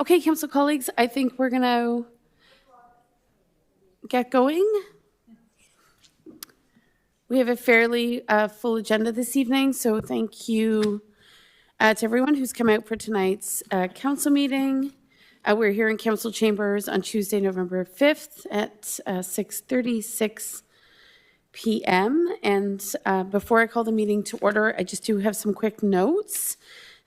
Okay, council colleagues, I think we're going to get going. We have a fairly full agenda this evening, so thank you to everyone who's come out for tonight's council meeting. We're here in council chambers on Tuesday, November 5th at 6:36 p.m. And before I call the meeting to order, I just do have some quick notes.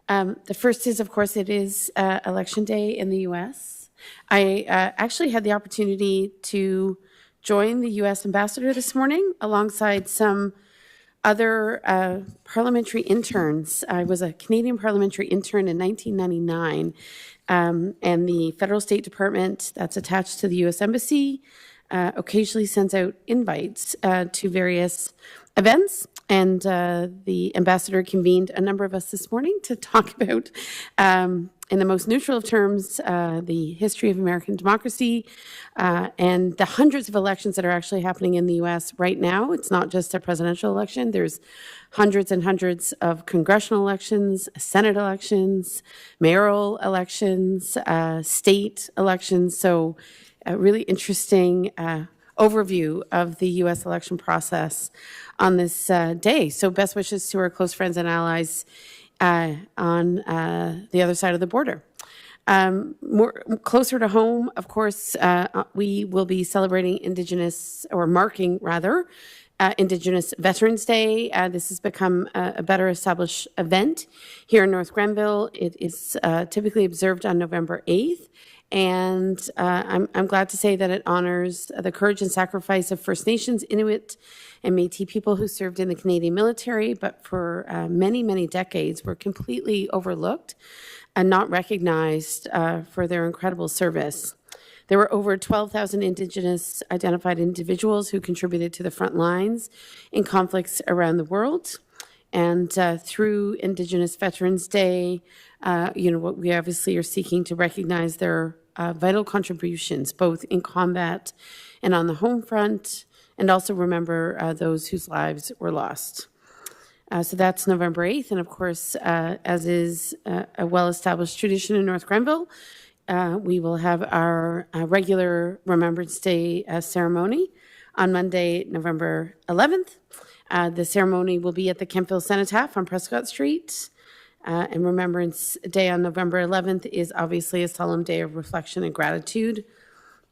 The first is, of course, it is Election Day in the U.S. I actually had the opportunity to join the U.S. ambassador this morning alongside some other parliamentary interns. I was a Canadian parliamentary intern in 1999, and the Federal State Department that's attached to the U.S. Embassy occasionally sends out invites to various events. And the ambassador convened a number of us this morning to talk about, in the most neutral of terms, the history of American democracy and the hundreds of elections that are actually happening in the U.S. right now. It's not just a presidential election. There's hundreds and hundreds of congressional elections, Senate elections, mayoral elections, state elections. So a really interesting overview of the U.S. election process on this day. So best wishes to our close friends and allies on the other side of the border. Closer to home, of course, we will be celebrating marking Indigenous Veterans Day. This has become a better established event here in North Grenville. It is typically observed on November 8th. And I'm glad to say that it honors the courage and sacrifice of First Nations, Inuit, and Métis people who served in the Canadian military, but for many, many decades were completely overlooked and not recognized for their incredible service. There were over 12,000 Indigenous identified individuals who contributed to the front lines in conflicts around the world. And through Indigenous Veterans Day, what we obviously are seeking to recognize their vital contributions, both in combat and on the home front, and also remember those whose lives were lost. So that's November 8th. And of course, as is a well-established tradition in North Grenville, we will have our regular Remembrance Day ceremony on Monday, November 11th. The ceremony will be at the Kemptville Cenotaph on Prescott Street. And Remembrance Day on November 11th is obviously a solemn day of reflection and gratitude,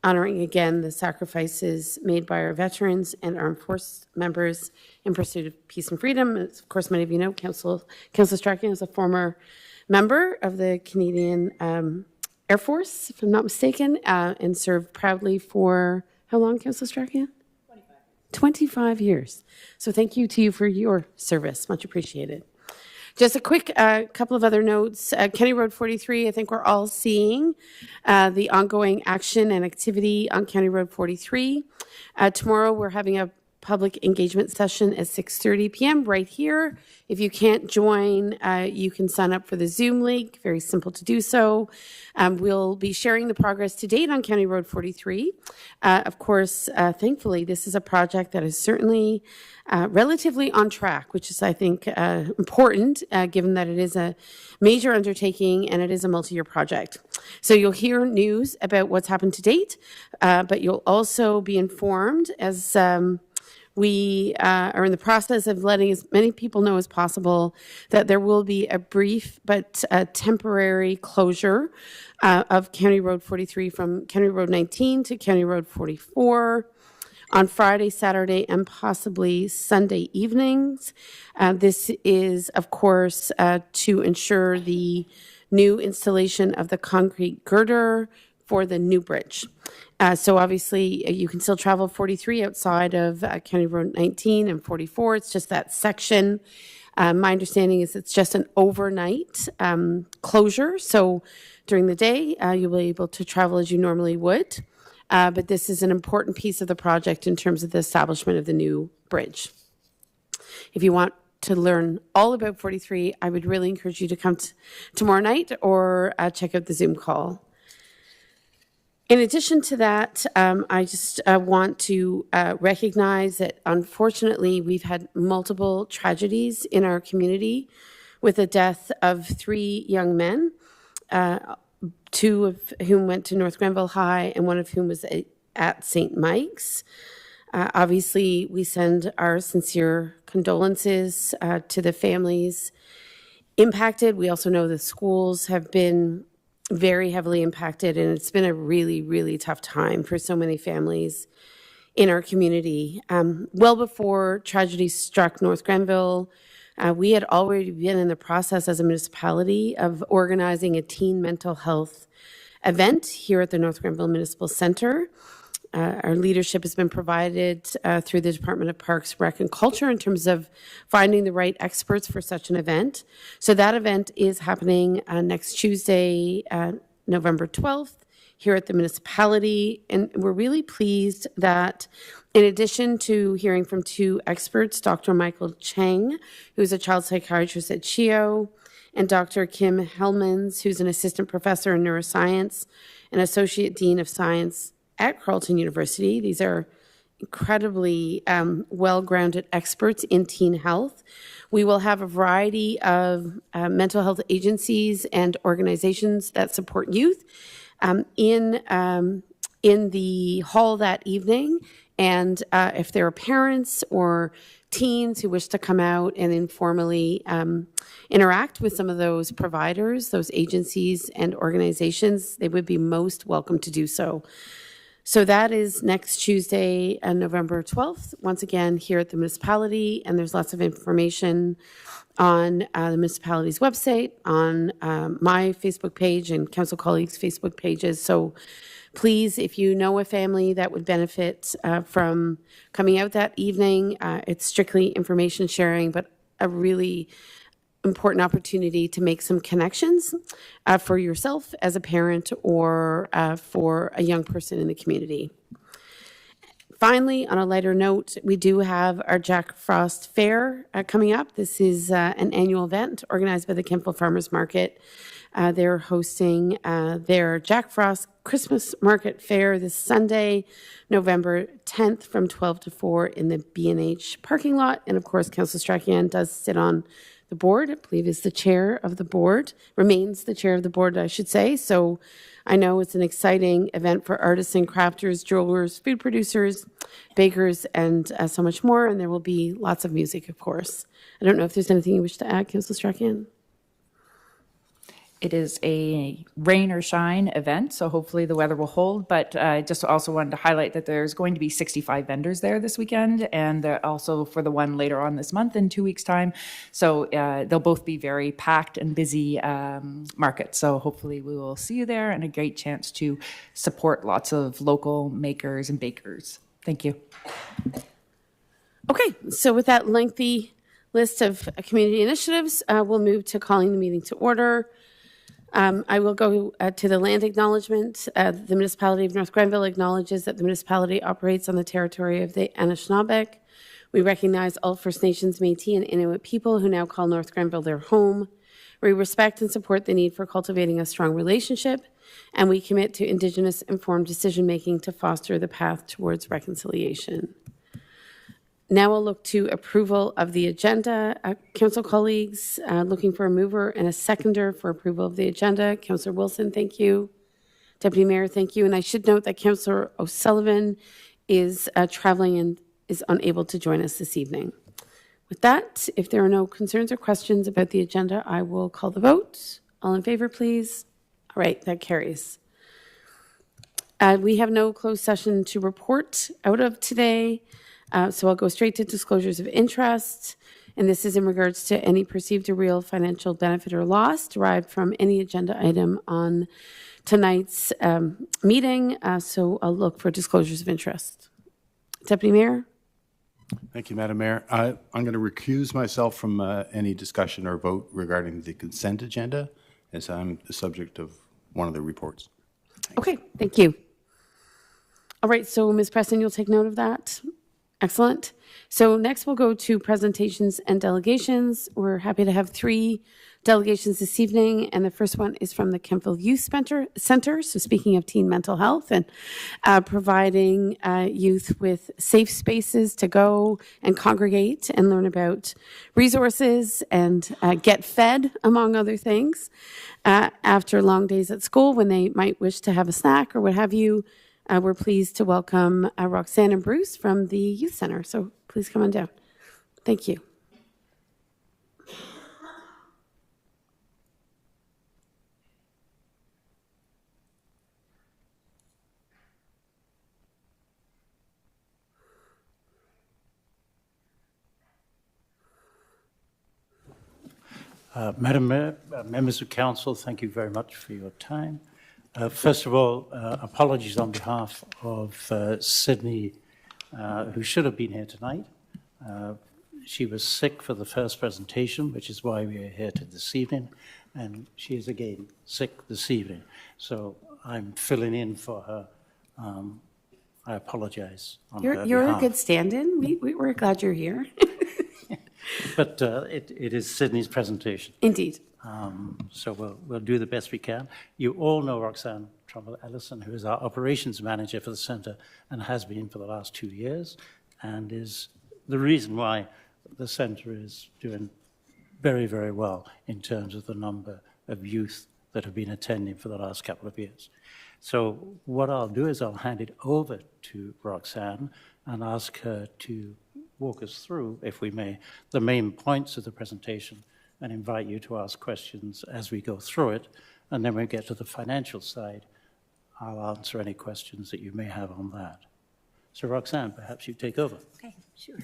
honoring again the sacrifices made by our veterans and armed force members in pursuit of peace and freedom. As of course, many of you know, Councillor Strachan is a former member of the Canadian Air Force, if I'm not mistaken, and served proudly for how long, Councillor Strachan? 25 years. So thank you to you for your service. Much appreciated. Just a quick couple of other notes. County Road 43, I think we're all seeing the ongoing action and activity on County Road 43. Tomorrow we're having a public engagement session at 6:30 p.m. right here. If you can't join, you can sign up for the Zoom link. Very simple to do so. We'll be sharing the progress to date on County Road 43. Of course, thankfully, this is a project that is certainly relatively on track, which is, I think, important, given that it is a major undertaking and it is a multi-year project. So you'll hear news about what's happened to date, but you'll also be informed as we are in the process of letting as many people know as possible that there will be a brief but temporary closure of County Road 43 from County Road 19 to County Road 44 on Friday, Saturday, and possibly Sunday evenings. This is, of course, to ensure the new installation of the concrete girder for the new bridge. So obviously, you can still travel 43 outside of County Road 19 and 44. It's just that section. My understanding is it's just an overnight closure. So during the day, you'll be able to travel as you normally would. But this is an important piece of the project in terms of the establishment of the new bridge. If you want to learn all about 43, I would really encourage you to come tomorrow night or check out the Zoom call. In addition to that, I just want to recognize that unfortunately we've had multiple tragedies in our community with the death of 3 young men. two of whom went to North Grenville High and one of whom was at St. Mike's. Obviously, we send our sincere condolences to the families impacted. We also know the schools have been very heavily impacted, and it's been a really, really tough time for so many families in our community. Well before tragedy struck North Grenville, we had already been in the process as a municipality of organizing a teen mental health event here at the North Grenville Municipal Center. Our leadership has been provided through the Department of Parks, Rec, and Culture in terms of finding the right experts for such an event. So that event is happening next Tuesday, November 12th, here at the municipality. And we're really pleased that in addition to hearing from two experts, Dr. Michael Chang, who's a child psychiatrist at CHEO, and Dr. Kim Hellmans, who's an assistant professor in neuroscience and associate dean of science at Carleton University. These are incredibly well-grounded experts in teen health. We will have a variety of mental health agencies and organizations that support youth in the hall that evening. And if there are parents or teens who wish to come out and informally interact with some of those providers, those agencies and organizations, they would be most welcome to do so. So that is next Tuesday, November 12th, once again here at the municipality, and there's lots of information on the municipality's website, on my Facebook page and council colleagues' Facebook pages. So please, if you know a family that would benefit from coming out that evening, it's strictly information sharing, but a really important opportunity to make some connections for yourself as a parent or for a young person in the community. Finally, on a lighter note, we do have our Jack Frost Fair coming up. This is an annual event organized by the Kemptville Farmers Market. They're hosting their Jack Frost Christmas Market Fair this Sunday, November 10th from 12 to 4 in the B&H parking lot. And of course, Councillor Strachan does sit on the board, I believe is the chair of the board, remains the chair of the board, I should say. So I know it's an exciting event for artists and crafters, jewelers, food producers, bakers, and so much more. And there will be lots of music, of course. I don't know if there's anything you wish to add, Councillor Strachan. It is a rain or shine event, so hopefully the weather will hold. But I just also wanted to highlight that there's going to be 65 vendors there this weekend, and also for the one later on this month in 2 weeks' time. So they'll both be very packed and busy markets. So hopefully we will see you there, and a great chance to support lots of local makers and bakers. Thank you. Okay, so with that lengthy list of community initiatives, we'll move to calling the meeting to order. I will go to the land acknowledgement. The municipality of North Grenville acknowledges that the municipality operates on the territory of the Anishinaabe. We recognize all First Nations, Métis, and Inuit people who now call North Grenville their home. We respect and support the need for cultivating a strong relationship, and we commit to Indigenous informed decision-making to foster the path towards reconciliation. Now I'll look to approval of the agenda. Council colleagues, looking for a mover and a seconder for approval of the agenda. Councillor Wilson, thank you. Deputy Mayor, thank you. And I should note that Councillor O'Sullivan is traveling and is unable to join us this evening. With that, if there are no concerns or questions about the agenda, I will call the vote. All in favor, please. All right, that carries. We have no closed session to report out of today. So I'll go straight to disclosures of interest, and this is in regards to any perceived or real financial benefit or loss derived from any agenda item on tonight's meeting. So I'll look for disclosures of interest. Deputy Mayor? Thank you, Madam Mayor. I'm going to recuse myself from any discussion or vote regarding the consent agenda, as I'm the subject of one of the reports. Okay, thank you. All right, so Ms. Preston, you'll take note of that? Excellent. So next we'll go to presentations and delegations. We're happy to have 3 delegations this evening, and the first one is from the Kemptville Youth Center. So speaking of teen mental health and providing youth with safe spaces to go and congregate and learn about resources and get fed, among other things, after long days at school when they might wish to have a snack or what have you. We're pleased to welcome Roxanne and Bruce from the Youth Center. So please come on down. Thank you. Madam Mayor, members of council, thank you very much for your time. First of all, apologies on behalf of Sydney, who should have been here tonight. She was sick for the first presentation, which is why we are here this evening, and she is again sick this evening. So I'm filling in for her. I apologize on her You're behalf. a good stand-in. We're glad you're here. But it is Sydney's presentation. Indeed. So we'll do the best we can. You all know Roxanne Trumbull-Ellison, who is our operations manager for the centre and has been for the last 2 years, and is the reason why the centre is doing very, very well in terms of the number of youth that have been attending for the last couple of years. So what I'll do is I'll hand it over to Roxanne and ask her to walk us through, if we may, the main points of the presentation, and invite you to ask questions as we go through it. And then when we get to the financial side, I'll answer any questions that you may have on that. So Roxanne, perhaps you take over. Okay, sure.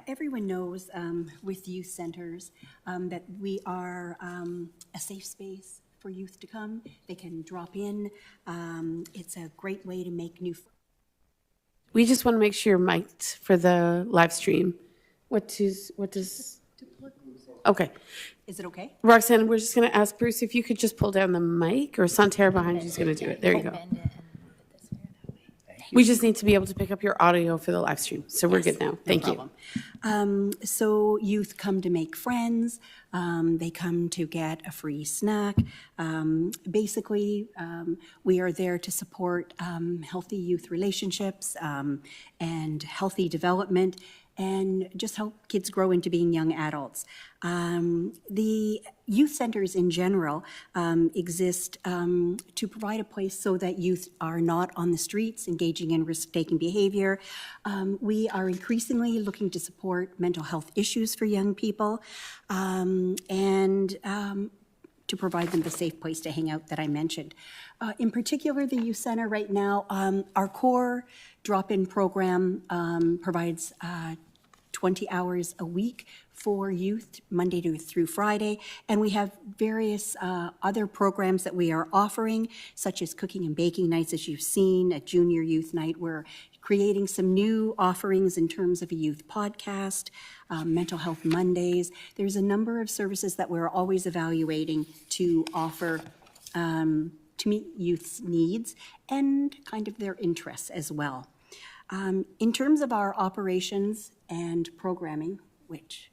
Everyone knows with youth centers that we are a safe space for youth to come. They can drop in. It's a great way to make new friends. We just want to make sure you're mic'd for the live stream. What does, okay. Is it okay? Roxanne, we're just going to ask Bruce if you could just pull down the mic, or Santerre behind you is going to do it. There you go. We just need to be able to pick up your audio for the live stream. So we're good now. Thank you. So youth come to make friends. They come to get a free snack. Basically, we are there to support healthy youth relationships and healthy development, and just help kids grow into being young adults. The youth centers in general exist to provide a place so that youth are not on the streets engaging in risk-taking behavior. We are increasingly looking to support mental health issues for young people and to provide them the safe place to hang out that I mentioned. In particular, the youth center right now, our core drop-in program provides 20 hours a week for youth, Monday through Friday. And we have various other programs that we are offering, such as cooking and baking nights, as you've seen, a junior youth night. We're creating some new offerings in terms of a youth podcast, Mental Health Mondays. There's a number of services that we're always evaluating to offer to meet youth's needs and kind of their interests as well. In terms of our operations and programming, which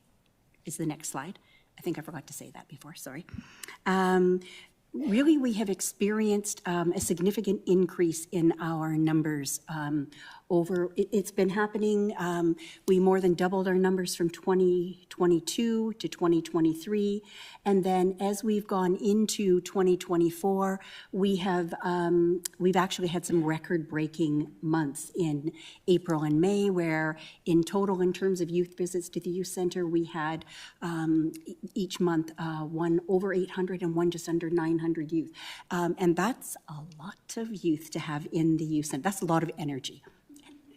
is the next slide. I think I forgot to say that before, sorry. Really, we have experienced a significant increase in our numbers it's been happening. We more than doubled our numbers from 2022 to 2023. And then as we've gone into 2024, we've actually had some record-breaking months in April and May, where in total, in terms of youth visits to the youth center, we had each month one over 800 and one just under 900 youth. And that's a lot of youth to have in the youth center. That's a lot of energy.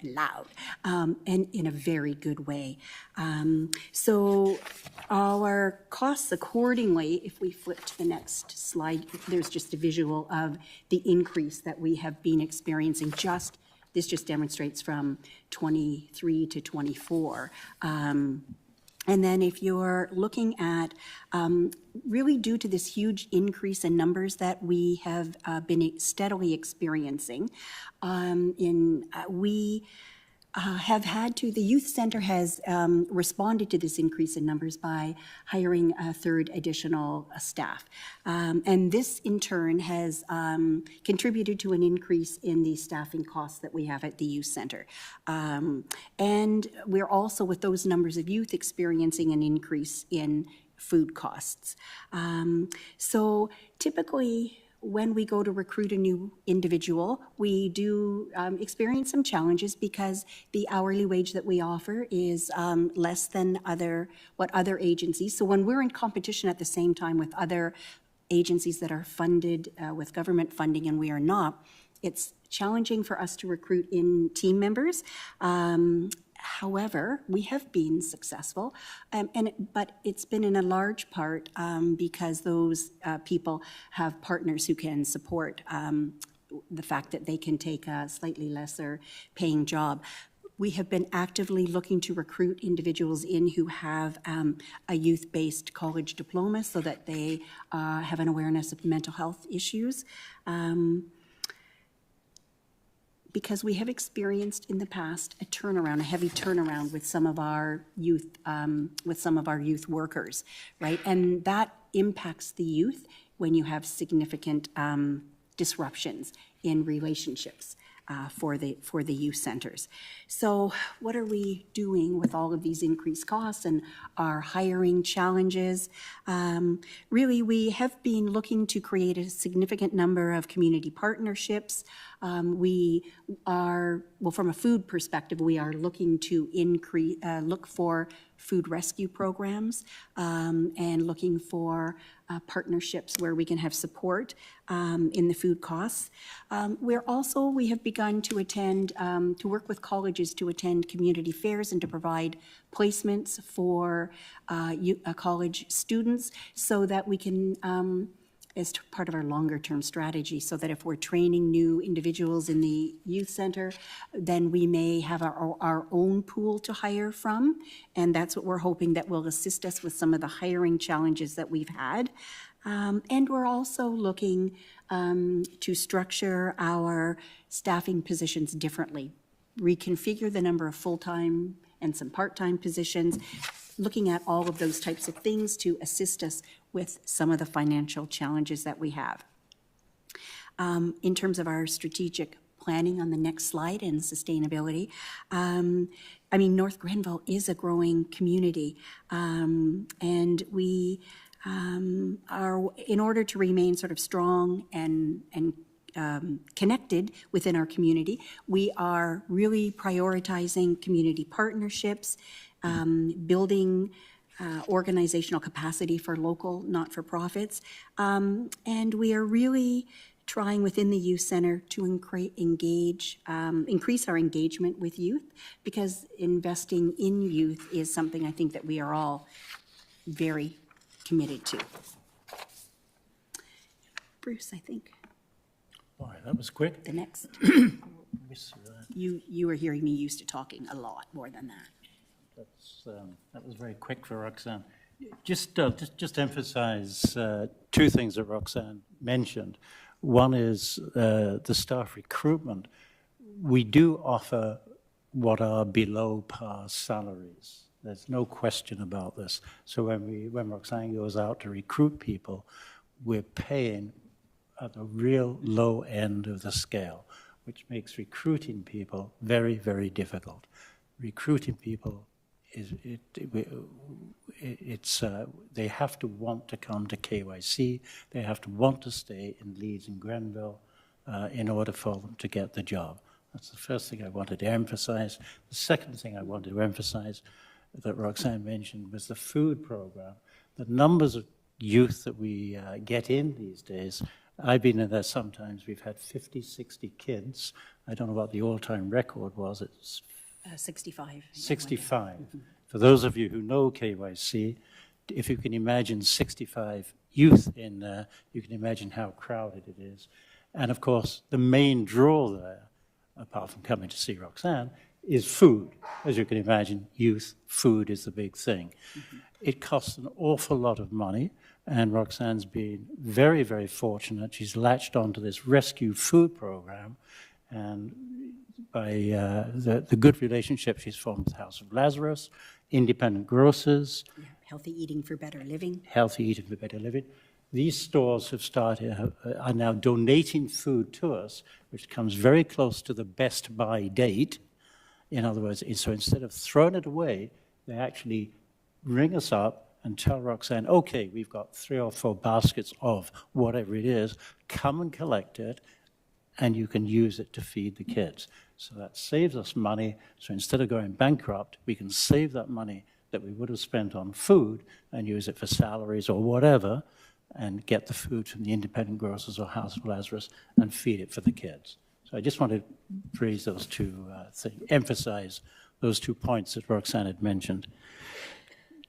Loud, and in a very good way. So our costs accordingly, if we flip to the next slide, there's just a visual of the increase that we have been experiencing. This just demonstrates from 23 to 24. And then if you're looking at, really due to this huge increase in numbers that we have been steadily experiencing, we the youth center has responded to this increase in numbers by hiring a third additional staff. And this in turn has contributed to an increase in the staffing costs that we have at the youth center. And we're also, with those numbers of youth, experiencing an increase in food costs. So typically, when we go to recruit a new individual, we do experience some challenges because the hourly wage that we offer is less than what other agencies. So when we're in competition at the same time with other agencies that are funded with government funding and we are not, it's challenging for us to recruit in team members. However, we have been successful, but it's been in a large part because those people have partners who can support the fact that they can take a slightly lesser paying job. We have been actively looking to recruit individuals in who have a youth-based college diploma so that they have an awareness of mental health issues. Because we have experienced in the past a heavy turnaround with some of our youth workers, right? And that impacts the youth when you have significant disruptions in relationships for the youth centers. So what are we doing with all of these increased costs and our hiring challenges? Really, we have been looking to create a significant number of community partnerships. We are, well, from a food perspective, we are looking to look for food rescue programs and looking for partnerships where we can have support in the food costs. We have begun to to work with colleges to attend community fairs and to provide placements for college students so that we can, as part of our longer-term strategy, so that if we're training new individuals in the youth center, then we may have our own pool to hire from, and that's what we're hoping that will assist us with some of the hiring challenges that we've had. And we're also looking to structure our staffing positions differently, reconfigure the number of full-time and some part-time positions, looking at all of those types of things to assist us with some of the financial challenges that we have. In terms of our strategic planning on the next slide and sustainability, North Grenville is a growing community, and we are, in order to remain sort of strong and connected within our community, we are really prioritizing community partnerships, building organizational capacity for local not-for-profits, and we are really trying within the youth center to increase our engagement with youth, because investing in youth is something I think that we are all very committed to. Bruce, I think Boy, that was quick. the next, Let me see that. you were hearing me used to talking a lot more than that. That was very quick for Roxanne. Just emphasize two things that Roxanne mentioned. One is the staff recruitment. We do offer what are below par salaries. There's no question about this. So when Roxanne goes out to recruit people, we're paying at the real low end of the scale, which makes recruiting people very, very difficult. Recruiting people they have to want to come to KYC, they have to want to stay in Leeds and Grenville in order for them to get the job. That's the first thing I wanted to emphasize. The second thing I wanted to emphasize that Roxanne mentioned was the food program. The numbers of youth that we get in these days, I've been in there sometimes, we've had 50, 60 kids. I don't know what the all-time record was, it's 65. 65. For those of you who know KYC, if you can imagine 65 youth in there, you can imagine how crowded it is. And of course, the main draw there, apart from coming to see Roxanne, is food. As you can imagine, youth, food is the big thing. Mm-hmm. It costs an awful lot of money, and Roxanne's been very, very fortunate. She's latched onto this rescue food program, and by the good relationship she's formed with House of Lazarus, independent grocers, Healthy eating for better living. Healthy Eating for Better Living. These stores have started, are now donating food to us, which comes very close to the best buy date. In other words, so instead of throwing it away, they actually ring us up and tell Roxanne, okay, we've got 3 or 4 baskets of whatever it is, come and collect it, and you can use it to feed the kids. So that saves us money. So instead of going bankrupt, we can save that money that we would have spent on food and use it for salaries or whatever, and get the food from the independent grocers or House of Lazarus and feed it for the kids. So I just want to raise those two things, emphasize those 2 points that Roxanne had mentioned.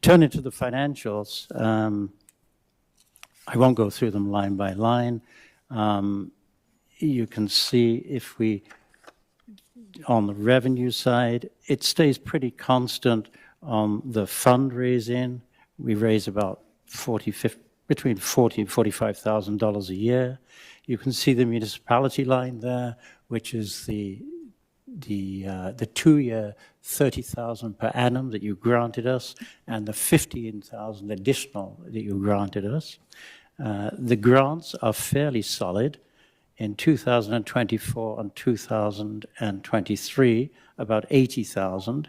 Turning to the financials, I won't go through them line by line. You can see if we, on the revenue side, it stays pretty constant on the fundraising. We raise about between $40,000 and $45,000 a year. You can see the municipality line there, which is the 2-year $30,000 per annum that you granted us, and the $15,000 additional that you granted us. The grants are fairly solid. In 2024 and 2023, about $80,000.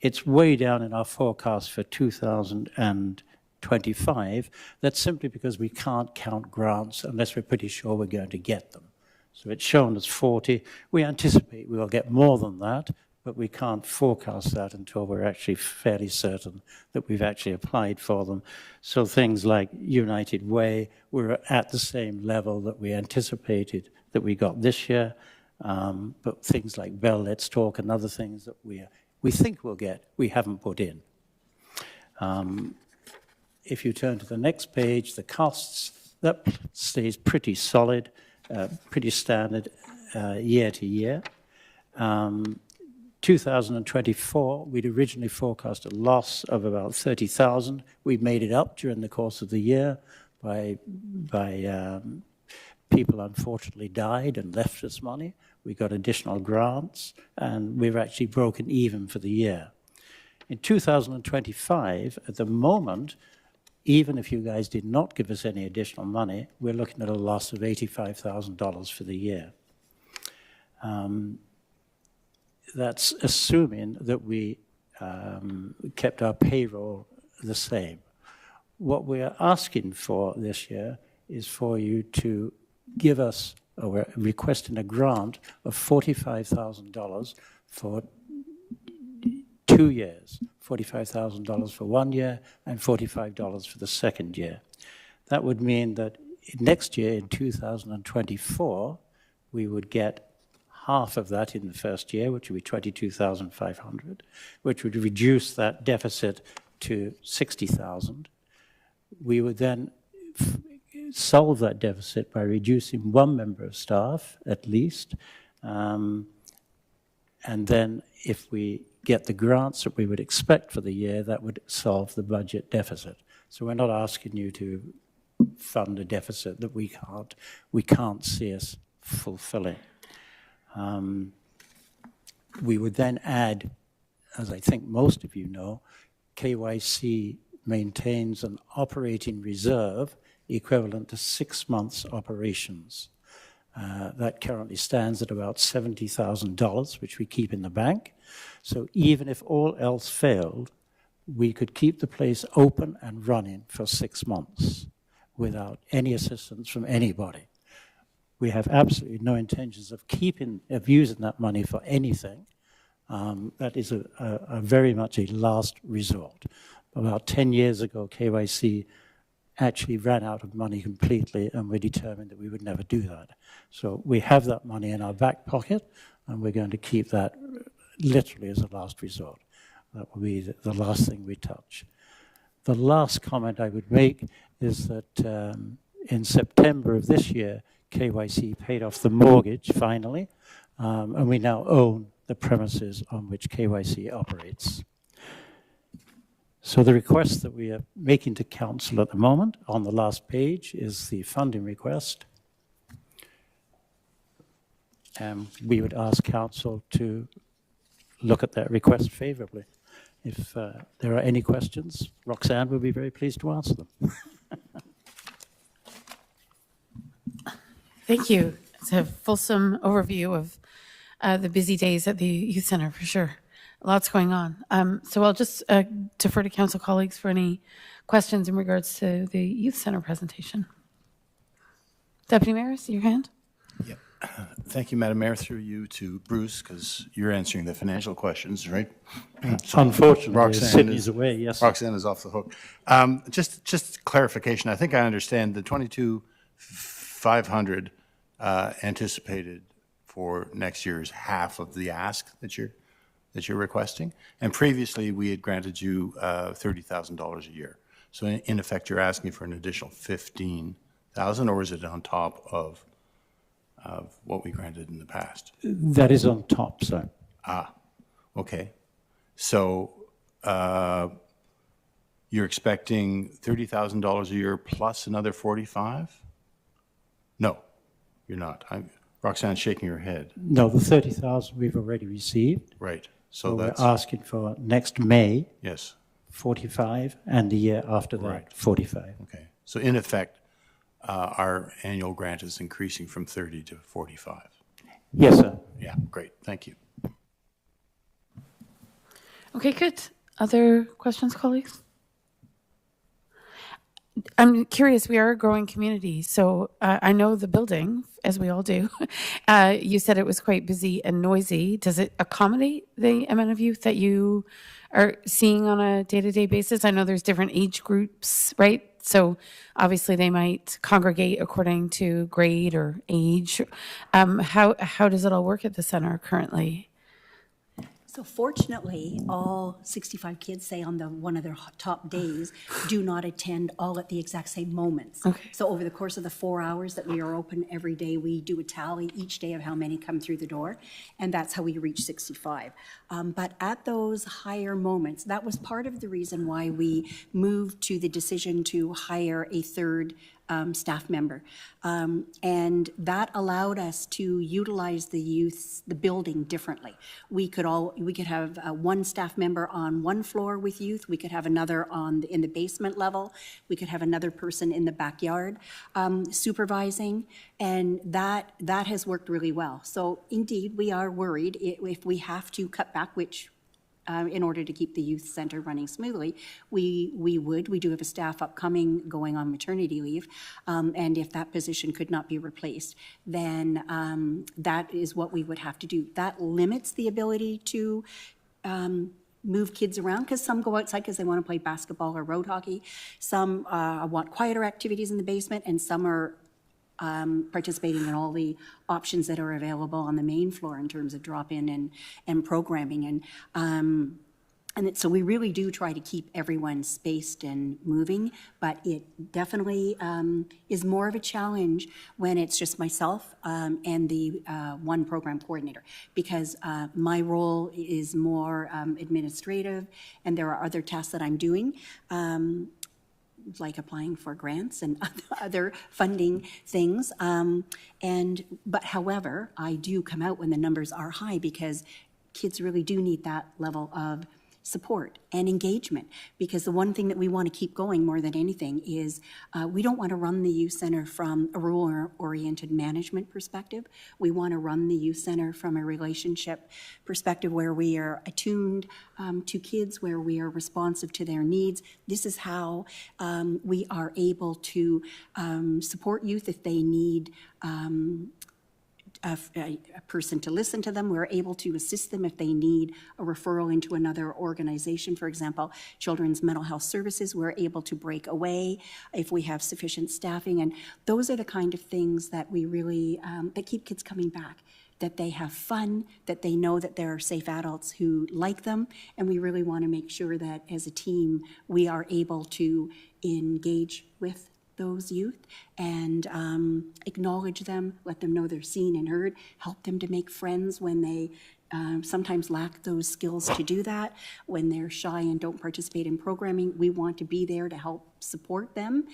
It's way down in our forecast for 2025. That's simply because we can't count grants unless we're pretty sure we're going to get them. So it's shown as 40. We anticipate we will get more than that, but we can't forecast that until we're actually fairly certain that we've actually applied for them. So things like United Way, we're at the same level that we anticipated that we got this year. But things like Bell Let's Talk and other things that we think we'll get, we haven't put in. If you turn to the next page, the costs, that stays pretty solid, pretty standard year to year. 2024, we'd originally forecast a loss of about 30,000. We made it up during the course of the year by people unfortunately died and left us money. We got additional grants, and we've actually broken even for the year. In 2025, at the moment, even if you guys did not give us any additional money, we're looking at a loss of $85,000 for the year. That's assuming that we kept our payroll the same. What we're asking for this year is for you to give us, or we're requesting a grant of $45,000 for 2 years, $45,000 for 1 year and $45 for the second year. That would mean that next year, in 2024, we would get half of that in the first year, which would be $22,500, which would reduce that deficit to $60,000. We would then solve that deficit by reducing 1 member of staff, at least, and then if we get the grants that we would expect for the year, that would solve the budget deficit. So we're not asking you to fund a deficit that we can't see us fulfilling. We would then add, as I think most of you know, KYC maintains an operating reserve equivalent to 6 months' operations. That currently stands at about $70,000, which we keep in the bank. So even if all else failed, we could keep the place open and running for 6 months without any assistance from anybody. We have absolutely no intentions of using that money for anything. That is a very much a last resort. About 10 years ago, KYC actually ran out of money completely, and we determined that we would never do that. So we have that money in our back pocket, and we're going to keep that literally as a last resort. That will be the last thing we touch. The last comment I would make is that in September of this year, KYC paid off the mortgage finally, and we now own the premises on which KYC operates. So the request that we are making to council at the moment on the last page is the funding request. we would ask council to look at that request favourably. If there are any questions, Roxanne will be very pleased to answer them. Thank you. It's a fulsome overview of the busy days at the youth center, for sure. Lots going on. So I'll just defer to council colleagues for any questions in regards to the youth center presentation. Deputy Mayor, I see your hand. Thank you, Madam Mayor, through you to Bruce, because you're answering the financial questions, right? Unfortunately, Roxanne Sydney's is- away, yes. Roxanne is off the hook. Just clarification, I think I understand the 22,500 anticipated for next year is half of the ask that you're requesting. And previously, we had granted you $30,000 a year. So in effect, you're asking for an additional 15,000, or is it on top of what we granted in the past? That is on top, sir. Okay. So you're expecting $30,000 a year plus another 45? No, you're not. Roxanne's shaking her head. No, the 30,000 we've already received. Right. So So we're that's, asking for next May, yes, 45, and the year after that, Right. 45. okay. So in effect, our annual grant is increasing from 30 to 45. Yes, sir. Yeah, great. Thank you. Okay, good. Other questions, colleagues? I'm curious, we are a growing community, so I know the building, as we all do. You said it was quite busy and noisy. Does it accommodate the amount of youth that you are seeing on a day-to-day basis? I know there's different age groups, right? So obviously they might congregate according to grade or age. How does it all work at the center currently? So fortunately, all 65 kids, say on one of their top days, do not attend all at the exact same moments. Okay. So over the course of the 4 hours that we are open every day, we do a tally each day of how many come through the door, and that's how we reach 65. But at those higher moments, that was part of the reason why we moved to the decision to hire a third staff member. And that allowed us to utilize the building differently. We could have one staff member on one floor with youth. We could have another in the basement level. We could have another person in the backyard supervising. And that has worked really well. So indeed, we are worried if we have to cut back, which in order to keep the youth center running smoothly, we do have a staff upcoming going on maternity leave, and if that position could not be replaced, then that is what we would have to do. That limits the ability to move kids around, because some go outside because they want to play basketball or road hockey. Some want quieter activities in the basement, and some are participating in all the options that are available on the main floor in terms of drop-in and programming. So we really do try to keep everyone spaced and moving, but it definitely is more of a challenge when it's just myself and the one program coordinator, because my role is more administrative, and there are other tasks that I'm doing. Like applying for grants and other funding things. But however, I do come out when the numbers are high, because kids really do need that level of support and engagement, because the one thing that we want to keep going more than anything is we don't want to run the youth center from a rule-oriented management perspective. We want to run the youth center from a relationship perspective where we are attuned to kids, where we are responsive to their needs. This is how we are able to support youth if they need a person to listen to them. We're able to assist them if they need a referral into another organization. For example, Children's Mental Health Services, we're able to break away if we have sufficient staffing. And those are the kind of things that we really, that keep kids coming back, that they have fun, that they know that there are safe adults who like them. And we really want to make sure that as a team, we are able to engage with those youth and acknowledge them, let them know they're seen and heard, help them to make friends when they sometimes lack those skills to do that. When they're shy and don't participate in programming, we want to be there to help support them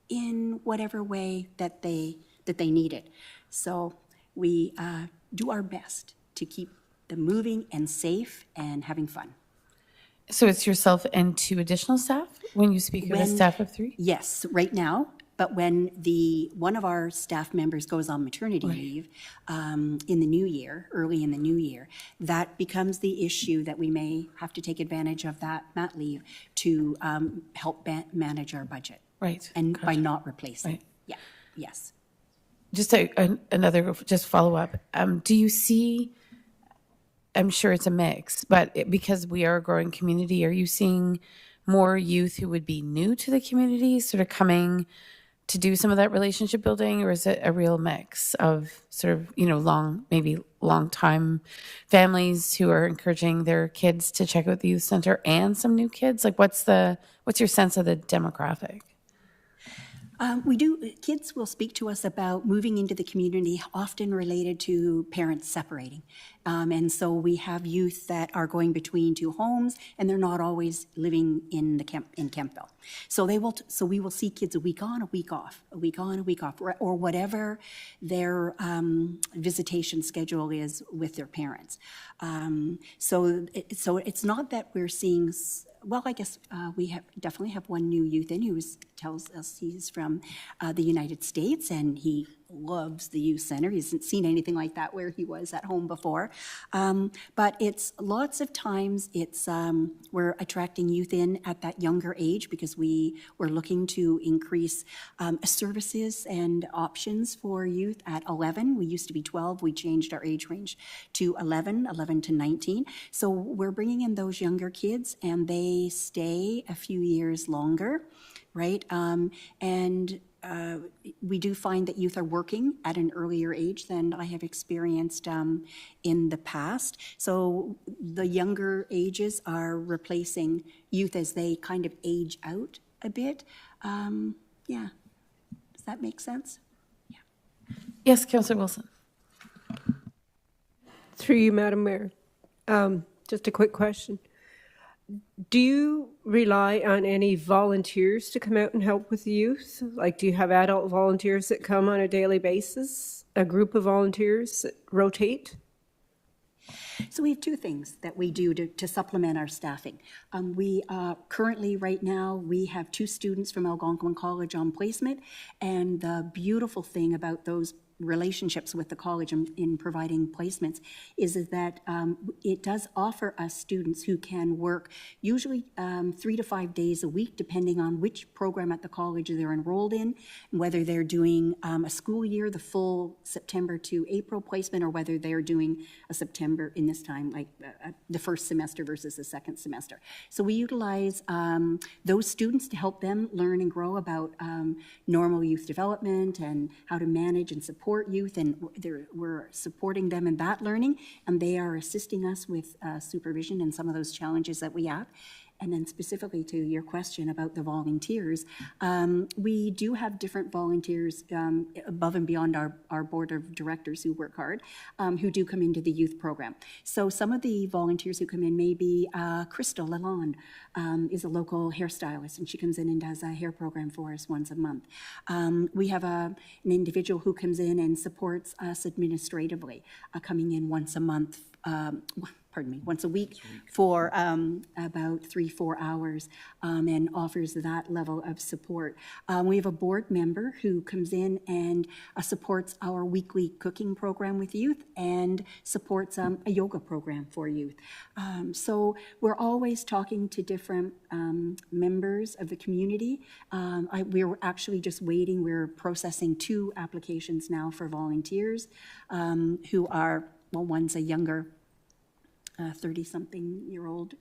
in whatever way that they need it. So we do our best to keep them moving and safe and having fun. So it's yourself and 2 additional staff when you speak of a When- staff of 3? Yes, right now, but when one of our staff members goes on maternity leave in the new year, early in the new year, that becomes the issue that we may have to take advantage of that mat leave to help manage our budget. Right. And by not replacing. Right. Yeah, yes. Just another follow-up. Do you see, I'm sure it's a mix, but because we are a growing community, are you seeing more youth who would be new to the community sort of coming to do some of that relationship building, or is it a real mix of sort of, long time families who are encouraging their kids to check out the youth center and some new kids? Like what's your sense of the demographic? Kids will speak to us about moving into the community, often related to parents separating. And so we have youth that are going between 2 homes, and they're not always living in Kemptville. So we will see kids a week on, a week off, a week on, a week off, or whatever their visitation schedule is with their parents. So it's not that we're seeing. Well, I guess we definitely have one new youth in who tells us he's from the United States, and he loves the youth center. He hasn't seen anything like that where he was at home before. But it's lots of times we're attracting youth in at that younger age because we're looking to increase services and options for youth at 11. We used to be 12. We changed our age range to 11 to 19. So we're bringing in those younger kids, and they stay a few years longer, right? We do find that youth are working at an earlier age than I have experienced in the past. So the younger ages are replacing youth as they kind of age out a bit. Yeah. Does that make sense? Yeah. Yes, Councillor Wilson. Through you, Madam Mayor. Just a quick question. Do you rely on any volunteers to come out and help with the youth? Like, do you have adult volunteers that come on a daily basis? A group of volunteers that rotate? So we have 2 things that we do to supplement our staffing. We currently, right now, we have 2 students from Algonquin College on placement, and the beautiful thing about those relationships with the college in providing placements is that it does offer us students who can work usually 3 to 5 days a week, depending on which program at the college they're enrolled in, whether they're doing a school year, the full September to April placement, or whether they're doing a September in this time, like the first semester versus the second semester. So we utilize those students to help them learn and grow about normal youth development and how to manage and support youth, and we're supporting them in that learning, and they are assisting us with supervision and some of those challenges that we have. And then specifically to your question about the volunteers, we do have different volunteers above and beyond our board of directors who work hard, who do come into the youth program. So some of the volunteers who come in may be Crystal Lalonde is a local hairstylist, and she comes in and does a hair program for us once a month. We have an individual who comes in and supports us administratively, coming in once a month, once a week for about 3-4 hours and offers that level of support. We have a board member who comes in and supports our weekly cooking program with youth and supports a yoga program for youth. So we're always talking to different members of the community. We're actually just waiting. We're processing 2 applications now for volunteers who are, well, one's a younger 30-something-year-old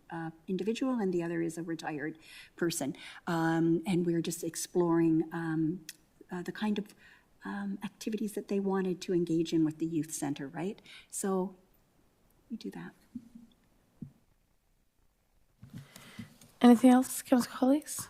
individual, and the other is a retired person. And we're just exploring the kind of activities that they wanted to engage in with the youth center, right? So we do that. Anything else, council colleagues?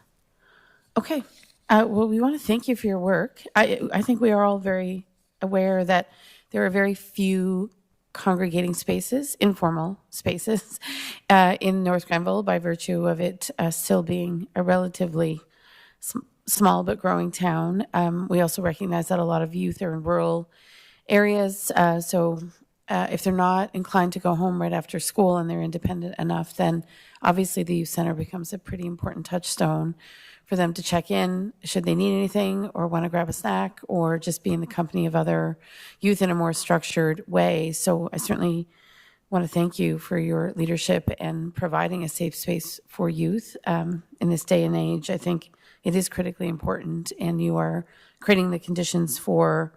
Okay. Well, we want to thank you for your work. I think we are all very aware that there are very few congregating spaces, informal spaces, in North Grenville by virtue of it still being a relatively small but growing town. We also recognize that a lot of youth are in rural areas, so if they're not inclined to go home right after school and they're independent enough, then obviously the youth center becomes a pretty important touchstone for them to check in should they need anything or want to grab a snack or just be in the company of other youth in a more structured way. So I certainly want to thank you for your leadership and providing a safe space for youth in this day and age. I think it is critically important, and you are creating the conditions for,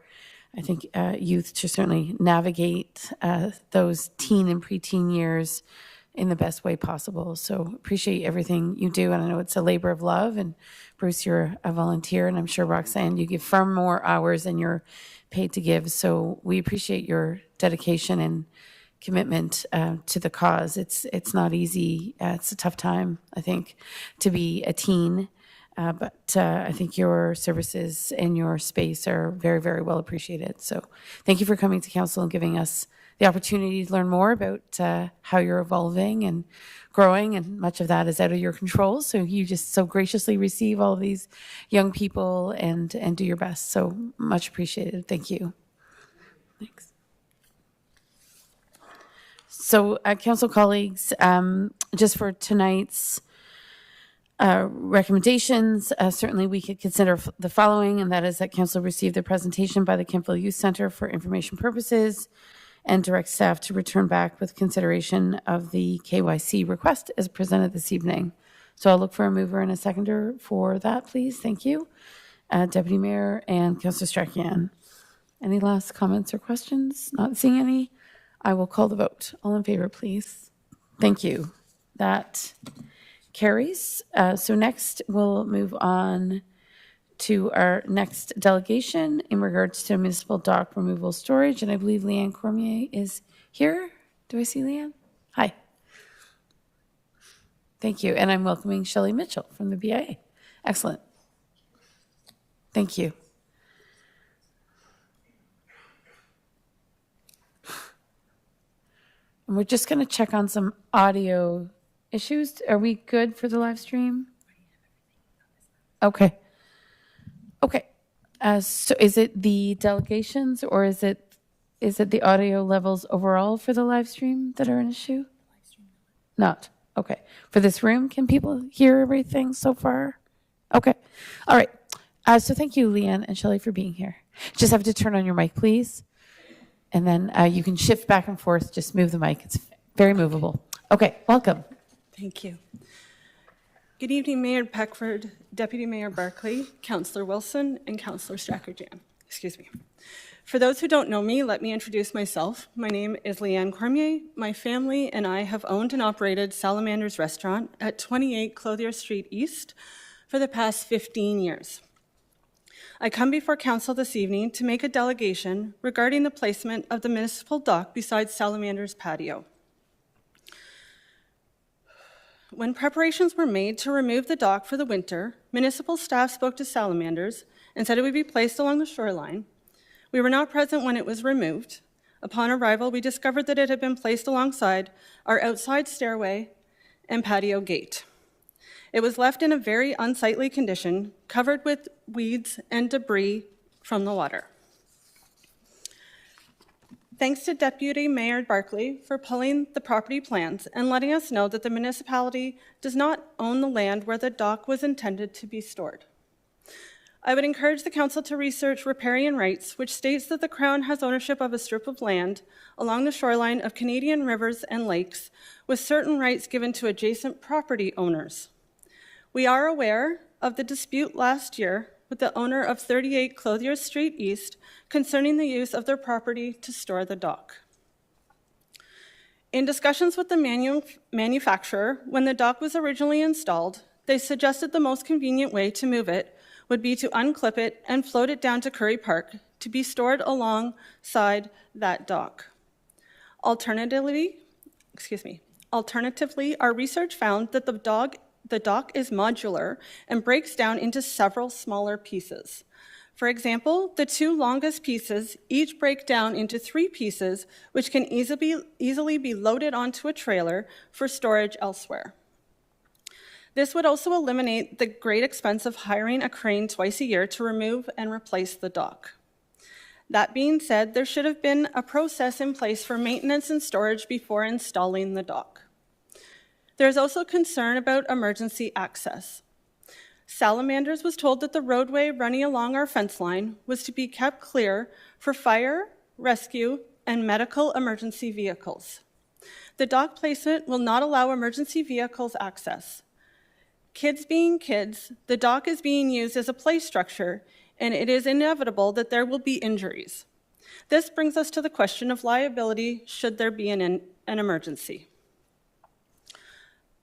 I think, youth to certainly navigate those teen and preteen years in the best way possible. So appreciate everything you do, and I know it's a labor of love. And Bruce, you're a volunteer, and I'm sure Roxanne, you give far more hours than you're paid to give. So we appreciate your dedication and commitment to the cause. It's not easy. It's a tough time, I think, to be a teen. But I think your services and your space are very, very well appreciated. So thank you for coming to council and giving us the opportunity to learn more about how you're evolving and growing, and much of that is out of your control. So you just so graciously receive all of these young people and do your best. So much appreciated. Thank you. Thanks. So council colleagues, just for tonight's recommendations, certainly we could consider the following, and that is that council receive the presentation by the Kemptville Youth Center for information purposes and direct staff to return back with consideration of the KYC request as presented this evening. So I'll look for a mover and a seconder for that, please. Thank you. Deputy Mayor and Councillor Strachian. Any last comments or questions? Not seeing any. I will call the vote. All in favor, please. Thank you. That carries. So next we'll move on to our next delegation in regards to municipal dock removal storage. And I believe Leanne Cormier is here. Do I see Leanne? Hi. Thank you. And I'm welcoming Shelley Mitchell from the BIA. Excellent. Thank you. And we're just going to check on some audio issues. Are we good for the live stream? Okay. Okay. So is it the delegations or is it the audio levels overall for the live stream that are an issue? Not. Okay. For this room, can people hear everything so far? Okay. All right. So thank you, Leanne and Shelley, for being here. Just have to turn on your mic, please. And then you can shift back and forth. Just move the mic. It's very movable. Okay. Welcome. Thank you. Good evening, Mayor Peckford, Deputy Mayor Barclay, Councillor Wilson, and Councillor Strachian. Excuse me. For those who don't know me, let me introduce myself. My name is Leanne Cormier. My family and I have owned and operated Salamander's Restaurant at 28 Clothier Street East for the past 15 years. I come before Council this evening to make a delegation regarding the placement of the municipal dock beside Salamander's patio. When preparations were made to remove the dock for the winter, municipal staff spoke to Salamanders and said it would be placed along the shoreline. We were not present when it was removed. Upon arrival, we discovered that it had been placed alongside our outside stairway and patio gate. It was left in a very unsightly condition, covered with weeds and debris from the water. Thanks to Deputy Mayor Barclay for pulling the property plans and letting us know that the municipality does not own the land where the dock was intended to be stored. I would encourage the council to research riparian rights, which states that the Crown has ownership of a strip of land along the shoreline of Canadian rivers and lakes, with certain rights given to adjacent property owners. We are aware of the dispute last year with the owner of 38 Clothier Street East concerning the use of their property to store the dock. In discussions with the manufacturer, when the dock was originally installed, they suggested the most convenient way to move it would be to unclip it and float it down to Curry Park to be stored alongside that dock. Alternatively, our research found that the dock is modular and breaks down into several smaller pieces. For example, the two longest pieces each break down into 3 pieces, which can easily be loaded onto a trailer for storage elsewhere. This would also eliminate the great expense of hiring a crane twice a year to remove and replace the dock. That being said, there should have been a process in place for maintenance and storage before installing the dock. There is also concern about emergency access. Salamanders was told that the roadway running along our fence line was to be kept clear for fire, rescue, and medical emergency vehicles. The dock placement will not allow emergency vehicles access. Kids being kids, the dock is being used as a play structure, and it is inevitable that there will be injuries. This brings us to the question of liability should there be an emergency.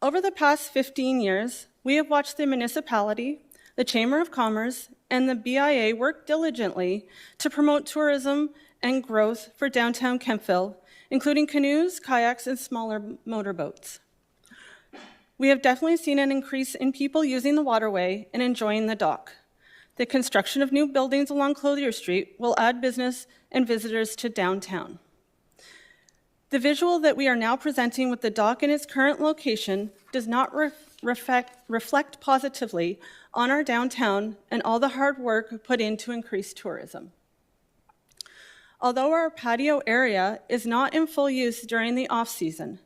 Over the past 15 years, we have watched the municipality, the Chamber of Commerce, and the BIA work diligently to promote tourism and growth for downtown Kemptville, including canoes, kayaks, and smaller motorboats. We have definitely seen an increase in people using the waterway and enjoying the dock. The construction of new buildings along Clothier Street will add business and visitors to downtown. The visual that we are now presenting with the dock in its current location does not reflect positively on our downtown and all the hard work put in to increase tourism. Although our patio area is not in full use during the off-season,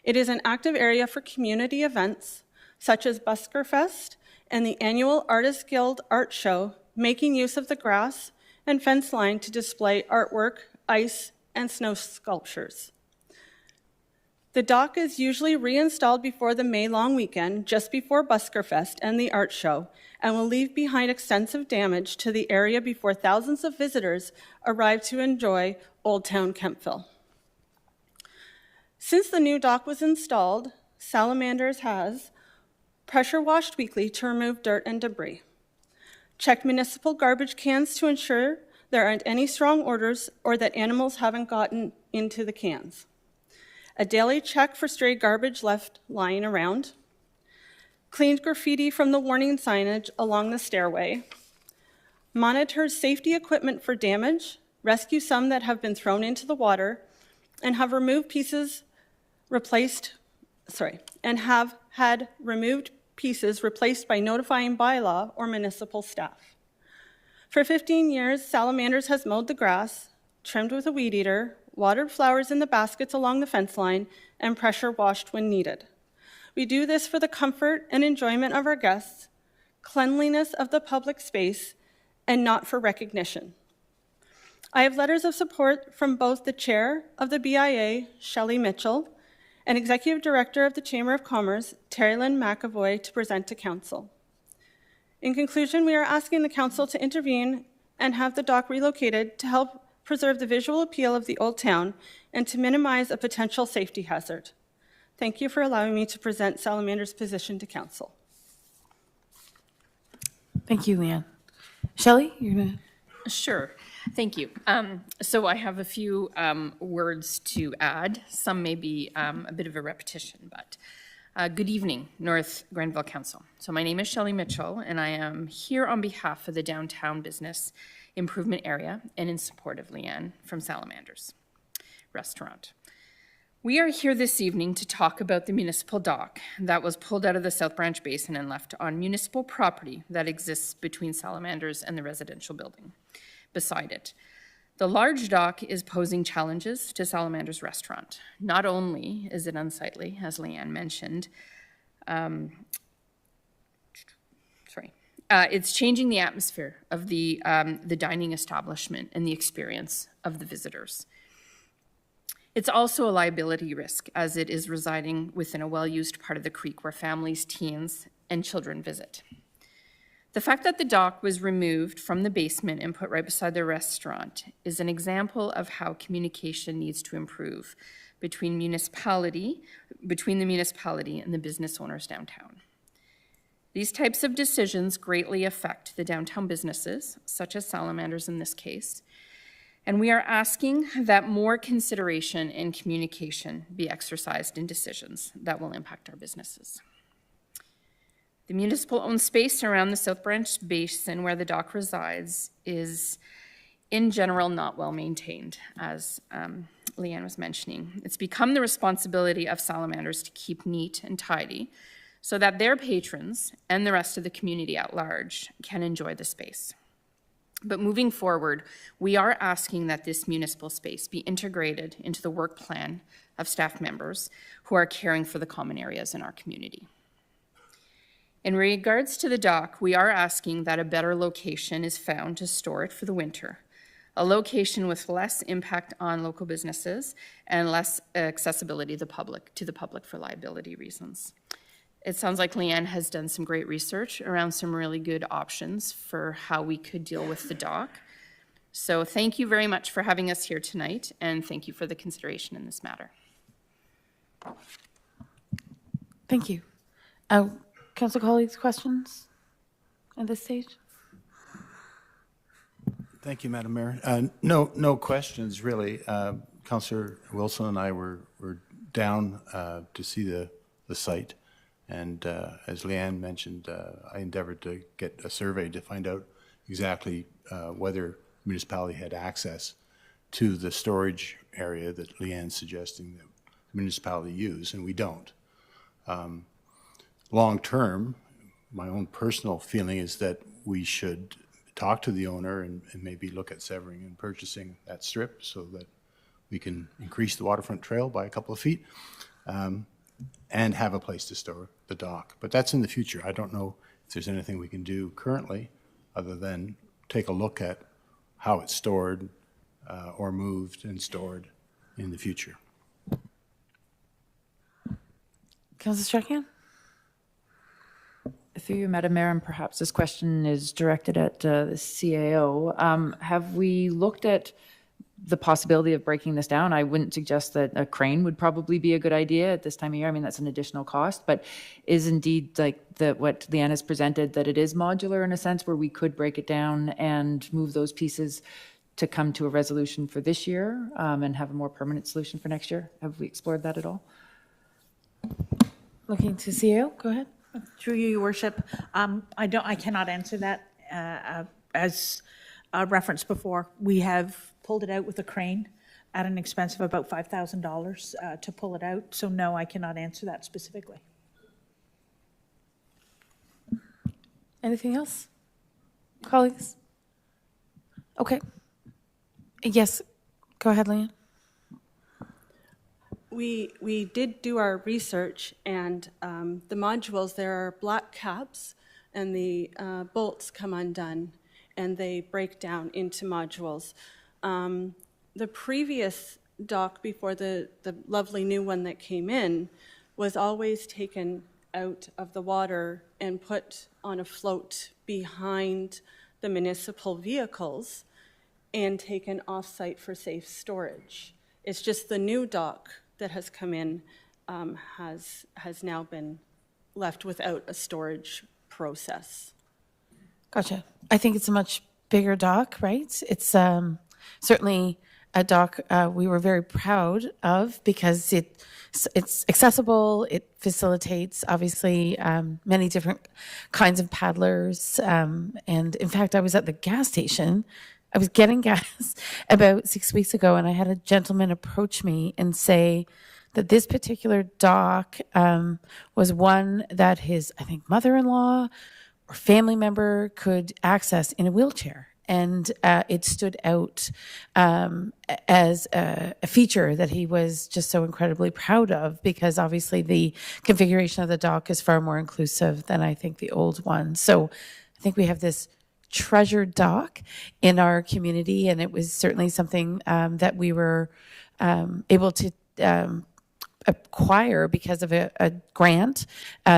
it is an active area for community events such as Busker Fest and the annual Artists Guild Art Show, making use of the grass and fence line to display artwork, ice, and snow sculptures. The dock is usually reinstalled before the May long weekend, just before Busker Fest and the art show, and will leave behind extensive damage to the area before thousands of visitors arrive to enjoy Old Town Kemptville. Since the new dock was installed, Salamanders has pressure washed weekly to remove dirt and debris, checked municipal garbage cans to ensure there aren't any strong odors or that animals haven't gotten into the cans, a daily check for stray garbage left lying around, cleaned graffiti from the warning signage along the stairway, monitors safety equipment for damage, rescue some that have been thrown into the water, and have had removed pieces replaced by notifying bylaw or municipal staff. For 15 years, Salamanders has mowed the grass, trimmed with a weed eater, watered flowers in the baskets along the fence line, and pressure washed when needed. We do this for the comfort and enjoyment of our guests, cleanliness of the public space, and not for recognition. I have letters of support from both the chair of the BIA, Shelley Mitchell, and Executive Director of the Chamber of Commerce, Terry Lynn McAvoy, to present to Council. In conclusion, we are asking the Council to intervene and have the dock relocated to help preserve the visual appeal of the Old Town and to minimize a potential safety hazard. Thank you for allowing me to present Salamander's position to Council. Thank you, Leanne. Shelley, you're going to... Sure. Thank you. So I have a few words to add. Some may be a bit of a repetition, but good evening, North Grenville Council. So my name is Shelley Mitchell, and I am here on behalf of the Downtown Business Improvement Area and in support of Leanne from Salamanders Restaurant. We are here this evening to talk about the municipal dock that was pulled out of the South Branch Basin and left on municipal property that exists between Salamanders and the residential building beside it. The large dock is posing challenges to Salamanders Restaurant. Not only is it unsightly, as Leanne mentioned, it's changing the atmosphere of the dining establishment and the experience of the visitors. It's also a liability risk, as it is residing within a well-used part of the creek where families, teens, and children visit. The fact that the dock was removed from the basement and put right beside the restaurant is an example of how communication needs to improve between the municipality and the business owners downtown. These types of decisions greatly affect the downtown businesses, such as Salamanders in this case, and we are asking that more consideration and communication be exercised in decisions that will impact our businesses. The municipal-owned space around the South Branch Basin where the dock resides is, in general, not well maintained, as Leanne was mentioning. It's become the responsibility of Salamanders to keep neat and tidy so that their patrons and the rest of the community at large can enjoy the space. But moving forward, we are asking that this municipal space be integrated into the work plan of staff members who are caring for the common areas in our community. In regards to the dock, we are asking that a better location is found to store it for the winter, a location with less impact on local businesses and less accessibility to the public for liability reasons. It sounds like Leanne has done some great research around some really good options for how we could deal with the dock. So thank you very much for having us here tonight, and thank you for the consideration in this matter. Thank you. Council colleagues, questions at this stage? Thank you, Madam Mayor. No questions, really. Councillor Wilson and I were down to see the site. And as Leanne mentioned, I endeavored to get a survey to find out exactly whether the municipality had access to the storage area that Leanne's suggesting that the municipality use, and we don't. Long term, my own personal feeling is that we should talk to the owner and maybe look at severing and purchasing that strip so that we can increase the waterfront trail by a couple of feet and have a place to store the dock. But that's in the future. I don't know if there's anything we can do currently other than take a look at how it's stored or moved and stored in the future. Councillor Strachan? Through you, Madam Mayor, and perhaps this question is directed at the CAO. Have we looked at the possibility of breaking this down? I wouldn't suggest that a crane would probably be a good idea at this time of year. I mean, that's an additional cost, but is indeed like what Leanne has presented, that it is modular in a sense where we could break it down and move those pieces to come to a resolution for this year and have a more permanent solution for next year? Have we explored that at all? Looking to CAO, go ahead. Through you, Your Worship, I cannot answer that. As referenced before, we have pulled it out with a crane at an expense of about $5,000 to pull it out. So no, I cannot answer that specifically. Anything else? Colleagues? Okay. Yes, go ahead, Leanne. We did do our research, and the modules, there are black caps, and the bolts come undone, and they break down into modules. The previous dock before the lovely new one that came in was always taken out of the water and put on a float behind the municipal vehicles and taken off-site for safe storage. It's just the new dock that has come in has now been left without a storage process. Gotcha. I think it's a much bigger dock, right? It's certainly a dock we were very proud of because it's accessible. It facilitates, obviously, many different kinds of paddlers. And in fact, I was at the gas station. I was getting gas about 6 weeks ago, and I had a gentleman approach me and say that this particular dock was one that his, I think, mother-in-law or family member could access in a wheelchair. And it stood out as a feature that he was just so incredibly proud of, because obviously the configuration of the dock is far more inclusive than I think the old one. So I think we have this treasured dock in our community, and it was certainly something that we were able to acquire because of a grant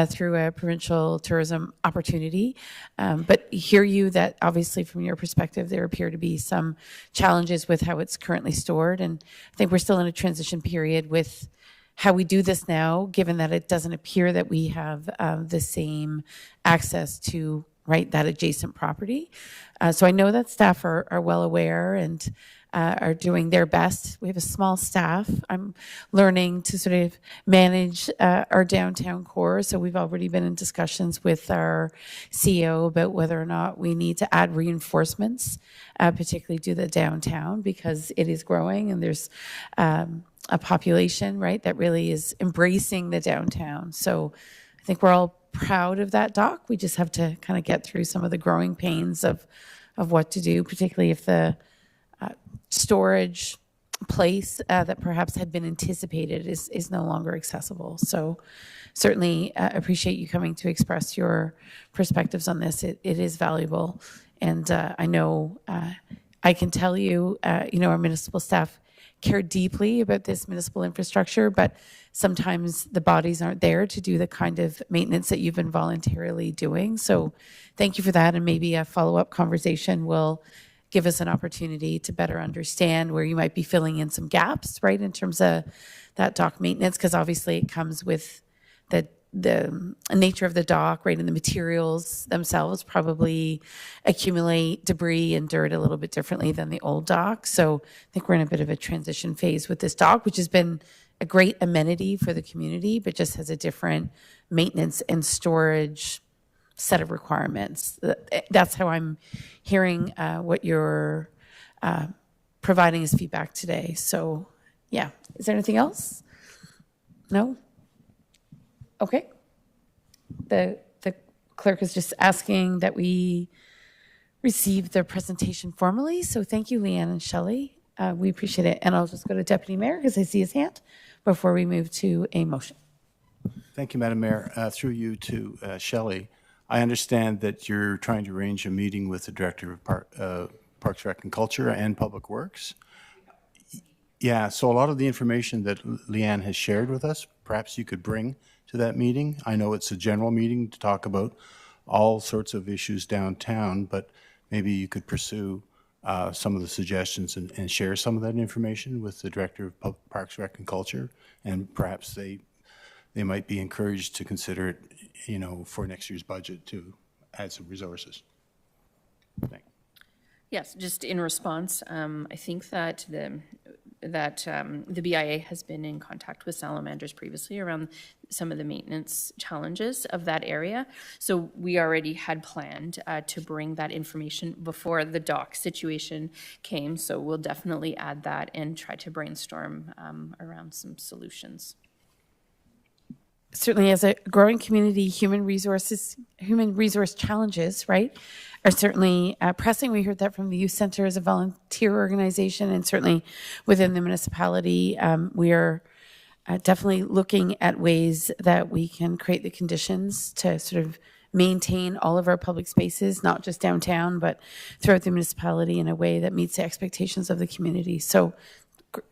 through a provincial tourism opportunity. But hear you that obviously from your perspective, there appear to be some challenges with how it's currently stored. And I think we're still in a transition period with how we do this now, given that it doesn't appear that we have the same access to that adjacent property. So I know that staff are well aware and are doing their best. We have a small staff. I'm learning to sort of manage our downtown core. So we've already been in discussions with our CEO about whether or not we need to add reinforcements, particularly to the downtown, because it is growing and there's a population, that really is embracing the downtown. So I think we're all proud of that dock. We just have to kind of get through some of the growing pains of of what to do, particularly if the storage place that perhaps had been anticipated is no longer accessible. So certainly appreciate you coming to express your perspectives on this. It is valuable. And I know I can tell you, our municipal staff care deeply about this municipal infrastructure, but sometimes the bodies aren't there to do the kind of maintenance that you've been voluntarily doing. So thank you for that. And maybe a follow-up conversation will give us an opportunity to better understand where you might be filling in some gaps, right, in terms of that dock maintenance, because obviously it comes with the nature of the dock, right, and the materials themselves probably accumulate debris and dirt a little bit differently than the old dock. So I think we're in a bit of a transition phase with this dock, which has been a great amenity for the community, but just has a different maintenance and storage set of requirements. That's how I'm hearing what you're providing as feedback today. So yeah, is there anything else? No? Okay. The clerk is just asking that we receive the presentation formally. So thank you, Leanne and Shelley. We appreciate it. And I'll just go to Deputy Mayor because I see his hand before we move to a motion. Thank you, Madam Mayor. Through you to Shelley. I understand that you're trying to arrange a meeting with the Director of Parks, Rec and Culture and Public Works. Yeah, so a lot of the information that Leanne has shared with us, perhaps you could bring to that meeting. I know it's a general meeting to talk about all sorts of issues downtown, but maybe you could pursue some of the suggestions and share some of that information with the Director of Parks, Rec and Culture, and perhaps they might be encouraged to consider it, for next year's budget to add some resources. Thanks. Yes, just in response, I think that the BIA has been in contact with Salamanders previously around some of the maintenance challenges of that area. So we already had planned to bring that information before the dock situation came. So we'll definitely add that and try to brainstorm around some solutions. Certainly, as a growing community, human resource challenges, right, are certainly pressing. We heard that from the Youth Center as a volunteer organization, and certainly within the municipality, we are definitely looking at ways that we can create the conditions to sort of maintain all of our public spaces, not just downtown, but throughout the municipality in a way that meets the expectations of the community. So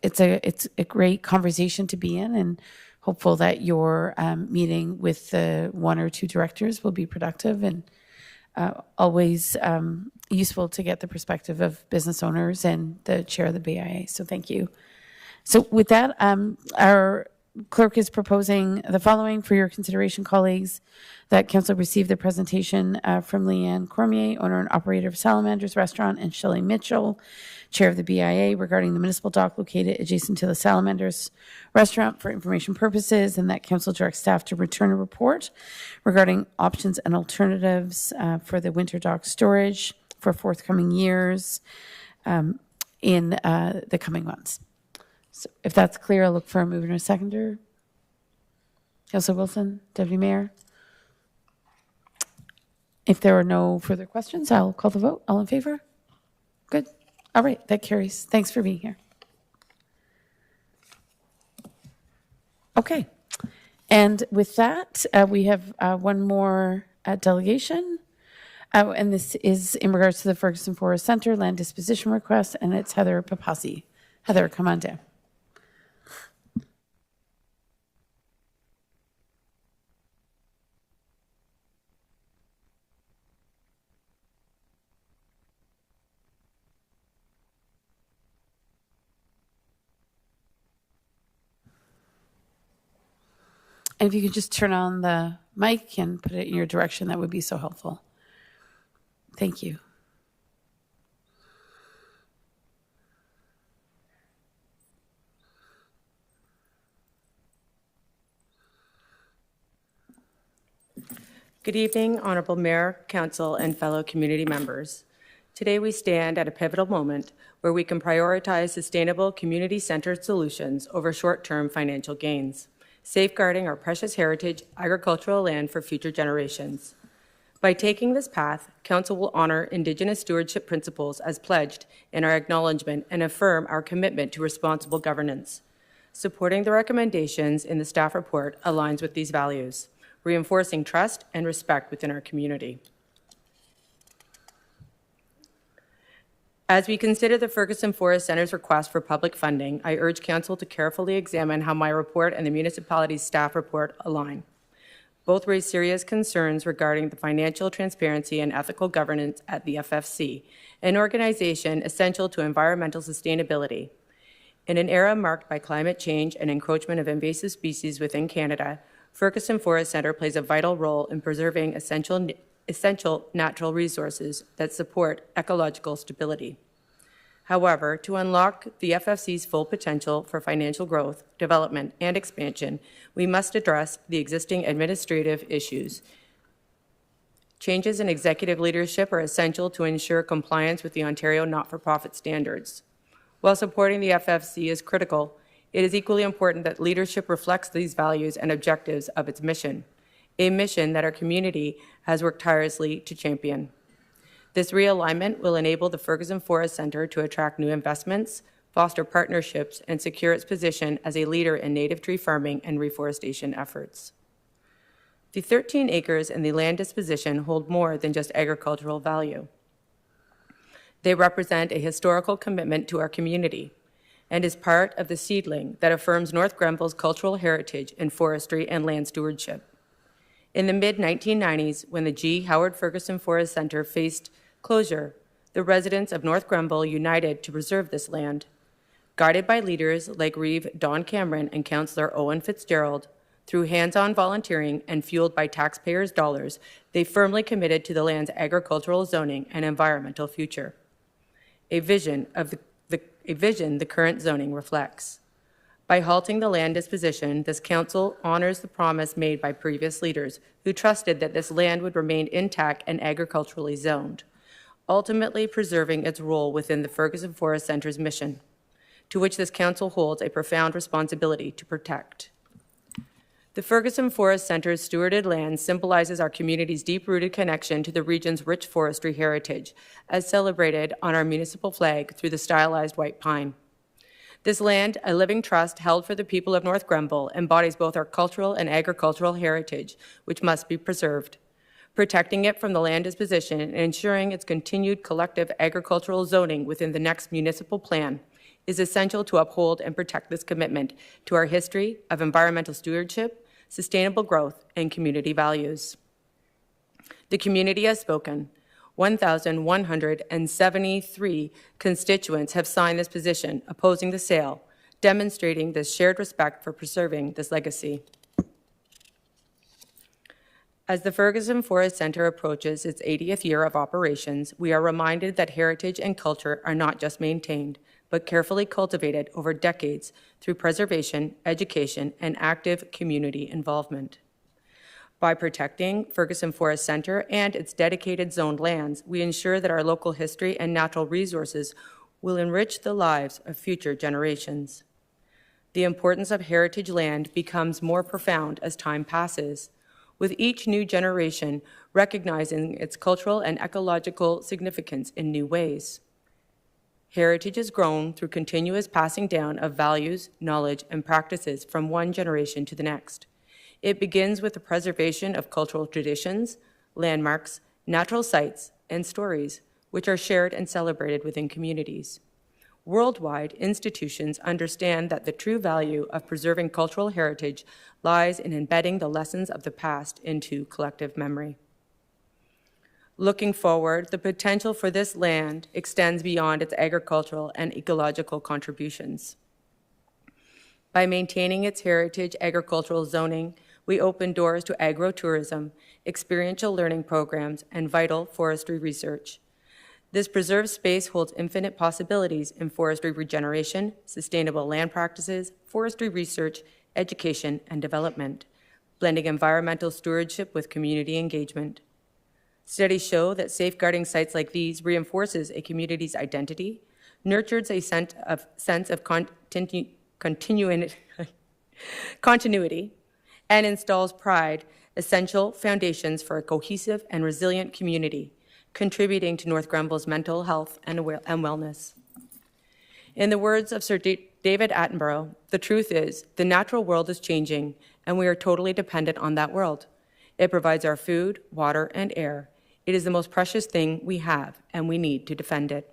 it's a great conversation to be in, and hopeful that your meeting with the one or two directors will be productive and always useful to get the perspective of business owners and the chair of the BIA. So thank you. So with that, our clerk is proposing the following for your consideration, colleagues: that council receive the presentation from Leanne Cormier, owner and operator of Salamanders Restaurant, and Shelley Mitchell, chair of the BIA, regarding the municipal dock located adjacent to the Salamanders Restaurant for information purposes, and that council directs staff to return a report regarding options and alternatives for the winter dock storage for forthcoming years in the coming months. So if that's clear, I'll look for a mover and a seconder. Councillor Wilson, Deputy Mayor. If there are no further questions, I'll call the vote. All in favor? Good. All right, that carries. Thanks for being here. Okay. And with that, we have one more delegation. And this is in regards to the Ferguson Forest Center land disposition request, and it's Heather Papasi. Heather, come on down. And if you could just turn on the mic and put it in your direction, that would be so helpful. Thank you. Good evening, Honorable Mayor, Council, and fellow community members. Today we stand at a pivotal moment where we can prioritize sustainable community-centered solutions over short-term financial gains, safeguarding our precious heritage agricultural land for future generations. By taking this path, Council will honor Indigenous stewardship principles as pledged in our acknowledgement and affirm our commitment to responsible governance. Supporting the recommendations in the staff report aligns with these values, reinforcing trust and respect within our community. As we consider the Ferguson Forest Centre's request for public funding, I urge Council to carefully examine how my report and the municipality's staff report align. Both raise serious concerns regarding the financial transparency and ethical governance at the FFC, an organization essential to environmental sustainability. In an era marked by climate change and encroachment of invasive species within Canada, Ferguson Forest Centre plays a vital role in preserving essential natural resources that support ecological stability. However, to unlock the FFC's full potential for financial growth, development, and expansion, we must address the existing administrative issues. Changes in executive leadership are essential to ensure compliance with the Ontario not-for-profit standards. While supporting the FFC is critical, it is equally important that leadership reflects these values and objectives of its mission, a mission that our community has worked tirelessly to champion. This realignment will enable the Ferguson Forest Centre to attract new investments, foster partnerships, and secure its position as a leader in native tree farming and reforestation efforts. The 13 acres in the land disposition hold more than just agricultural value. They represent a historical commitment to our community and is part of the seedling that affirms North Grenville's cultural heritage in forestry and land stewardship. In the mid-1990s, when the G. Howard Ferguson Forest Centre faced closure, the residents of North Grenville united to preserve this land. Guided by leaders like Reeve Don Cameron and Councillor Owen Fitzgerald, through hands-on volunteering and fueled by taxpayers' dollars, they firmly committed to the land's agricultural zoning and environmental future, a vision the current zoning reflects. By halting the land disposition, this council honors the promise made by previous leaders who trusted that this land would remain intact and agriculturally zoned, ultimately preserving its role within the Ferguson Forest Centre's mission, to which this council holds a profound responsibility to protect. The Ferguson Forest Centre's stewarded land symbolizes our community's deep-rooted connection to the region's rich forestry heritage, as celebrated on our municipal flag through the stylized white pine. This land, a living trust held for the people of North Grenville, embodies both our cultural and agricultural heritage, which must be preserved. Protecting it from the land disposition and ensuring its continued collective agricultural zoning within the next municipal plan is essential to uphold and protect this commitment to our history of environmental stewardship, sustainable growth, and community values. The community has spoken. 1,173 constituents have signed this petition opposing the sale, demonstrating this shared respect for preserving this legacy. As the Ferguson Forest Centre approaches its 80th year of operations, we are reminded that heritage and culture are not just maintained, but carefully cultivated over decades through preservation, education, and active community involvement. By protecting Ferguson Forest Centre and its dedicated zoned lands, we ensure that our local history and natural resources will enrich the lives of future generations. The importance of heritage land becomes more profound as time passes, with each new generation recognizing its cultural and ecological significance in new ways. Heritage is grown through continuous passing down of values, knowledge, and practices from one generation to the next. It begins with the preservation of cultural traditions, landmarks, natural sites, and stories, which are shared and celebrated within communities. Worldwide, institutions understand that the true value of preserving cultural heritage lies in embedding the lessons of the past into collective memory. Looking forward, the potential for this land extends beyond its agricultural and ecological contributions. By maintaining its heritage agricultural zoning, we open doors to agro-tourism, experiential learning programs, and vital forestry research. This preserved space holds infinite possibilities in forestry regeneration, sustainable land practices, forestry research, education, and development, blending environmental stewardship with community engagement. Studies show that safeguarding sites like these reinforces a community's identity, nurtures a sense of continuity, and installs pride essential foundations for a cohesive and resilient community, contributing to North Grenville's mental health and wellness. In the words of Sir David Attenborough, the truth is, the natural world is changing, and we are totally dependent on that world. It provides our food, water, and air. It is the most precious thing we have, and we need to defend it.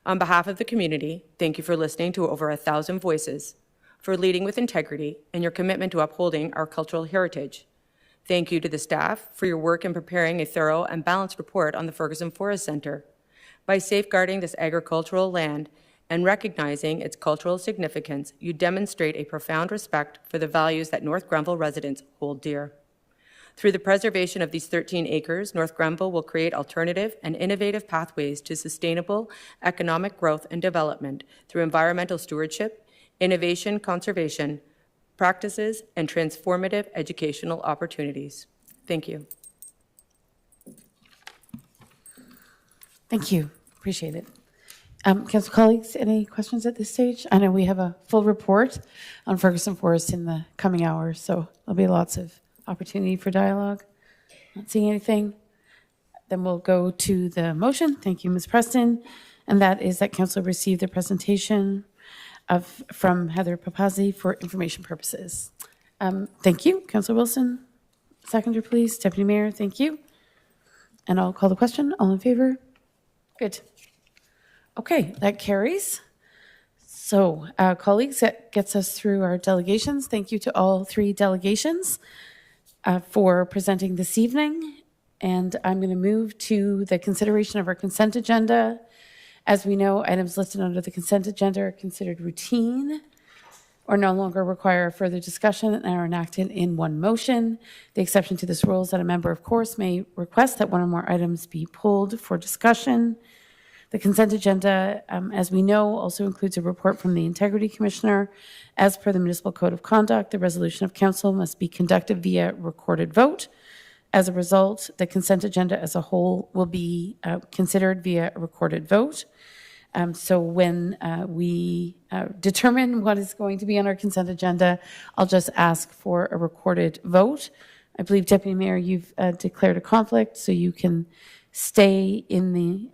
On behalf of the community, thank you for listening to over 1,000 voices, for leading with integrity, and your commitment to upholding our cultural heritage. Thank you to the staff for your work in preparing a thorough and balanced report on the Ferguson Forest Centre. By safeguarding this agricultural land and recognizing its cultural significance, you demonstrate a profound respect for the values that North Grenville residents hold dear. Through the preservation of these 13 acres, North Grenville will create alternative and innovative pathways to sustainable economic growth and development through environmental stewardship, innovation, conservation practices, and transformative educational opportunities. Thank you. Thank you. Appreciate it. Council colleagues, any questions at this stage? I know we have a full report on Ferguson Forest in the coming hours, so there'll be lots of opportunity for dialogue. Not seeing anything. Then we'll go to the motion. Thank you, Ms. Preston. And that is that council receive the presentation from Heather Papazi for information purposes. Thank you. Councilor Wilson. Seconder, please. Deputy Mayor, thank you. And I'll call the question. All in favor? Good. Okay, that carries. So, colleagues, that gets us through our delegations. Thank you to all 3 delegations for presenting this evening. And I'm going to move to the consideration of our consent agenda. As we know, items listed under the consent agenda are considered routine or no longer require further discussion and are enacted in one motion. The exception to this rule is that a member, of course, may request that one or more items be pulled for discussion. The consent agenda, as we know, also includes a report from the Integrity Commissioner. As per the Municipal Code of Conduct, the resolution of council must be conducted via recorded vote. As a result, the consent agenda as a whole will be considered via a recorded vote. So when we determine what is going to be on our consent agenda, I'll just ask for a recorded vote. I believe, Deputy Mayor, you've declared a conflict, so you can stay in the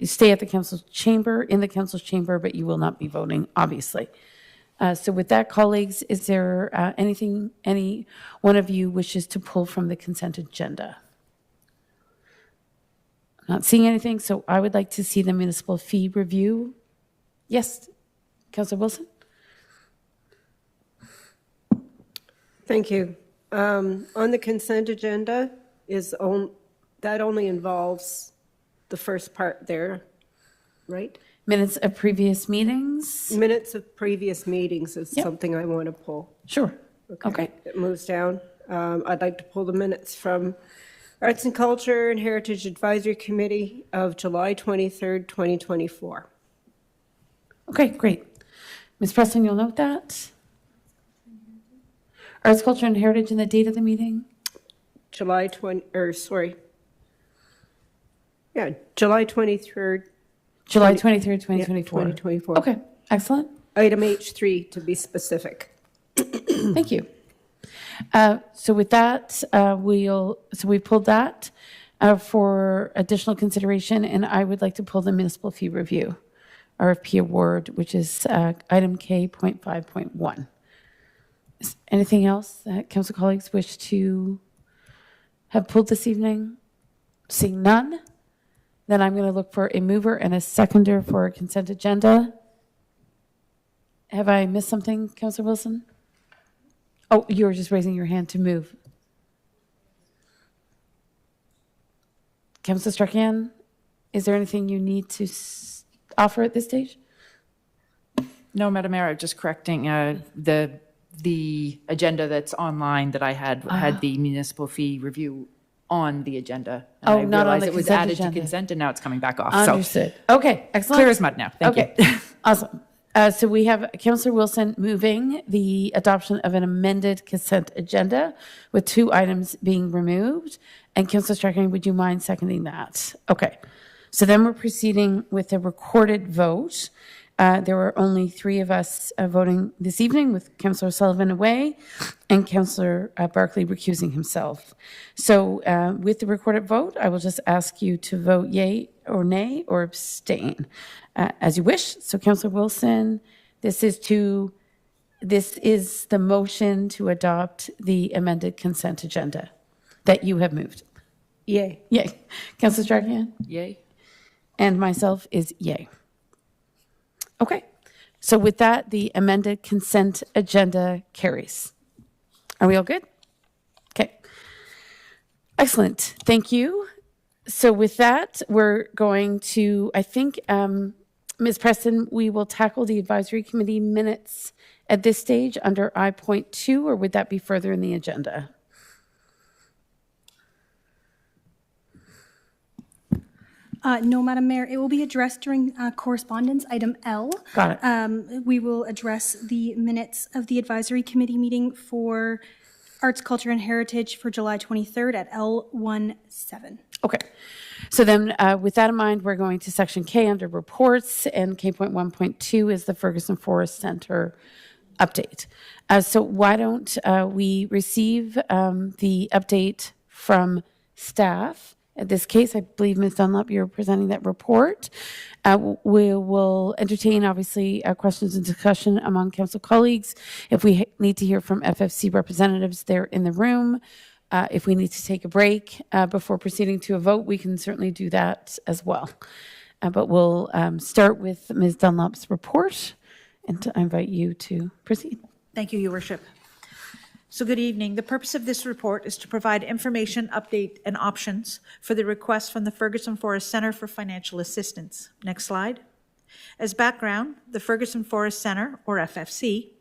stay at the council's chamber, but you will not be voting, obviously. So with that, colleagues, is there anything any one of you wishes to pull from the consent agenda? I'm not seeing anything, so I would like to see the municipal fee review. Yes, Councilor Wilson? Thank you. On the consent agenda that only involves the first part there, right? Minutes of previous meetings? Minutes of previous meetings is something I want to pull. Sure. Okay. It moves down. I'd like to pull the minutes from Arts and Culture and Heritage Advisory Committee of July 23rd, 2024. Okay, great. Ms. Preston, you'll note that. Arts, Culture, and Heritage and the date of the meeting? July 23rd. July 23rd, 2024. 2024. Okay, excellent. Item H3 to be specific. Thank you. So with that, we pulled that for additional consideration, and I would like to pull the municipal fee review, RFP award, which is item K.5.1. Is anything else that council colleagues wish to have pulled this evening? Seeing none, then I'm going to look for a mover and a seconder for a consent agenda. Have I missed something, Councilor Wilson? Oh, you were just raising your hand to move. Councilor Stracan, is there anything you need to offer at this stage? No, Madam Mayor, I'm just correcting the agenda that's online that I had the municipal fee review on the agenda. And Oh, I not on realized the it was consent added agenda. to consent and now it's coming back off. Understood. Okay, excellent. So clear as mud now. Thank you. Okay, awesome. So we have Councilor Wilson moving the adoption of an amended consent agenda with 2 items being removed. And Councilor Strachan, would you mind seconding that? Okay. So then we're proceeding with a recorded vote There were only 3 of us voting this evening, with Councillor Sullivan away and Councillor Barclay recusing himself. So with the recorded vote, I will just ask you to vote yay or nay or abstain as you wish. So Councillor Wilson, this is the motion to adopt the amended consent agenda that you have moved. Yay. Yay. Councillor Strachan? Yay. And myself is yay. Okay. So with that, the amended consent agenda carries. Are we all good? Okay. Excellent. Thank you. So with that, we're going to, I think, Ms. Preston, we will tackle the advisory committee minutes at this stage under I.2, or would that be further in the agenda? No, Madam Mayor, it will be addressed during correspondence, item L. Got it. We will address the minutes of the advisory committee meeting for Arts, Culture, and Heritage for July 23rd at L17. Okay. So then with that in mind, we're going to section K under reports, and K.1.2 is the Ferguson Forest Center update. So why don't we receive the update from staff? In this case, I believe, Ms. Dunlop, you're presenting that report. We will entertain, obviously, questions and discussion among council colleagues. If we need to hear from FFC representatives, they're in the room. If we need to take a break before proceeding to a vote, we can certainly do that as well. But we'll start with Ms. Dunlop's report, and I invite you to proceed. Thank you, Your Worship. So good evening. The purpose of this report is to provide information, update, and options for the request from the Ferguson Forest Center for financial assistance. Next slide. As background, the Ferguson Forest Center, or FFC,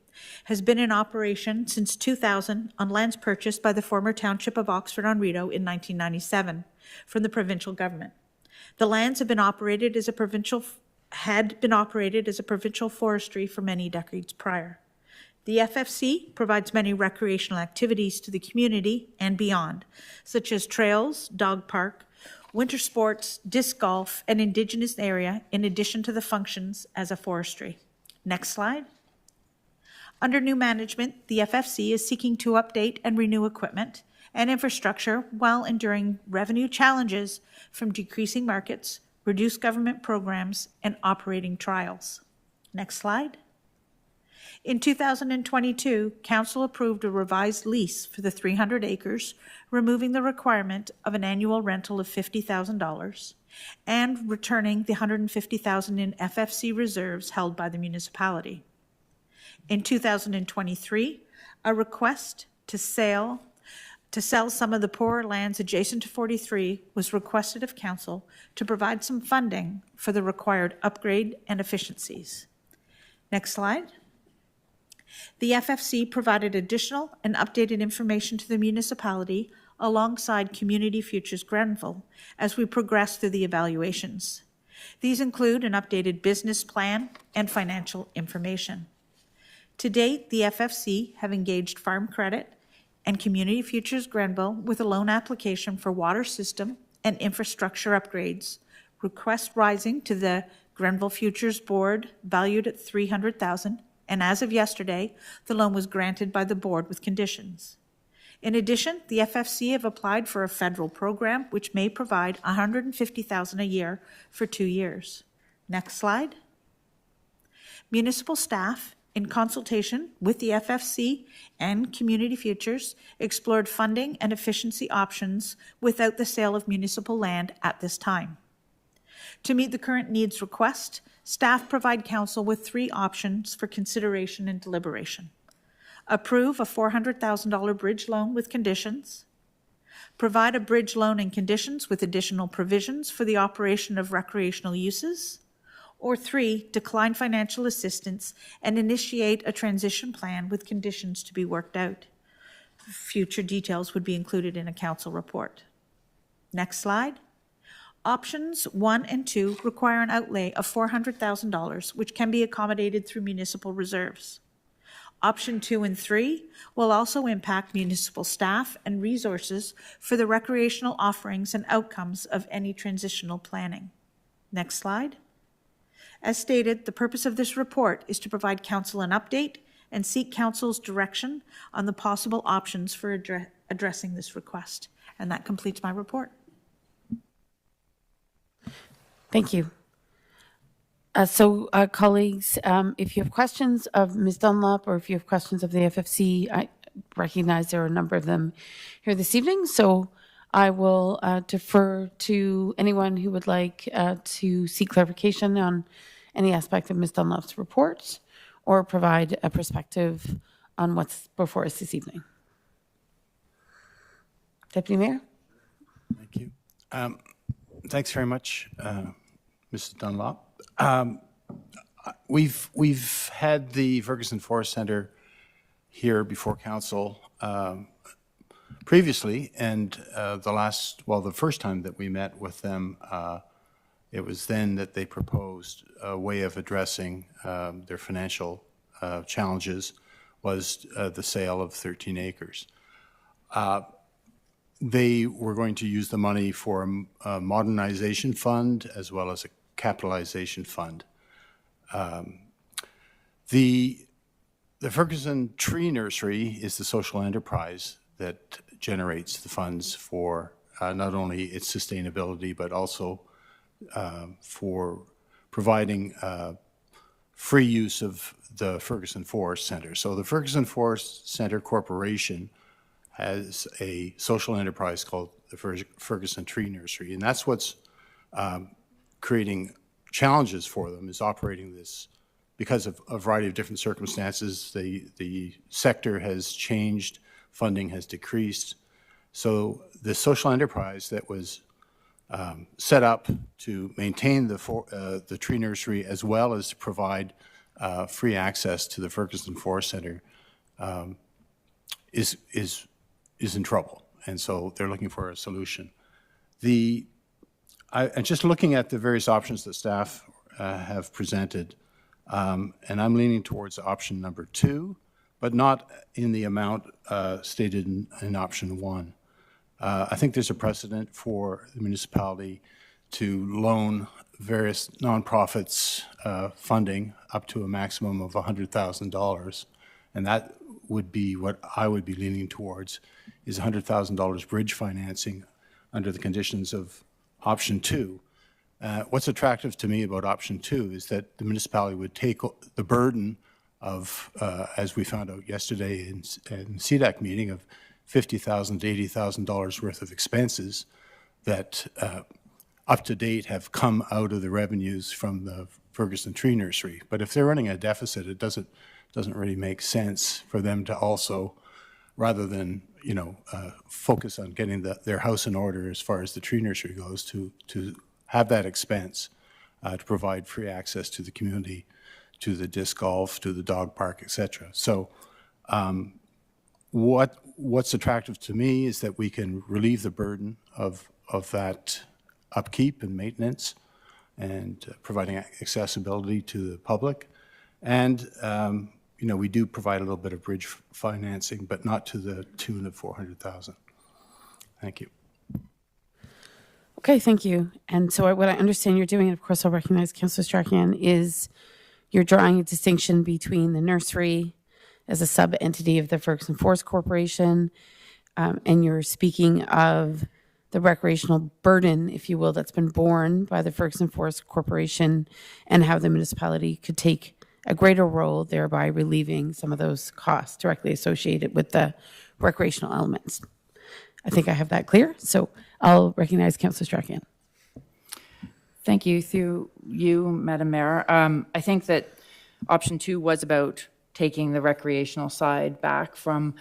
has been in operation since 2000 on lands purchased by the former township of Oxford-on-Rideau in 1997 from the provincial government. The lands had been operated as a provincial forestry for many decades prior. The FFC provides many recreational activities to the community and beyond, such as trails, dog park, winter sports, disc golf, and Indigenous area, in addition to the functions as a forestry. Next slide. Under new management, the FFC is seeking to update and renew equipment and infrastructure while enduring revenue challenges from decreasing markets, reduced government programs, and operating trials. Next slide. In 2022, Council approved a revised lease for the 300 acres, removing the requirement of an annual rental of $50,000 and returning the $150,000 in FFC reserves held by the municipality. In 2023, a request to sell some of the poorer lands adjacent to 43 was requested of Council to provide some funding for the required upgrade and efficiencies. Next slide. The FFC provided additional and updated information to the municipality alongside Community Futures Grenville as we progress through the evaluations. These include an updated business plan and financial information. To date, the FFC have engaged Farm Credit and Community Futures Grenville with a loan application for water system and infrastructure upgrades, request rising to the Grenville Futures Board valued at $300,000, and as of yesterday, the loan was granted by the board with conditions. In addition, the FFC have applied for a federal program which may provide $150,000 a year for 2 years. Next slide. Municipal staff, in consultation with the FFC and Community Futures, explored funding and efficiency options without the sale of municipal land at this time. To meet the current needs request, staff provide Council with 3 options for consideration and deliberation. Approve a $400,000 bridge loan with conditions. Provide a bridge loan and conditions with additional provisions for the operation of recreational uses. Or 3, decline financial assistance and initiate a transition plan with conditions to be worked out. Future details would be included in a Council report. Next slide. Options 1 and 2 require an outlay of $400,000, which can be accommodated through municipal reserves. Option 2 and 3 will also impact municipal staff and resources for the recreational offerings and outcomes of any transitional planning. Next slide. As stated, the purpose of this report is to provide council an update and seek council's direction on the possible options for addressing this request. And that completes my report. Thank you. Colleagues, if you have questions of Ms. Dunlop or if you have questions of the FFC, I recognize there are a number of them here this evening. So I will defer to anyone who would like to seek clarification on any aspect of Ms. Dunlop's report or provide a perspective on what's before us this evening. Deputy Mayor? Thank you. Thanks very much, Mrs. Dunlop. We've had the Ferguson Forest Centre here before council previously, and the first time that we met with them, it was then that they proposed a way of addressing their financial challenges was the sale of 13 acres. They were going to use the money for a modernization fund as well as a capitalization fund. The Ferguson Tree Nursery is the social enterprise that generates the funds for not only its sustainability, but also for providing free use of the Ferguson Forest Centre. So the Ferguson Forest Centre Corporation has a social enterprise called the Ferguson Tree Nursery, and that's what's creating challenges for them, is operating this because of a variety of different circumstances. The sector has changed, funding has decreased. So the social enterprise that was set up to maintain the tree nursery as well as to provide free access to the Ferguson Forest Centre is in trouble, and so they're looking for a solution. And just looking at the various options that staff have presented, and I'm leaning towards option number 2, but not in the amount stated in option 1. I think there's a precedent for the municipality to loan various nonprofits funding up to a maximum of $100,000, and that would be what I would be leaning towards, is $100,000 bridge financing under the conditions of option 2. What's attractive to me about option 2 is that the municipality would take the burden of, as we found out yesterday in CDAC meeting, of $50,000 to $80,000 worth of expenses that up to date have come out of the revenues from the Ferguson Tree Nursery. But if they're running a deficit, it doesn't really make sense for them to also, rather than focus on getting their house in order as far as the tree nursery goes, to have that expense to provide free access to the community, to the disc golf, to the dog park, etc. So what's attractive to me is that we can relieve the burden of that upkeep and maintenance and providing accessibility to the public. And we do provide a little bit of bridge financing, but not to the tune of $400,000. Thank you. Okay, thank you. And so what I understand you're doing, and of course I'll recognize Councillor Strachan, is you're drawing a distinction between the nursery as a sub-entity of the Ferguson Forest Corporation, and you're speaking of the recreational burden, if you will, that's been borne by the Ferguson Forest Corporation, and how the municipality could take a greater role, thereby relieving some of those costs directly associated with the recreational elements. I think I have that clear, so I'll recognize Councillor Strachan. Thank you. Through you, Madam Mayor. I think that option 2 was about taking the recreational side back from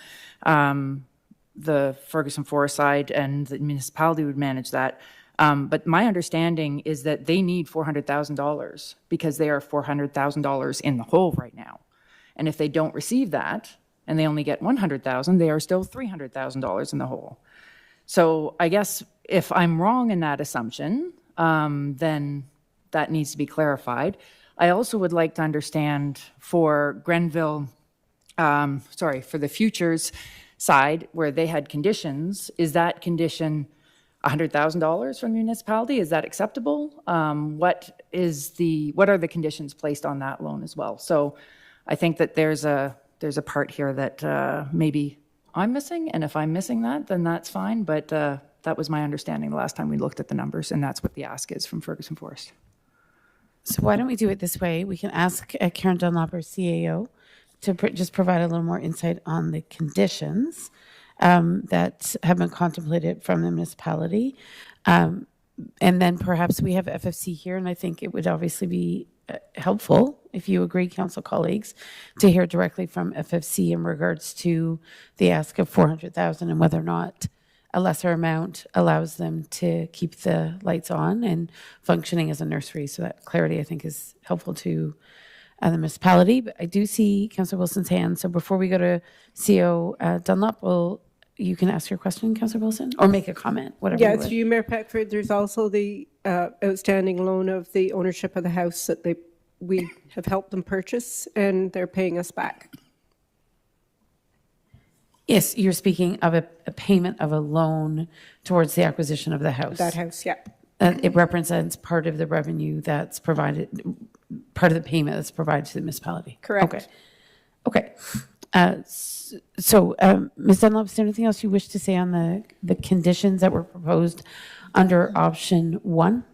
the Ferguson Forest side, and the municipality would manage that. But my understanding is that they need $400,000 because they are $400,000 in the hole right now. And if they don't receive that and they only get $100,000, they are still $300,000 in the hole. So I guess if I'm wrong in that assumption, then that needs to be clarified. I also would like to understand for Grenville, for the futures side where they had conditions, is that condition $100,000 from the municipality. Is that acceptable? What are the conditions placed on that loan as well? So I think that there's a part here that maybe I'm missing, and if I'm missing that, then that's fine. But that was my understanding the last time we looked at the numbers, and that's what the ask is from Ferguson Forest. So why don't we do it this way? We can ask Karen Dunlop, our CAO, to just provide a little more insight on the conditions that have been contemplated from the municipality. And then perhaps we have FFC here, and I think it would obviously be helpful, if you agree, council colleagues, to hear directly from FFC in regards to the ask of $400,000 and whether or not a lesser amount allows them to keep the lights on and functioning as a nursery. So that clarity, I think, is helpful to the municipality. But I do see Councillor Wilson's hand. So before we go to CO Dunlop, you can ask your question, Councillor Wilson, or make a comment, whatever. Yeah, through you, Mayor Peckford. There's also the outstanding loan of the ownership of the house that we have helped them purchase, and they're paying us back. Yes, you're speaking of a payment of a loan towards the acquisition of the house. That house, yeah. It represents part of the revenue that's provided, part of the payment that's provided to the municipality. Correct. Okay. So, Ms. Dunlop, is there anything else you wish to say on the conditions that were proposed under option 1?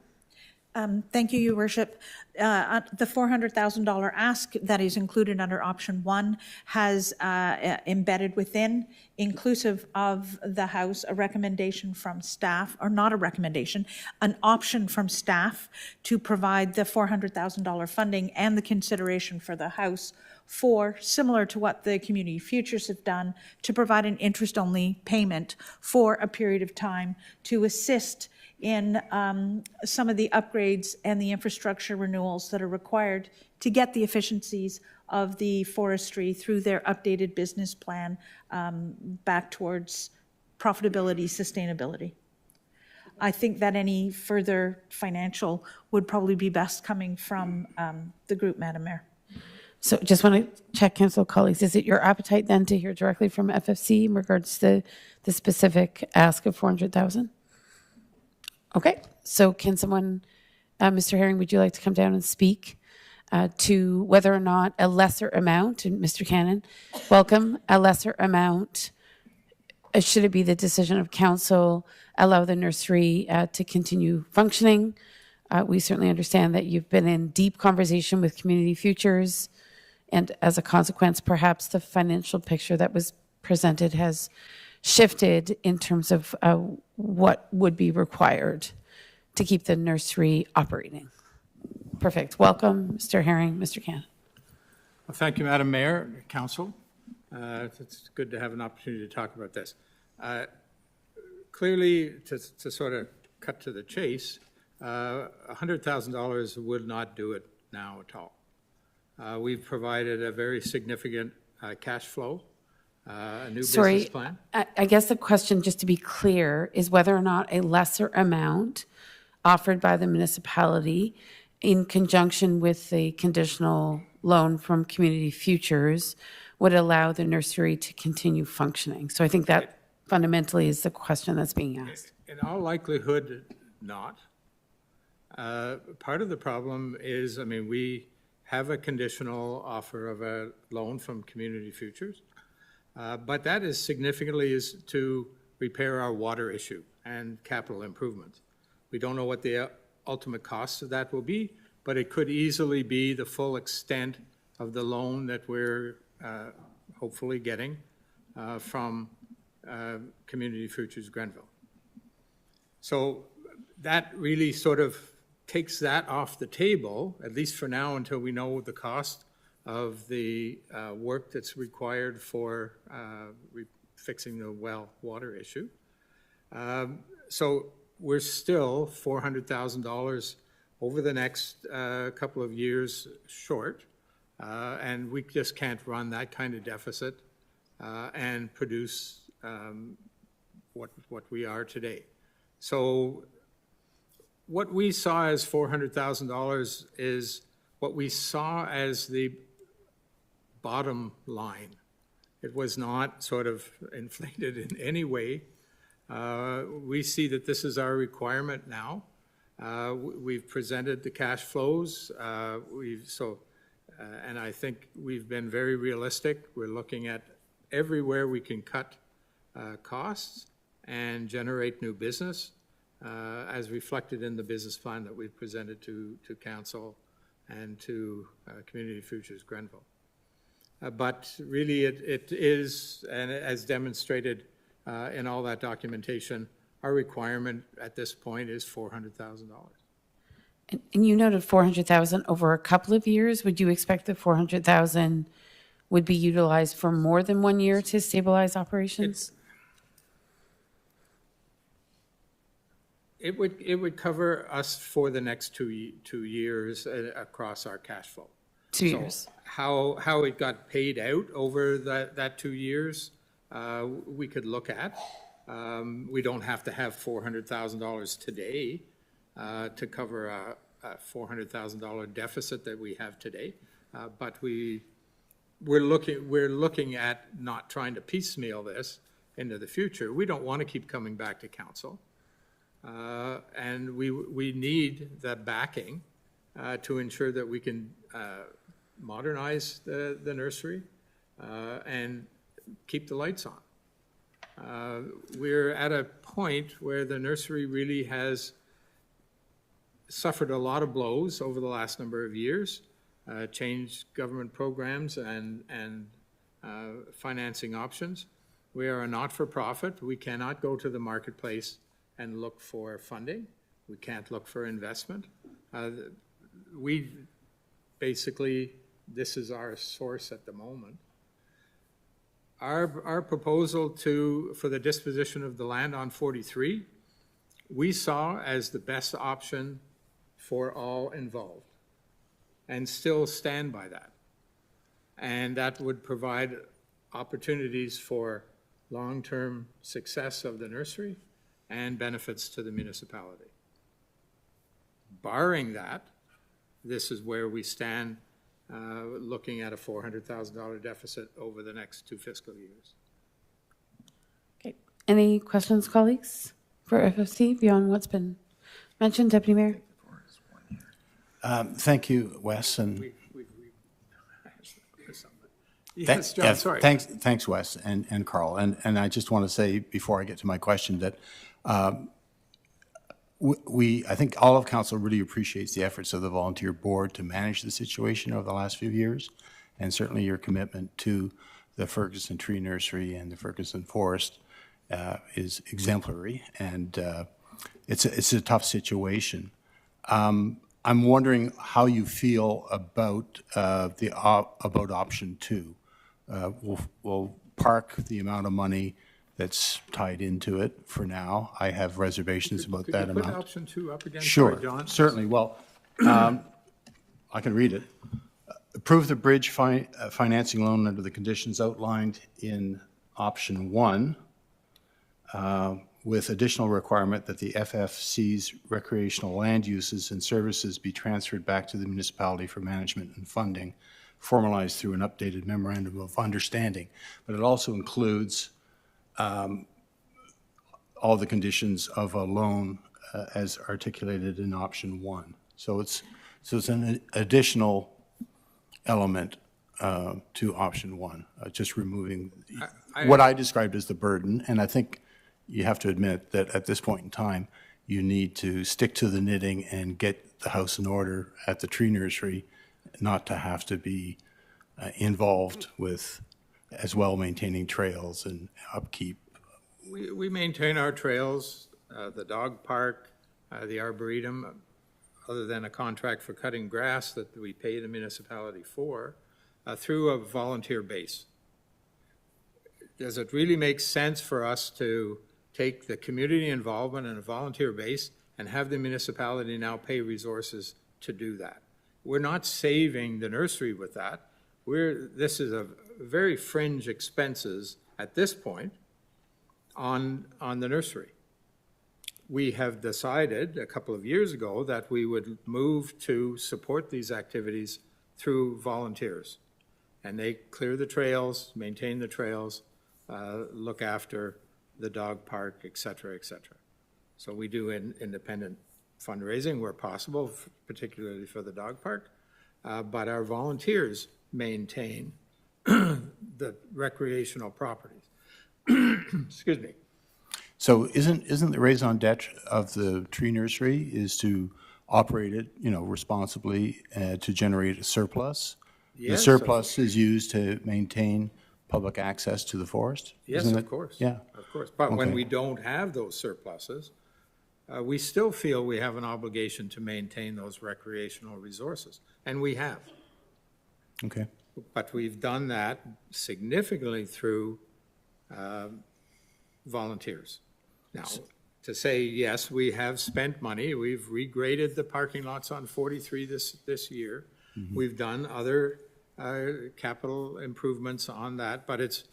Thank you, Your Worship. The $400,000 ask that is included under option 1 has embedded within, inclusive of the House, a recommendation from staff, or not a recommendation, an option from staff to provide the $400,000 funding and the consideration for the House for, similar to what the Community Futures have done, to provide an interest-only payment for a period of time to assist in some of the upgrades and the infrastructure renewals that are required to get the efficiencies of the forestry through their updated business plan back towards profitability, sustainability. I think that any further financial would probably be best coming from the group, Madam Mayor. So just want to check, council colleagues, is it your appetite then to hear directly from FFC in regards to the specific ask of 400,000? Okay, so can someone, Mr. Herring, would you like to come down and speak to whether or not a lesser amount, and Mr. Cannon, welcome, a lesser amount, should it be the decision of council, allow the nursery to continue functioning? We certainly understand that you've been in deep conversation with Community Futures, and as a consequence, perhaps the financial picture that was presented has shifted in terms of what would be required to keep the nursery operating. Perfect. Welcome, Mr. Herring, Mr. Cannon. Well, thank you, Madam Mayor, Council. It's good to have an opportunity to talk about this. Clearly, to sort of cut to the chase, $100,000 would not do it now at all. We've provided a very significant cash flow, a new business plan. I guess the question, just to be clear, is whether or not a lesser amount offered by the municipality in conjunction with the conditional loan from Community Futures would allow the nursery to continue functioning. So I think that fundamentally is the question that's being asked. In all likelihood, not. Part of the problem is, I mean, we have a conditional offer of a loan from Community Futures, but that is significantly is to repair our water issue and capital improvements. We don't know what the ultimate cost of that will be, but it could easily be the full extent of the loan that we're hopefully getting from Community Futures Grenville. So that really sort of takes that off the table, at least for now, until we know the cost of the work that's required for fixing the well water issue. So we're still $400,000 over the next couple of years short, and we just can't run that kind of deficit and produce what we are today. So what we saw as $400,000 is what we saw as the bottom line. It was not sort of inflated in any way. We see that this is our requirement now. We've presented the cash flows. And I think we've been very realistic. We're looking at everywhere we can cut costs and generate new business, as reflected in the business plan that we've presented to council and to Community Futures Grenville. But really, it is, and as demonstrated in all that documentation, our requirement at this point is $400,000. And you noted 400,000 over a couple of years. Would you expect the 400,000 would be utilized for more than 1 year to stabilize operations? It would cover us for the next two years across our cash flow. 2 years. How it got paid out over that 2 years, we could look at. We don't have to have $400,000 today to cover a $400,000 deficit that we have today. But we're looking at not trying to piecemeal this into the future. We don't want to keep coming back to council. And we need the backing to ensure that we can modernize the nursery and keep the lights on. We're at a point where the nursery really has suffered a lot of blows over the last number of years, changed government programs and financing options. We are a not-for-profit. We cannot go to the marketplace and look for funding. We can't look for investment. We basically, this is our source at the moment. Our proposal for the disposition of the land on 43, we saw as the best option for all involved, and still stand by that. And that would provide opportunities for long-term success of the nursery and benefits to the municipality. Barring that, this is where we stand, looking at a $400,000 deficit over the next 2 fiscal years. Okay. Any questions, colleagues, for FFC beyond what's been mentioned, Deputy Mayor? Thank you, Wes, and Yes, John, sorry. thanks, Wes and Carl. And I just want to say, before I get to my question, that I think all of council really appreciates the efforts of the volunteer board to manage the situation over the last few years, and certainly your commitment to the Ferguson Tree Nursery and the Ferguson Forest is exemplary, and it's a tough situation. I'm wondering how you feel about about option 2. We'll park the amount of money that's tied into it for now. I have reservations about that amount. Could you put option 2 up again? Sure, Sorry, John. certainly. Well, I can read it. Approve the bridge financing loan under the conditions outlined in option 1, with additional requirement that the FFC's recreational land uses and services be transferred back to the municipality for management and funding, formalized through an updated memorandum of understanding. But it also includes all the conditions of a loan as articulated in option 1. So it's an additional element to option 1, just removing what I described as the burden. And I think you have to admit that at this point in time, you need to stick to the knitting and get the house in order at the tree nursery, not to have to be involved with as well maintaining trails and upkeep. We maintain our trails, the dog park, the arboretum, other than a contract for cutting grass that we pay the municipality for, through a volunteer base. Does it really make sense for us to take the community involvement and a volunteer base and have the municipality now pay resources to do that? We're not saving the nursery with that. This is a very fringe expenses at this point on the nursery. We have decided a couple of years ago that we would move to support these activities through volunteers. And they clear the trails, maintain the trails, look after the dog park, et cetera, et cetera. So we do independent fundraising where possible, particularly for the dog park. But our volunteers maintain the recreational properties. Excuse me. So isn't the raison d'etre of the tree nursery is to operate it, responsibly, to generate a surplus? The Yes, surplus is used to maintain public access to the forest? Yes, isn't of it? course. Yeah. Of course. But when Okay. we don't have those surpluses, we still feel we have an obligation to maintain those recreational resources, and we have. Okay. But we've done that significantly through volunteers. Now, to say, yes, we have spent money, we've regraded the parking lots on 43 this year. We've done other capital improvements on that, but it's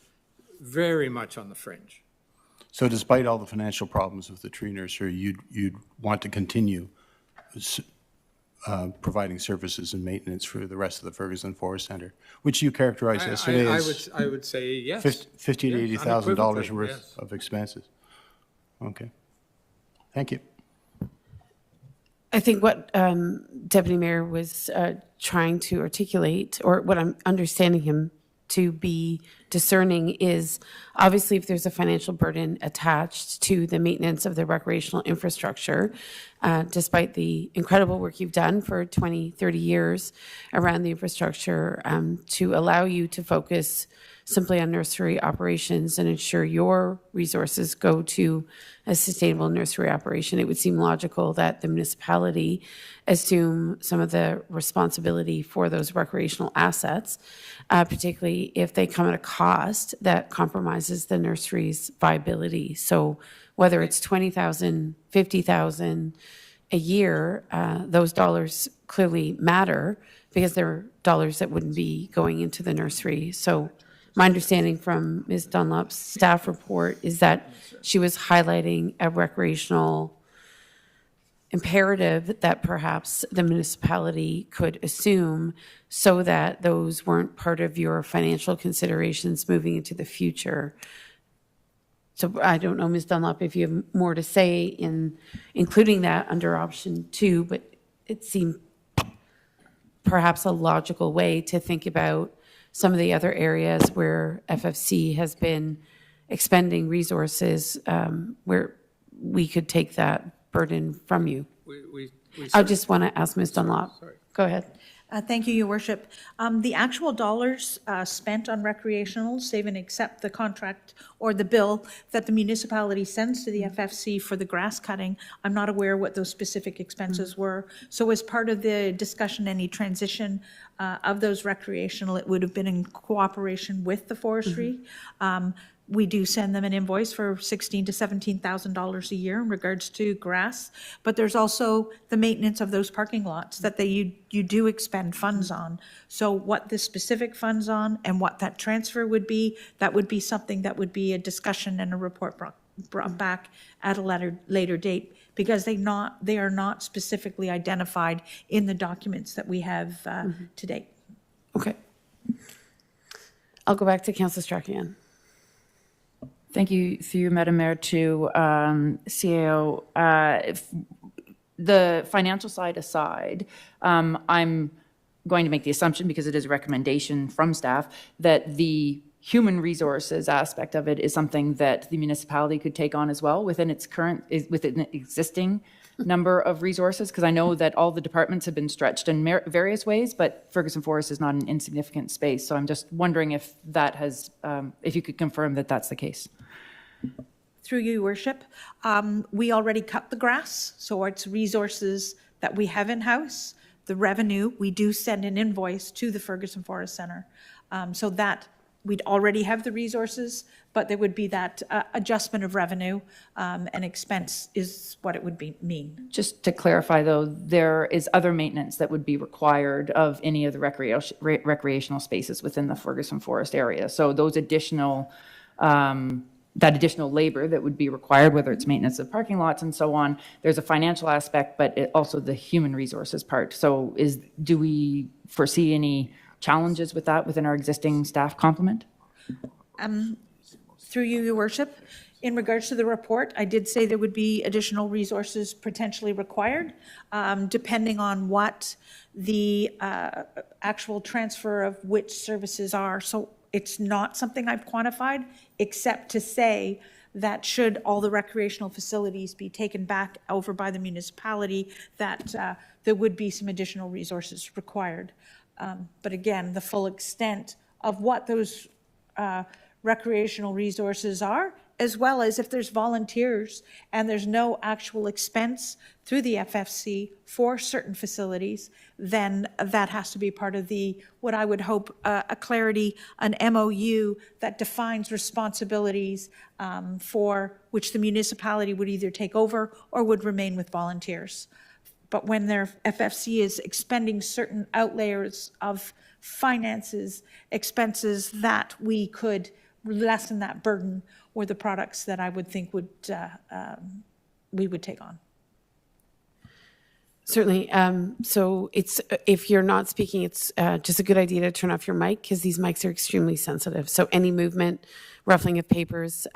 very much on the fringe. So despite all the financial problems with the tree nursery, you'd want to continue providing services and maintenance for the rest of the Ferguson Forest Center, which you characterized yesterday as I would say yes. $50,000 to Yes, $80,000 unequivocally, worth yes. of expenses. Okay. Thank you. I think what Deputy Mayor was trying to articulate, or what I'm understanding him to be discerning, is obviously if there's a financial burden attached to the maintenance of the recreational infrastructure, despite the incredible work you've done for 20, 30 years around the infrastructure, to allow you to focus simply on nursery operations and ensure your resources go to a sustainable nursery operation, it would seem logical that the municipality assume some of the responsibility for those recreational assets, particularly if they come at a cost that compromises the nursery's viability. So whether it's $20,000, $50,000 a year, those dollars clearly matter because they're dollars that wouldn't be going into the nursery. So my understanding from Ms. Dunlop's staff report is that she was highlighting a recreational imperative that perhaps the municipality could assume so that those weren't part of your financial considerations moving into the future. So I don't know, Ms. Dunlop, if you have more to say in including that under option 2, but it seemed perhaps a logical way to think about some of the other areas where FFC has been expending resources, where we could take that burden from you. I just want to ask Ms. Dunlop. Go ahead. Thank you, Your Worship. The actual dollars spent on recreational, save and except the contract or the bill that the municipality sends to the FFC for the grass cutting, I'm not aware what those specific expenses were. So as part of the discussion, any transition of those recreational, it would have been in cooperation with the forestry. We do send them an invoice for $16,000 to $17,000 a year in regards to grass, but there's also the maintenance of those parking lots that you do expend funds on. So what the specific funds on and what that transfer would be, that would be something that would be a discussion and a report brought back at a later date, because they are not specifically identified in the documents that we have to date. Okay. I'll go back to Councillor Strachan. Thank you, through you, Madam Mayor, to CAO. The financial side aside, I'm going to make the assumption, because it is a recommendation from staff, that the human resources aspect of it is something that the municipality could take on as well within its within the existing number of resources, because I know that all the departments have been stretched in various ways, but Ferguson Forest is not an insignificant space. So I'm just wondering if that has, if you could confirm that that's the case. Through you, Your Worship, we already cut the grass, so it's resources that we have in-house. The revenue, we do send an invoice to the Ferguson Forest Center, so that we'd already have the resources, but there would be that adjustment of revenue and expense is what it would mean. Just to clarify, though, there is other maintenance that would be required of any of the recreational spaces within the Ferguson Forest area. So those additional, that additional labor that would be required, whether it's maintenance of parking lots and so on, there's a financial aspect, but also the human resources part. So do we foresee any challenges with that within our existing staff complement? Through you, Your Worship, In regards to the report, I did say there would be additional resources potentially required, depending on what the actual transfer of which services are. So it's not something I've quantified, except to say that should all the recreational facilities be taken back over by the municipality, that there would be some additional resources required. But again, the full extent of what those recreational resources are, as well as if there's volunteers and there's no actual expense through the FFC for certain facilities, then that has to be part of the, what I would hope, a clarity, an MOU that defines responsibilities for which the municipality would either take over or would remain with volunteers. But when their FFC is expending certain outlayers of finances, expenses, that we could lessen that burden, or the products that I would think would we would take on. Certainly. So it's, if you're not speaking, it's just a good idea to turn off your mic, because these mics are extremely sensitive. So any movement, ruffling of papers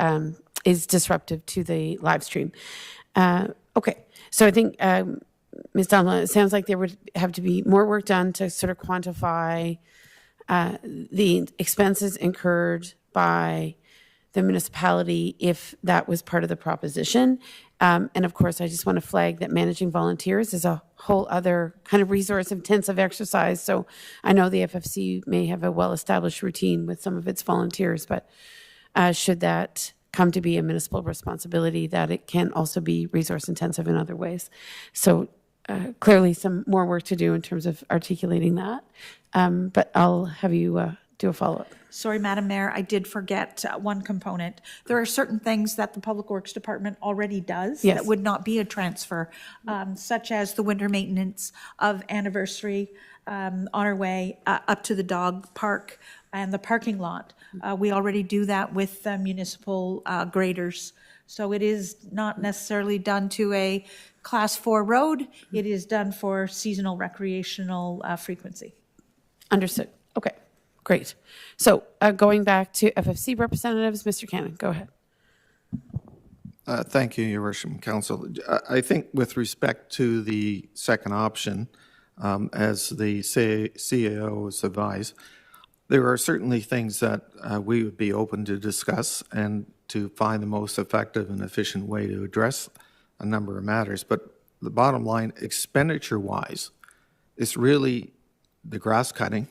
is disruptive to the live stream. Okay. So I think, Ms. Donlan, it sounds like there would have to be more work done to sort of quantify the expenses incurred by the municipality if that was part of the proposition. And of course, I just want to flag that managing volunteers is a whole other kind of resource-intensive exercise. So I know the FFC may have a well-established routine with some of its volunteers, but should that come to be a municipal responsibility, that it can also be resource-intensive in other ways. So clearly some more work to do in terms of articulating that. But I'll have you do a follow-up. Sorry, Madam Mayor, I did forget one component. There are certain things that the Public Works Department already does Yes. that would not be a transfer, such as the winter maintenance of Anniversary on our way up to the dog park and the parking lot. We already do that with municipal graders. So it is not necessarily done to a Class 4 road. It is done for seasonal recreational frequency. Understood. Okay, great. So going back to FFC representatives, Mr. Cannon, go ahead. Thank you, Your Worship, Council. I think with respect to the second option, as the CAO has advised, there are certainly things that we would be open to discuss and to find the most effective and efficient way to address a number of matters. But the bottom line, expenditure-wise, is really the grass cutting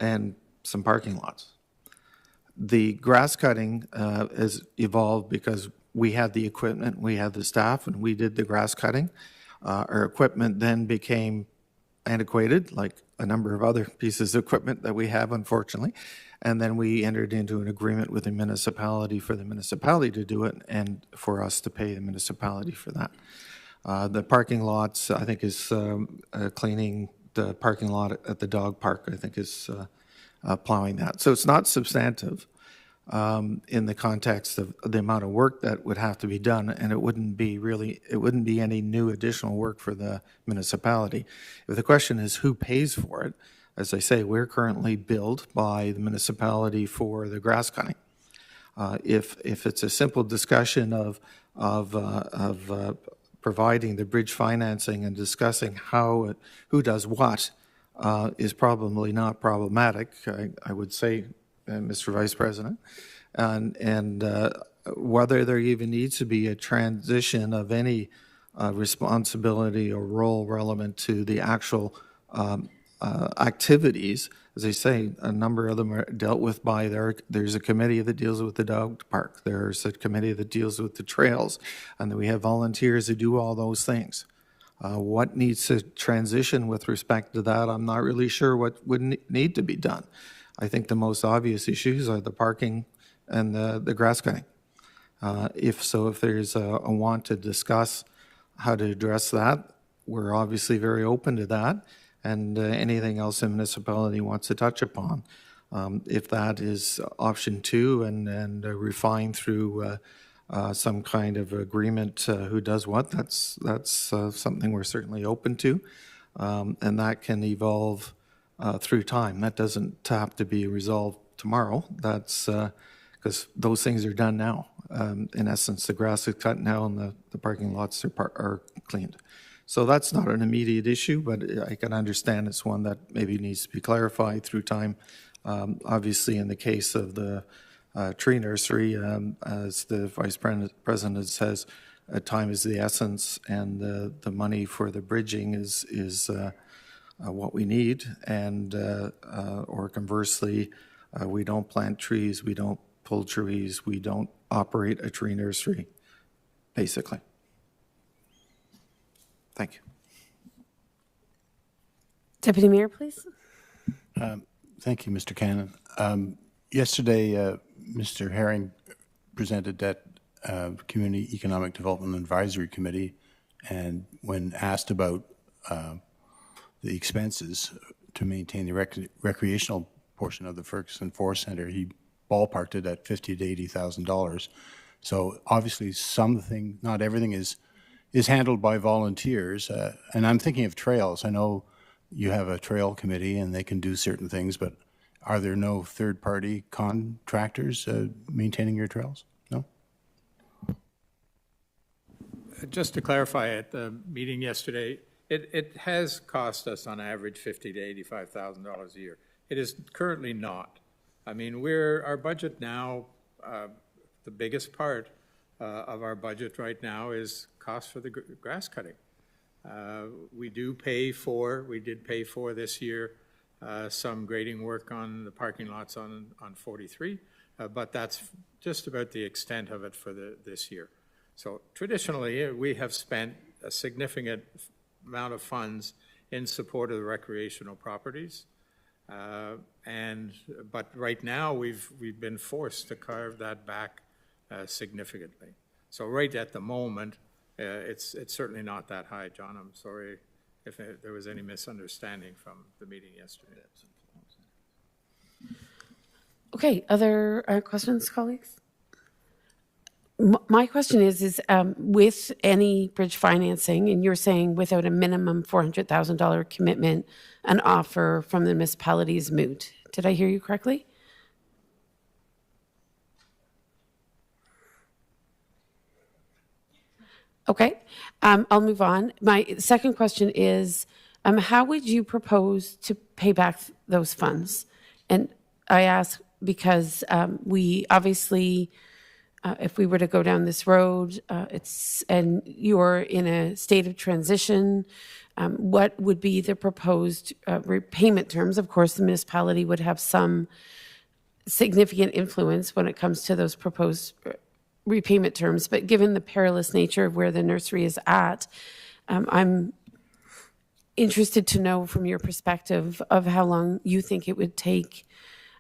and some parking lots. The grass cutting has evolved because we had the equipment, we had the staff, and we did the grass cutting. Our equipment then became antiquated, like a number of other pieces of equipment that we have, unfortunately. And then we entered into an agreement with the municipality for the municipality to do it and for us to pay the municipality for that. The parking lots, I think, is cleaning the parking lot at the dog park, I think, is plowing that. So it's not substantive in the context of the amount of work that would have to be done, and it wouldn't be any new additional work for the municipality. If the question is who pays for it, as I say, we're currently billed by the municipality for the grass cutting. If it's a simple discussion of providing the bridge financing and discussing who does what, is probably not problematic, I would say, Mr. Vice President, and whether there even needs to be a transition of any responsibility or role relevant to the actual activities. As I say, a number of them are dealt with by there's a committee that deals with the dog park, there's a committee that deals with the trails, and then we have volunteers who do all those things. What needs to transition with respect to that, I'm not really sure what would need to be done. I think the most obvious issues are the parking and the grass cutting. If there's a want to discuss how to address that, we're obviously very open to that, and anything else the municipality wants to touch upon. If that is option 2 and refined through some kind of agreement who does what, that's something we're certainly open to, and that can evolve through time. That doesn't have to be resolved tomorrow. That's because those things are done now, In essence, the grass is cut now and the parking lots are cleaned. So that's not an immediate issue, but I can understand it's one that maybe needs to be clarified through time. Obviously, in the case of the tree nursery, as the Vice President says, time is the essence, and the money for the bridging is what we need. And or conversely, we don't plant trees, we don't pull trees, we don't operate a tree nursery, basically. Thank you. Deputy Mayor, please. Thank you, Mr. Cannon. Yesterday, Mr. Herring presented at Community Economic Development Advisory Committee, and when asked about the expenses to maintain the recreational portion of the Ferguson Forest Centre, he ballparked it at $50,000 to $80,000. So obviously, not everything is handled by volunteers, and I'm thinking of trails. I know you have a trail committee and they can do certain things, but are there no third-party contractors maintaining your trails? No? Just to clarify, at the meeting yesterday, it has cost us on average $50,000 to $85,000 a year. It is currently not. I mean, our budget now, the biggest part of our budget right now is cost for the grass cutting. We did pay for this year some grading work on the parking lots on 43, but that's just about the extent of it for this year. So traditionally, we have spent a significant amount of funds in support of the recreational properties. But right now, we've been forced to carve that back significantly. So right at the moment, it's certainly not that high, John. I'm sorry if there was any misunderstanding from the meeting yesterday. Okay, other questions, colleagues? My question is with any bridge financing, and you're saying without a minimum $400,000 commitment, an offer from the municipality is moot. Did I hear you correctly? Okay, I'll move on. My second question is, how would you propose to pay back those funds? And I ask because we obviously, if we were to go down this road, and you're in a state of transition, what would be the proposed repayment terms? Of course, the municipality would have some significant influence when it comes to those proposed repayment terms, but given the perilous nature of where the nursery is at, I'm interested to know from your perspective of how long you think it would take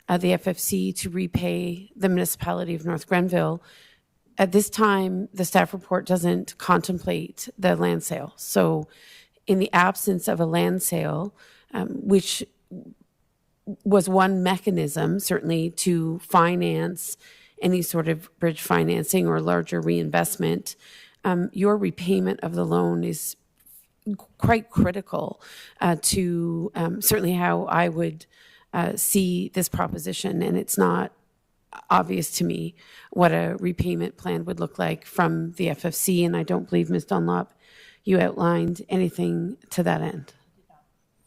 the FFC to repay the municipality of North Grenville. At this time, the staff report doesn't contemplate the land sale. So in the absence of a land sale, which was one mechanism certainly to finance any sort of bridge financing or larger reinvestment, your repayment of the loan is quite critical to certainly how I would see this proposition. And it's not obvious to me what a repayment plan would look like from the FFC. And I don't believe, Ms. Dunlop, you outlined anything to that end.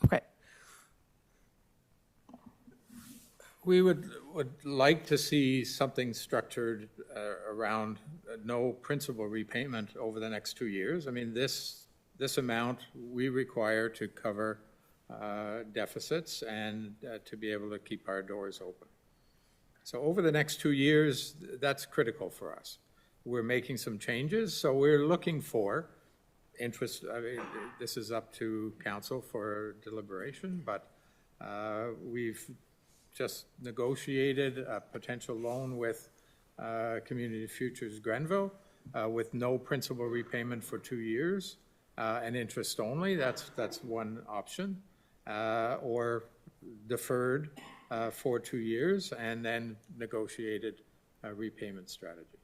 Okay. We would like to see something structured around no principal repayment over the next 2 years. I mean, this amount we require to cover deficits and to be able to keep our doors open. So over the next 2 years, that's critical for us. We're making some changes, so we're looking for interest. I mean, this is up to council for deliberation, but we've just negotiated a potential loan with Community Futures Grenville with no principal repayment for 2 years and interest only. That's one option, or deferred for 2 years and then negotiated repayment strategy.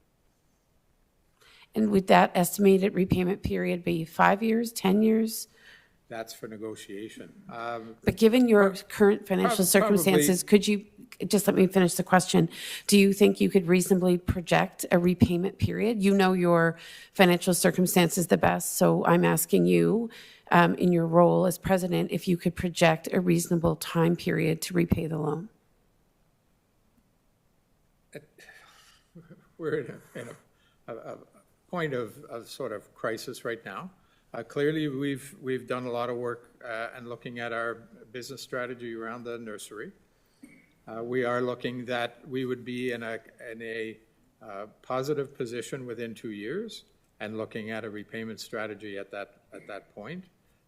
And would that estimated repayment period be 5 years, 10 years? That's for negotiation. But given your current financial circumstances, could you just let me finish the question. Do you think you could reasonably project a repayment period? You know your financial circumstances the best, so I'm asking you, in your role as president, if you could project a reasonable time period to repay the loan. We're in a point of sort of crisis right now. Clearly, we've done a lot of work and looking at our business strategy around the nursery. We are looking that we would be in a positive position within 2 years and looking at a repayment strategy at that point.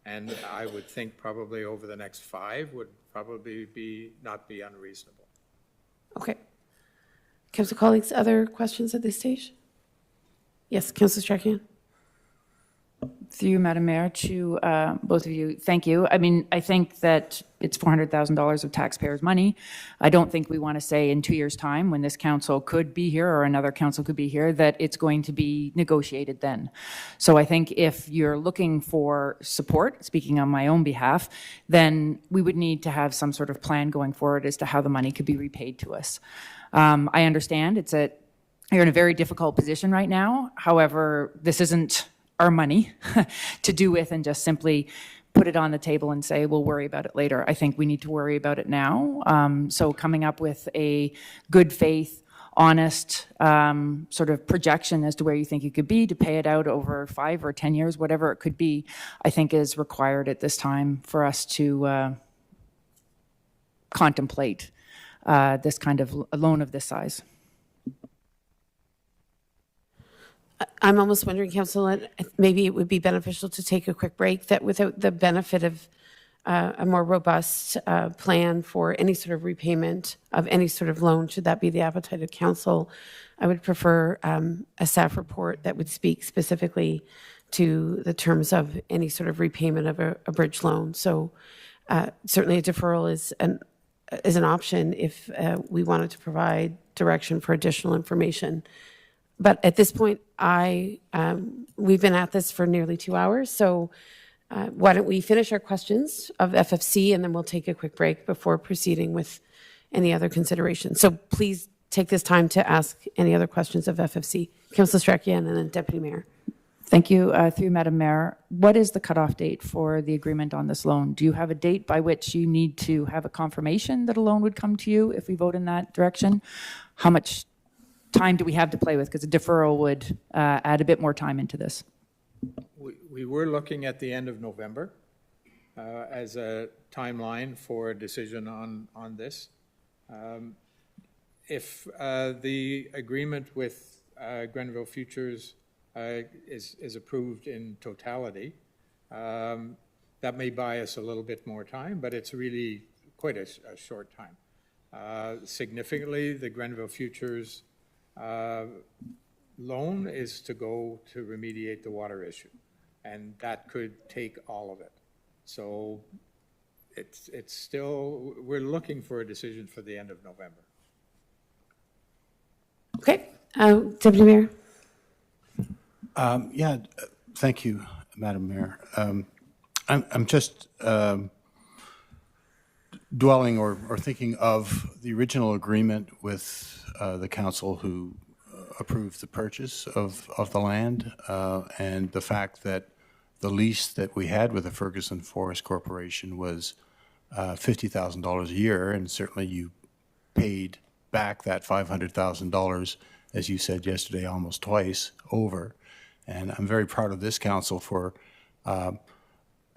And I would think probably over the next 5 would probably not be unreasonable. Okay. Council colleagues, other questions at this stage? Yes, Councillor Strakian. Through you, Madam Mayor, to both of you, thank you. I mean, I think that it's $400,000 of taxpayers' money. I don't think we want to say in 2 years' time, when this council could be here or another council could be here, that it's going to be negotiated then. So I think if you're looking for support, speaking on my own behalf, then we would need to have some sort of plan going forward as to how the money could be repaid to us. I understand you're in a very difficult position right now. However, this isn't our money to do with and just simply put it on the table and say, we'll worry about it later. I think we need to worry about it now. So coming up with a good faith, honest sort of projection as to where you think you could be to pay it out over 5 or 10 years, whatever it could be, I think is required at this time for us to contemplate this kind of a loan of this size. I'm almost wondering, Council, maybe it would be beneficial to take a quick break, that without the benefit of a more robust plan for any sort of repayment of any sort of loan, should that be the appetite of Council, I would prefer a staff report that would speak specifically to the terms of any sort of repayment of a bridge loan. So certainly a deferral is an option if we wanted to provide direction for additional information. But at this point, we've been at this for nearly 2 hours, so why don't we finish our questions of FFC, and then we'll take a quick break before proceeding with any other considerations. So please take this time to ask any other questions of FFC. Councillor Strakian and then Deputy Mayor. Thank you. Through Madam Mayor, what is the cutoff date for the agreement on this loan? Do you have a date by which you need to have a confirmation that a loan would come to you if we vote in that direction? How much time do we have to play with? Because a deferral would add a bit more time into this. We were looking at the end of November as a timeline for a decision on this. If the agreement with Grenville Futures is approved in totality, that may buy us a little bit more time, but it's really quite a short time. Significantly, the Grenville Futures loan is to go to remediate the water issue, and that could take all of it. So it's still, we're looking for a decision for the end of November. Okay, Deputy Mayor. Yeah, thank you, Madam Mayor. I'm just dwelling or thinking of the original agreement with the council who approved the purchase of the land and the fact that the lease that we had with the Ferguson Forest Corporation was $50,000 a year, and certainly you paid back that $500,000, as you said yesterday, almost twice over. And I'm very proud of this council for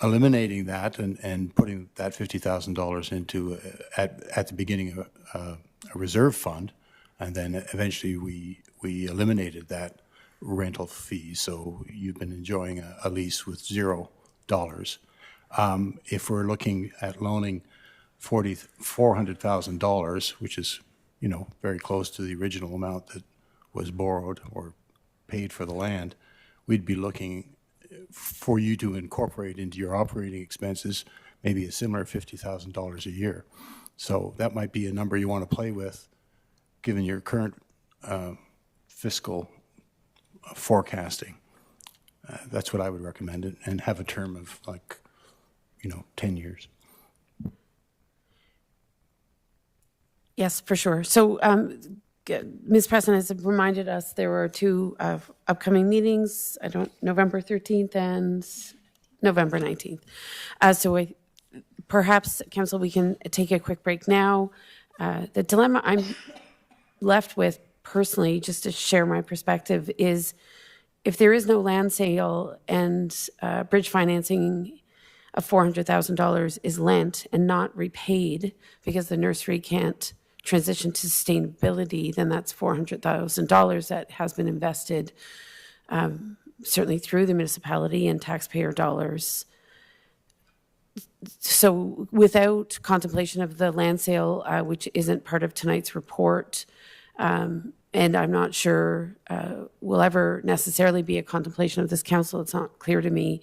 eliminating that and putting that $50,000 into at the beginning of a reserve fund, and then eventually we eliminated that rental fee. So you've been enjoying a lease with $0. If we're looking at loaning $400,000, which is, very close to the original amount that was borrowed or paid for the land, we'd be looking for you to incorporate into your operating expenses maybe a similar $50,000 a year. So that might be a number you want to play with, given your current fiscal forecasting. That's what I would recommend, and have a term of 10 years. Yes, for sure. So Ms. President has reminded us there were two upcoming meetings, November 13th and November 19th. Perhaps, Council, we can take a quick break now. The dilemma I'm left with personally, just to share my perspective, is if there is no land sale and bridge financing of $400,000 is lent and not repaid because the nursery can't transition to sustainability, then that's $400,000 that has been invested certainly through the municipality and taxpayer dollars. So without contemplation of the land sale, which isn't part of tonight's report, and I'm not sure will ever necessarily be a contemplation of this council, it's not clear to me,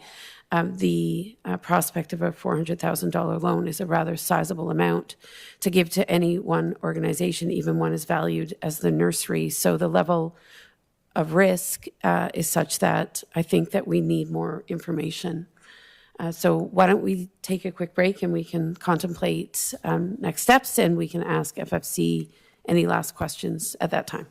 the prospect of a $400,000 loan is a rather sizable amount to give to any one organization, even one as valued as the nursery. So the level of risk is such that I think that we need more information. So why don't we take a quick break and we can contemplate next steps, and we can ask FFC any last questions at that time.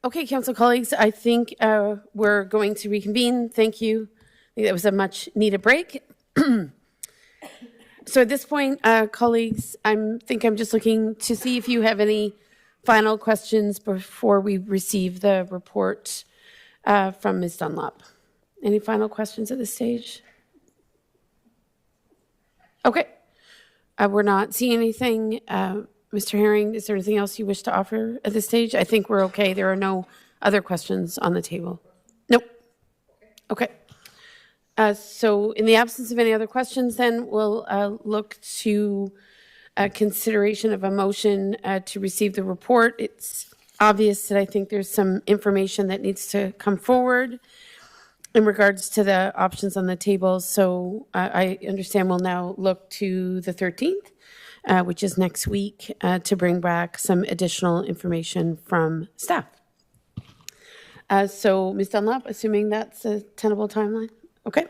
Okay, council colleagues, I think we're going to reconvene. Thank you. I think that was a much needed break. So at this point, colleagues, I'm just looking to see if you have any final questions before we receive the report from Ms. Dunlop. Any final questions at this stage? Okay. We're not seeing anything. Mr. Herring, is there anything else you wish to offer at this stage? I think we're okay. There are no other questions on the table. Nope. Okay. So in the absence of any other questions, then we'll look to consideration of a motion to receive the report. It's obvious that I think there's some information that needs to come forward in regards to the options on the table. So I understand we'll now look to the 13th, which is next week, to bring back some additional information from staff. So Ms. Dunlop, assuming that's a tenable timeline? Okay.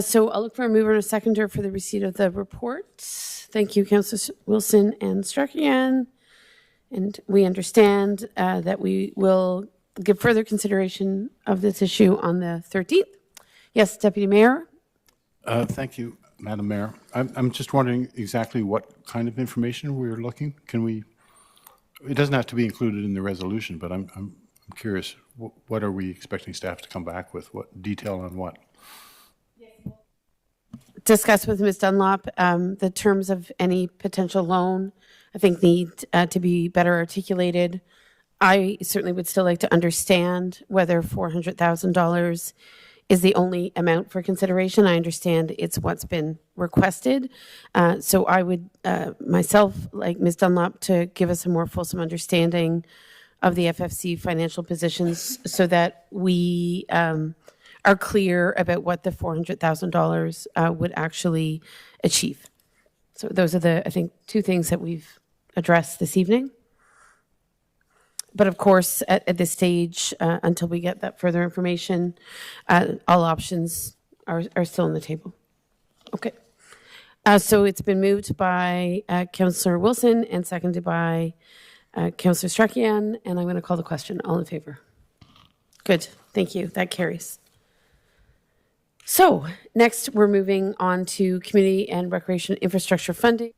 So I'll look for a mover and a seconder for the receipt of the report. Thank you, Councillors Wilson and Strachan. And we understand that we will give further consideration of this issue on the 13th. Yes, Deputy Mayor? Thank you, Madam Mayor. I'm just wondering exactly what kind of information we're looking. Can we, it doesn't have to be included in the resolution, but I'm curious, what are we expecting staff to come back with? What detail on what? Discuss with Ms. Dunlop the terms of any potential loan, I think need to be better articulated. I certainly would still like to understand whether $400,000 is the only amount for consideration. I understand it's what's been requested. So I would myself like Ms. Dunlop to give us a more fulsome understanding of the FFC financial positions so that we are clear about what the $400,000 would actually achieve. So those are the, I think, two things that we've addressed this evening. But of course, at this stage, until we get that further information, all options are still on the table. Okay. So it's been moved by Councillor Wilson and seconded by Councillor Strachan, and I'm going to call the question. All in favor? Good. Thank you. That carries. So next, we're moving on to Community and Recreation Infrastructure Funding,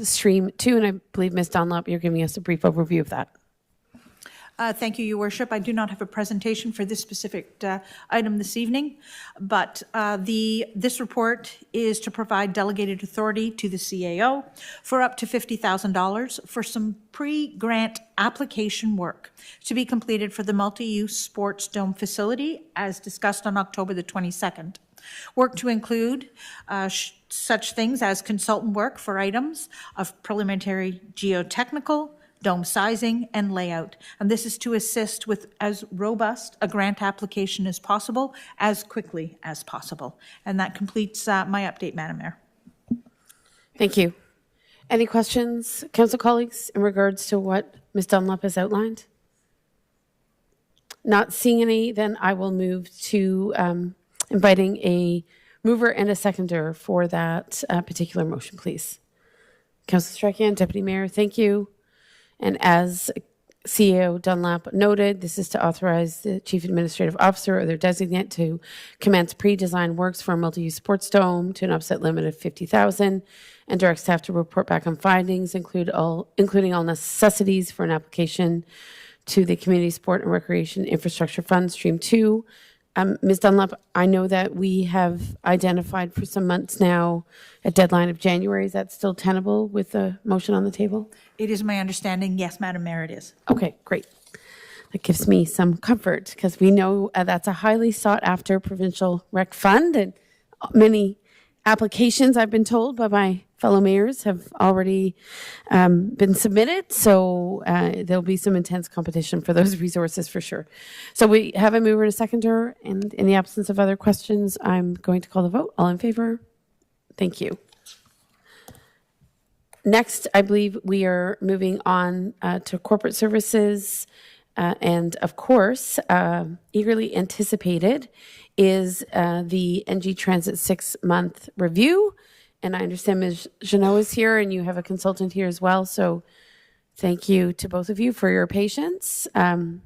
Stream 2, and I believe, Ms. Dunlop, you're giving us a brief overview of that. Thank you, Your Worship. I do not have a presentation for this specific item this evening, but this report is to provide delegated authority to the CAO for up to $50,000 for some pre-grant application work to be completed for the multi-use sports dome facility as discussed on October the 22nd. Work to include such things as consultant work for items of preliminary geotechnical, dome sizing, and layout. And this is to assist with as robust a grant application as possible, as quickly as possible. And that completes my update, Madam Mayor. Thank you. Any questions, council colleagues, in regards to what Ms. Dunlop has outlined? Not seeing any, then I will move to inviting a mover and a seconder for that particular motion, please. Councillor Strachan, Deputy Mayor, thank you. And as CEO Dunlop noted, this is to authorize the Chief Administrative Officer or their designate to commence pre-design works for a multi-use sports dome to an upset limit of $50,000 and direct staff to report back on findings, including all necessities for an application to the Community Sport and Recreation Infrastructure Fund, Stream 2. Ms. Dunlop, I know that we have identified for some months now a deadline of January. Is that still tenable with the motion on the table? It is my understanding, yes, Madam Mayor, it is. Okay, great. That gives me some comfort because we know that's a highly sought after provincial rec fund, and many applications, I've been told by my fellow mayors, have already been submitted. So there'll be some intense competition for those resources for sure. So we have a mover and a seconder, and in the absence of other questions, I'm going to call the vote. All in favor? Thank you. Next, I believe we are moving on to corporate services. And of course, eagerly anticipated is the NG Transit 6-month review. And I understand Ms. Jeannot is here and you have a consultant here as well. So Thank you to both of you for your patience.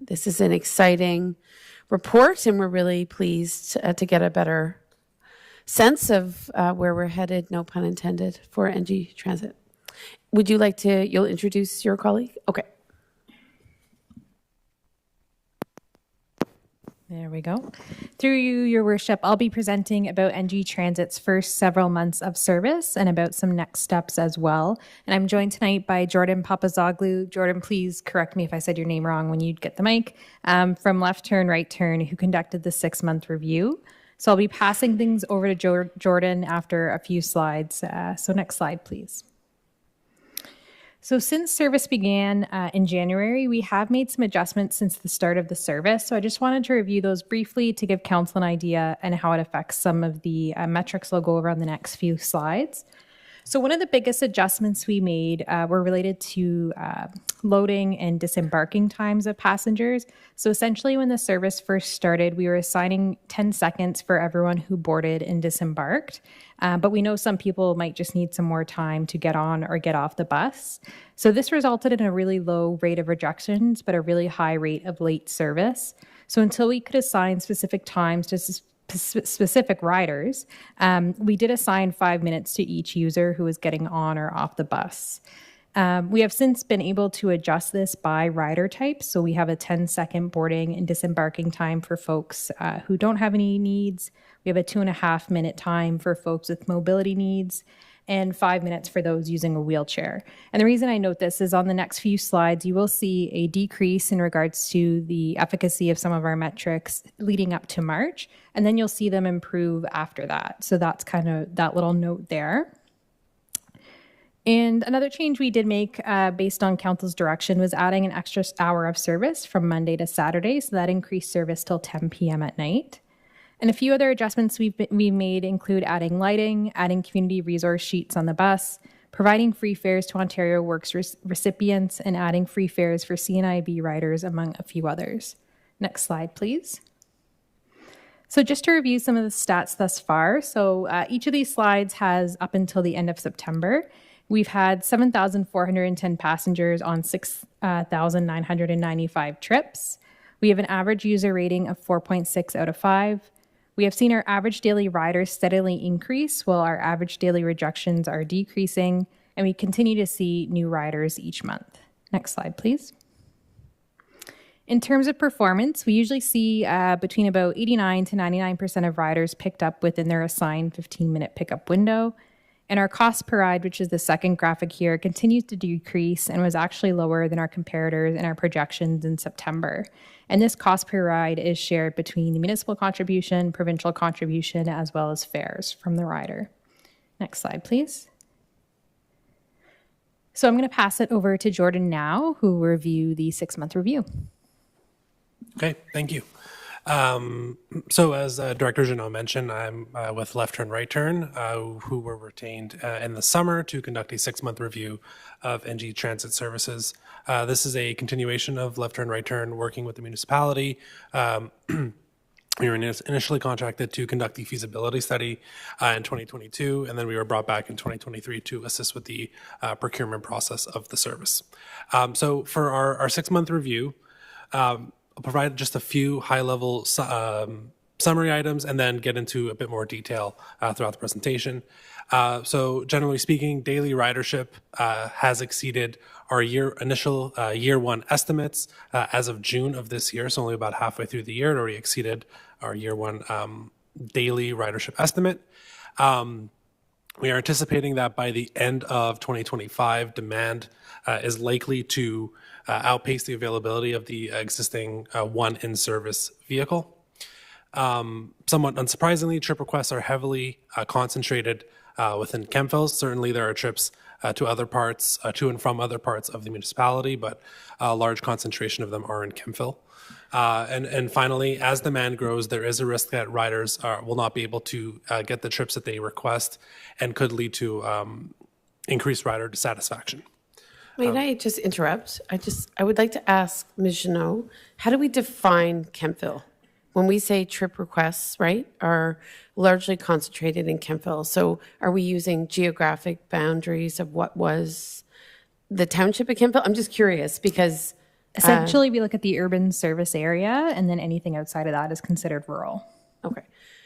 This is an exciting report, and we're really pleased to get a better sense of where we're headed, no pun intended, for NG Transit. Would you like to, you'll introduce your colleague? Okay. There we go. Through you, Your Worship, I'll be presenting about NG Transit's first several months of service and about some next steps as well. And I'm joined tonight by Jordan Papazoglu. Jordan, please correct me if I said your name wrong when you get the mic, from Left Turn, Right Turn, who conducted the 6-month review. So I'll be passing things over to Jordan after a few slides. So next slide, please. So since service began in January, we have made some adjustments since the start of the service. So I just wanted to review those briefly to give council an idea and how it affects some of the metrics we'll go over on the next few slides. So one of the biggest adjustments we made were related to loading and disembarking times of passengers. So essentially when the service first started, we were assigning 10 seconds for everyone who boarded and disembarked. But we know some people might just need some more time to get on or get off the bus. So this resulted in a really low rate of rejections, but a really high rate of late service. So until we could assign specific times to specific riders, we did assign 5 minutes to each user who was getting on or off the bus. We have since been able to adjust this by rider type. So we have a 10-second boarding and disembarking time for folks who don't have any needs. We have a 2.5-minute time for folks with mobility needs and 5 minutes for those using a wheelchair. And the reason I note this is on the next few slides, you will see a decrease in regards to the efficacy of some of our metrics leading up to March, and then you'll see them improve after that. So that's kind of that little note there. And another change we did make based on council's direction was adding an extra hour of service from Monday to Saturday. So that increased service till 10 p.m. at night. And a few other adjustments we made include adding lighting, adding community resource sheets on the bus, providing free fares to Ontario Works recipients, and adding free fares for CNIB riders, among a few others. Next slide, please. So just to review some of the stats thus far. So each of these slides has up until the end of September. We've had 7,410 passengers on 6,995 trips. We have an average user rating of 4.6 out of 5. We have seen our average daily riders steadily increase while our average daily rejections are decreasing, and we continue to see new riders each month. Next slide, please. In terms of performance, we usually see between about 89 to 99% of riders picked up within their assigned 15-minute pickup window. And our cost per ride, which is the second graphic here, continues to decrease and was actually lower than our comparators and our projections in September. And this cost per ride is shared between the municipal contribution, provincial contribution, as well as fares from the rider. Next slide, please. So I'm going to pass it over to Jordan now, who will review the 6-month review. Okay, thank you. So as Director Jeannot mentioned, I'm with Left Turn, Right Turn, who were retained in the summer to conduct a 6-month review of NG Transit services. This is a continuation of Left Turn, Right Turn working with the municipality. We were initially contracted to conduct the feasibility study in 2022, and then we were brought back in 2023 to assist with the procurement process of the service. So for our 6-month review, I'll provide just a few high-level summary items and then get into a bit more detail throughout the presentation. So generally speaking, daily ridership has exceeded our initial year one estimates as of June of this year. So only about halfway through the year, it already exceeded our year one daily ridership estimate. We are anticipating that by the end of 2025, demand is likely to outpace the availability of the existing one in-service vehicle. Somewhat unsurprisingly, trip requests are heavily concentrated within Kemptville. Certainly there are trips to other parts, to and from other parts of the municipality, but a large concentration of them are in Kemptville. And finally, as demand grows, there is a risk that riders will not be able to get the trips that they request and could lead to increased rider dissatisfaction. May I just interrupt? I would like to ask Ms. Jeannot, how do we define Kemptville? When we say trip requests, right, are largely concentrated in Kemptville. So are we using geographic boundaries of what was the township of Kemptville? I'm just curious because Essentially, we look at the urban service area, and then anything outside of that is considered rural. okay.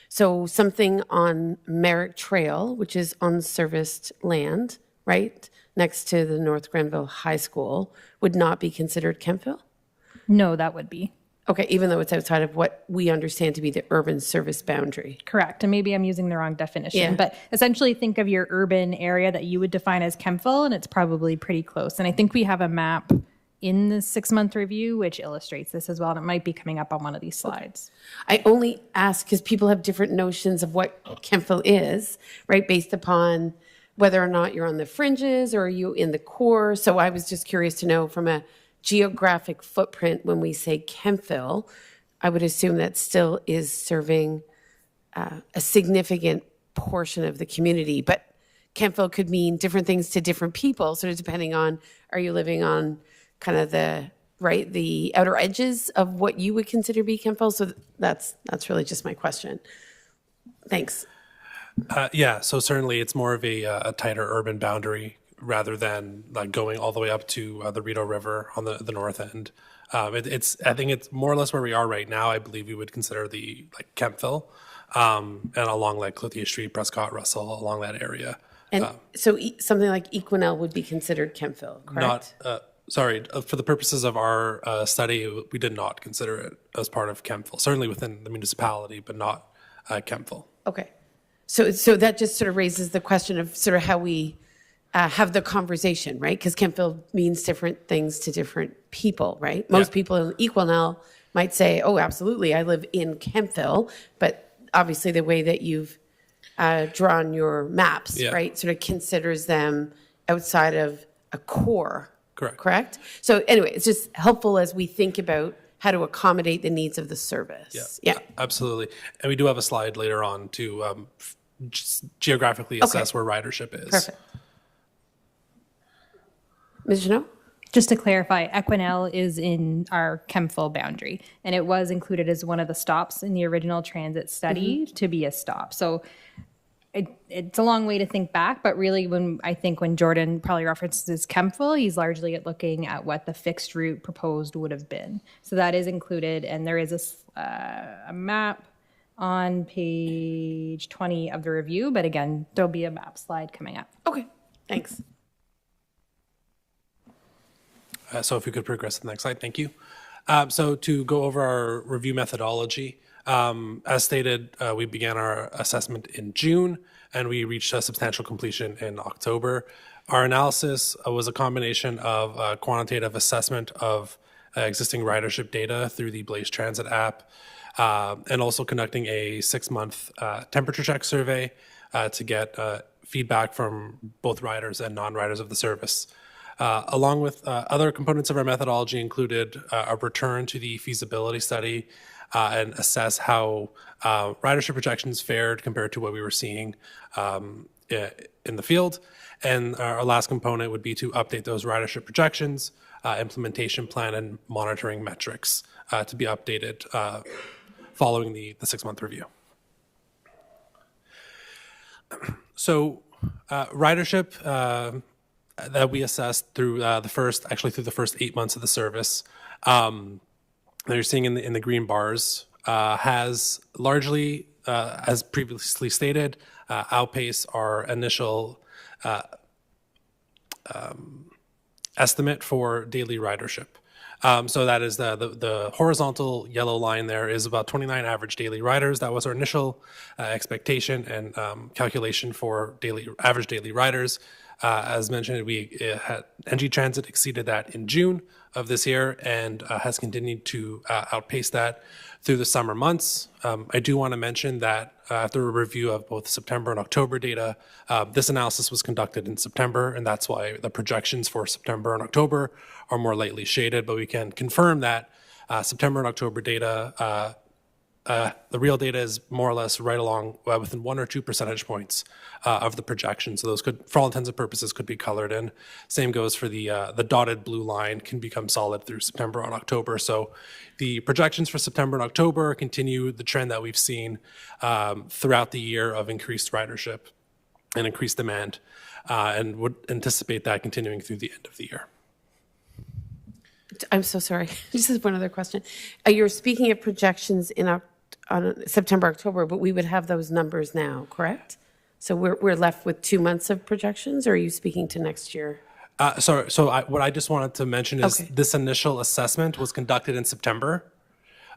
So something on Merrick Trail, which is unserviced land, right, next to the North Grenville High School, would not be considered Kemptville? No, that would be. Okay, even though it's outside of what we understand to be the urban service boundary. Correct. And maybe I'm using the wrong definition, Yeah. but essentially think of your urban area that you would define as Kemptville, and it's probably pretty close. And I think we have a map in the 6-month review which illustrates this as well, and it might be coming up on one of these slides. I only ask because people have different notions of what Kemptville is, right, based upon whether or not you're on the fringes or are you in the core. So I was just curious to know from a geographic footprint, when we say Kemptville, I would assume that still is serving a significant portion of the community. But Kemptville could mean different things to different people, sort of depending on, are you living on kind of the outer edges of what you would consider to be Kemptville? So that's really just my question. Thanks. Yeah, so certainly it's more of a tighter urban boundary rather than like going all the way up to the Rideau River on the north end. I think it's more or less where we are right now. I believe we would consider the like Kemptville and along like Clothier Street, Prescott, Russell, along that area. And so something like Equinell would be considered Kemptville, correct? For the purposes of our study, we did not consider it as part of Kemptville, certainly within the municipality, but not Kemptville. Okay. So that just sort of raises the question of sort of how we have the conversation, right? Because Kemptville means different things to different people, right? Most people in Equinell might say, oh, absolutely, I live in Kemptville, but obviously the way that you've drawn your maps, right, sort of considers them outside of a core. Correct? So anyway, it's just helpful as we think about how to accommodate the needs of the service. Yeah. Absolutely. And we do have a slide later on to just geographically assess where ridership is. Perfect. Ms. Janot? Just to clarify, Equinell is in our Kemptville boundary, and it was included as one of the stops in the original transit study to be a stop. So it's a long way to think back, but really when Jordan probably references Kemptville, he's largely looking at what the fixed route proposed would have been. So that is included, and there is a map on page 20 of the review, but again, there'll be a map slide coming up. Okay, thanks. So if we could progress to the next slide, thank you. So to go over our review methodology, as stated, we began our assessment in June and we reached a substantial completion in October. Our analysis was a combination of quantitative assessment of existing ridership data through the Blaze Transit app and also conducting a 6-month temperature check survey to get feedback from both riders and non-riders of the service. Along with other components of our methodology included a return to the feasibility study and assess how ridership projections fared compared to what we were seeing in the field. And our last component would be to update those ridership projections, implementation plan, and monitoring metrics to be updated following the 6-month review. So ridership that we assessed through the first 8 months of the service, that you're seeing in the green bars, has largely, as previously stated, outpaced our initial estimate for daily ridership. So that is the horizontal yellow line there is about 29 average daily riders. That was our initial expectation and calculation for average daily riders. As mentioned, NG Transit exceeded that in June of this year and has continued to outpace that through the summer months. I do want to mention that after a review of both September and October data, this analysis was conducted in September, and that's why the projections for September and October are more lightly shaded, but we can confirm that September and October data, the real data is more or less right along within 1 or 2 percentage points of the projection. So those could, for all intents and purposes, could be colored in. Same goes for the dotted blue line can become solid through September and October. So the projections for September and October continue the trend that we've seen throughout the year of increased ridership. and increased demand, and would anticipate that continuing through the end of the year. I'm so sorry. Just have one other question. You're speaking of projections in September, October, but we would have those numbers now, correct? So we're left with 2 months of projections, or are you speaking to next year? What I just wanted to mention is this initial assessment was conducted in September.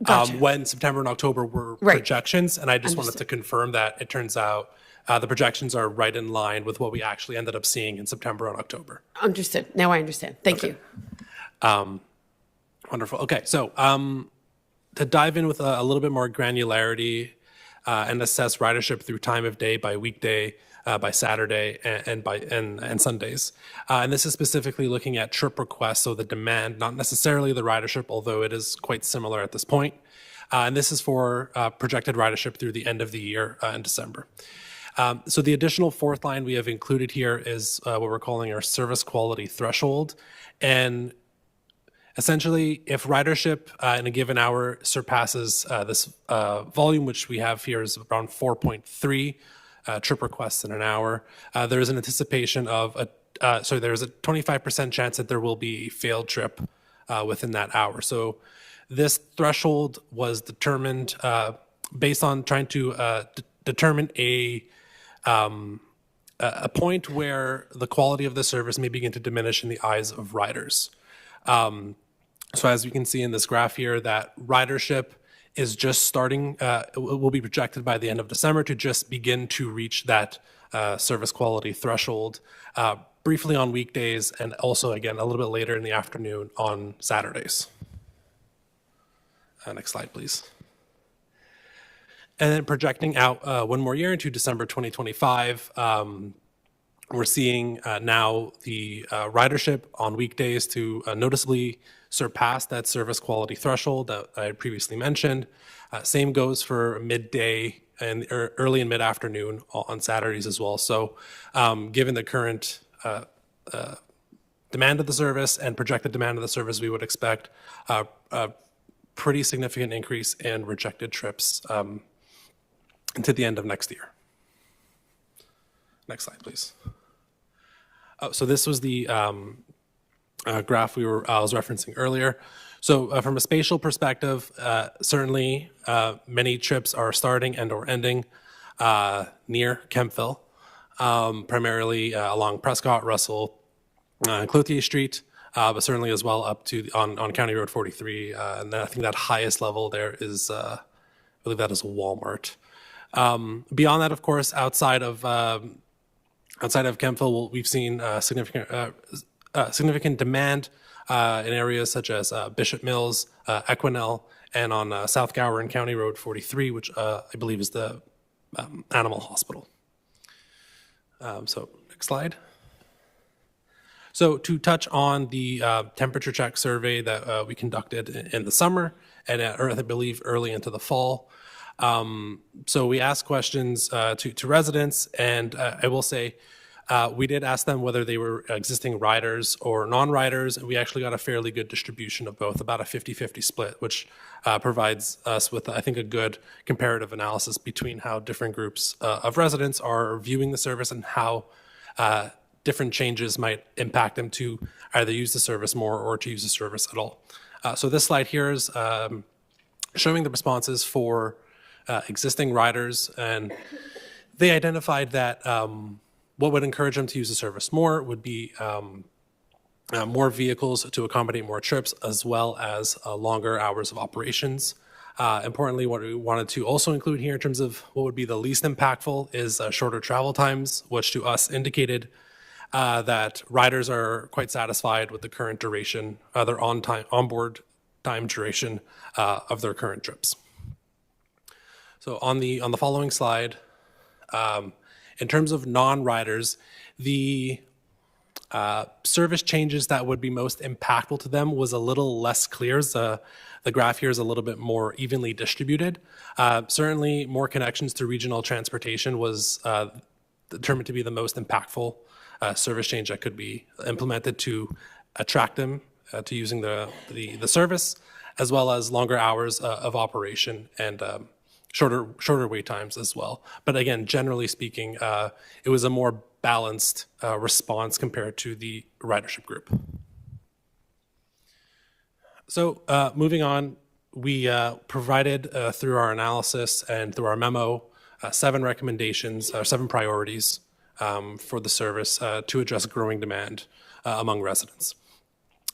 Gotcha. When September and October were projections, and I just wanted to confirm that it turns out the projections are right in line with what we actually ended up seeing in September and October. Understood. Now I understand. Thank you. Wonderful. Okay, so to dive in with a little bit more granularity and assess ridership through time of day, by weekday, by Saturday, and Sundays. And this is specifically looking at trip requests, so the demand, not necessarily the ridership, although it is quite similar at this point. And this is for projected ridership through the end of the year in December. So the additional fourth line we have included here is what we're calling our service quality threshold. And essentially, if ridership in a given hour surpasses this volume, which we have here is around 4.3 trip requests in an hour, there is an anticipation of there's a 25% chance that there will be a failed trip within that hour. So this threshold was determined based on trying to determine a point where the quality of the service may begin to diminish in the eyes of riders. So as you can see in this graph here, that ridership is just starting, will be projected by the end of December to just begin to reach that service quality threshold briefly on weekdays, and also again a little bit later in the afternoon on Saturdays. Next slide, please. And then projecting out one more year into December 2025, we're seeing now the ridership on weekdays to noticeably surpass that service quality threshold that I previously mentioned. Same goes for midday and early and mid-afternoon on Saturdays as well. So given the current demand of the service and projected demand of the service, we would expect a pretty significant increase in rejected trips into the end of next year. Next slide, please. So this was the graph I was referencing earlier. So from a spatial perspective, certainly many trips are starting and or ending near Kemptville, primarily along Prescott, Russell, and Cloutier Street, but certainly as well up to on County Road 43. And then I think that highest level there is, I believe that is Walmart. Beyond that, of course, outside of Kemptville, we've seen significant demand in areas such as Bishop Mills, Equinel, and on South Gower and County Road 43, which I believe is the animal hospital. So next slide. So to touch on the temperature check survey that we conducted in the summer and I believe early into the fall. So we asked questions to residents, and I will say we did ask them whether they were existing riders or non-riders, and we actually got a fairly good distribution of both, about a 50-50 split, which provides us with, I think, a good comparative analysis between how different groups of residents are viewing the service and how different changes might impact them to either use the service more or to use the service at all. So this slide here is showing the responses for existing riders, and they identified that what would encourage them to use the service more would be more vehicles to accommodate more trips, as well as longer hours of operations. Importantly, what we wanted to also include here in terms of what would be the least impactful is shorter travel times, which to us indicated that riders are quite satisfied with the current duration, their onboard time duration of their current trips. So on the following slide, in terms of non-riders, the service changes that would be most impactful to them was a little less clear. The graph here is a little bit more evenly distributed. Certainly, more connections to regional transportation was determined to be the most impactful service change that could be implemented to attract them to using the service, as well as longer hours of operation and shorter wait times as well. But again, generally speaking, it was a more balanced response compared to the ridership group. So moving on, we provided through our analysis and through our memo 7 recommendations, 7 priorities for the service to address growing demand among residents.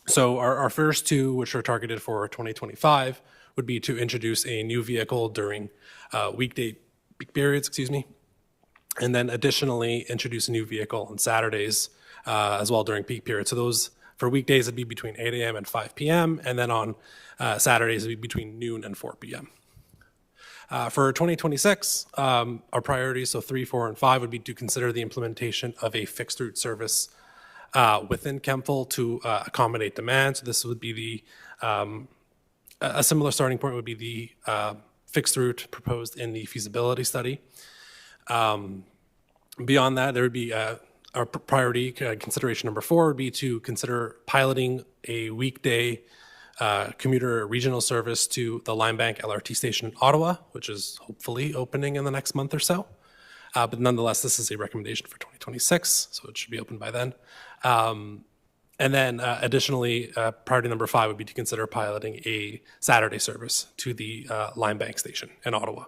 So our first 2, which are targeted for 2025, would be to introduce a new vehicle during weekday peak periods, and then additionally introduce a new vehicle on Saturdays as well during peak periods. So those for weekdays would be between 8 a.m. and 5 p.m., and then on Saturdays it would be between noon and 4 p.m. For 2026, our priorities, so 3, 4, and 5, would be to consider the implementation of a fixed route service within Kemptville to accommodate demand. So this would be a similar starting point would be the fixed route proposed in the feasibility study. Beyond that, there would be our priority consideration number 4 would be to consider piloting a weekday commuter regional service to the Limebank LRT station in Ottawa, which is hopefully opening in the next month or so. But nonetheless, this is a recommendation for 2026, so it should be open by then. And then additionally, priority number 5 would be to consider piloting a Saturday service to the Limebank station in Ottawa.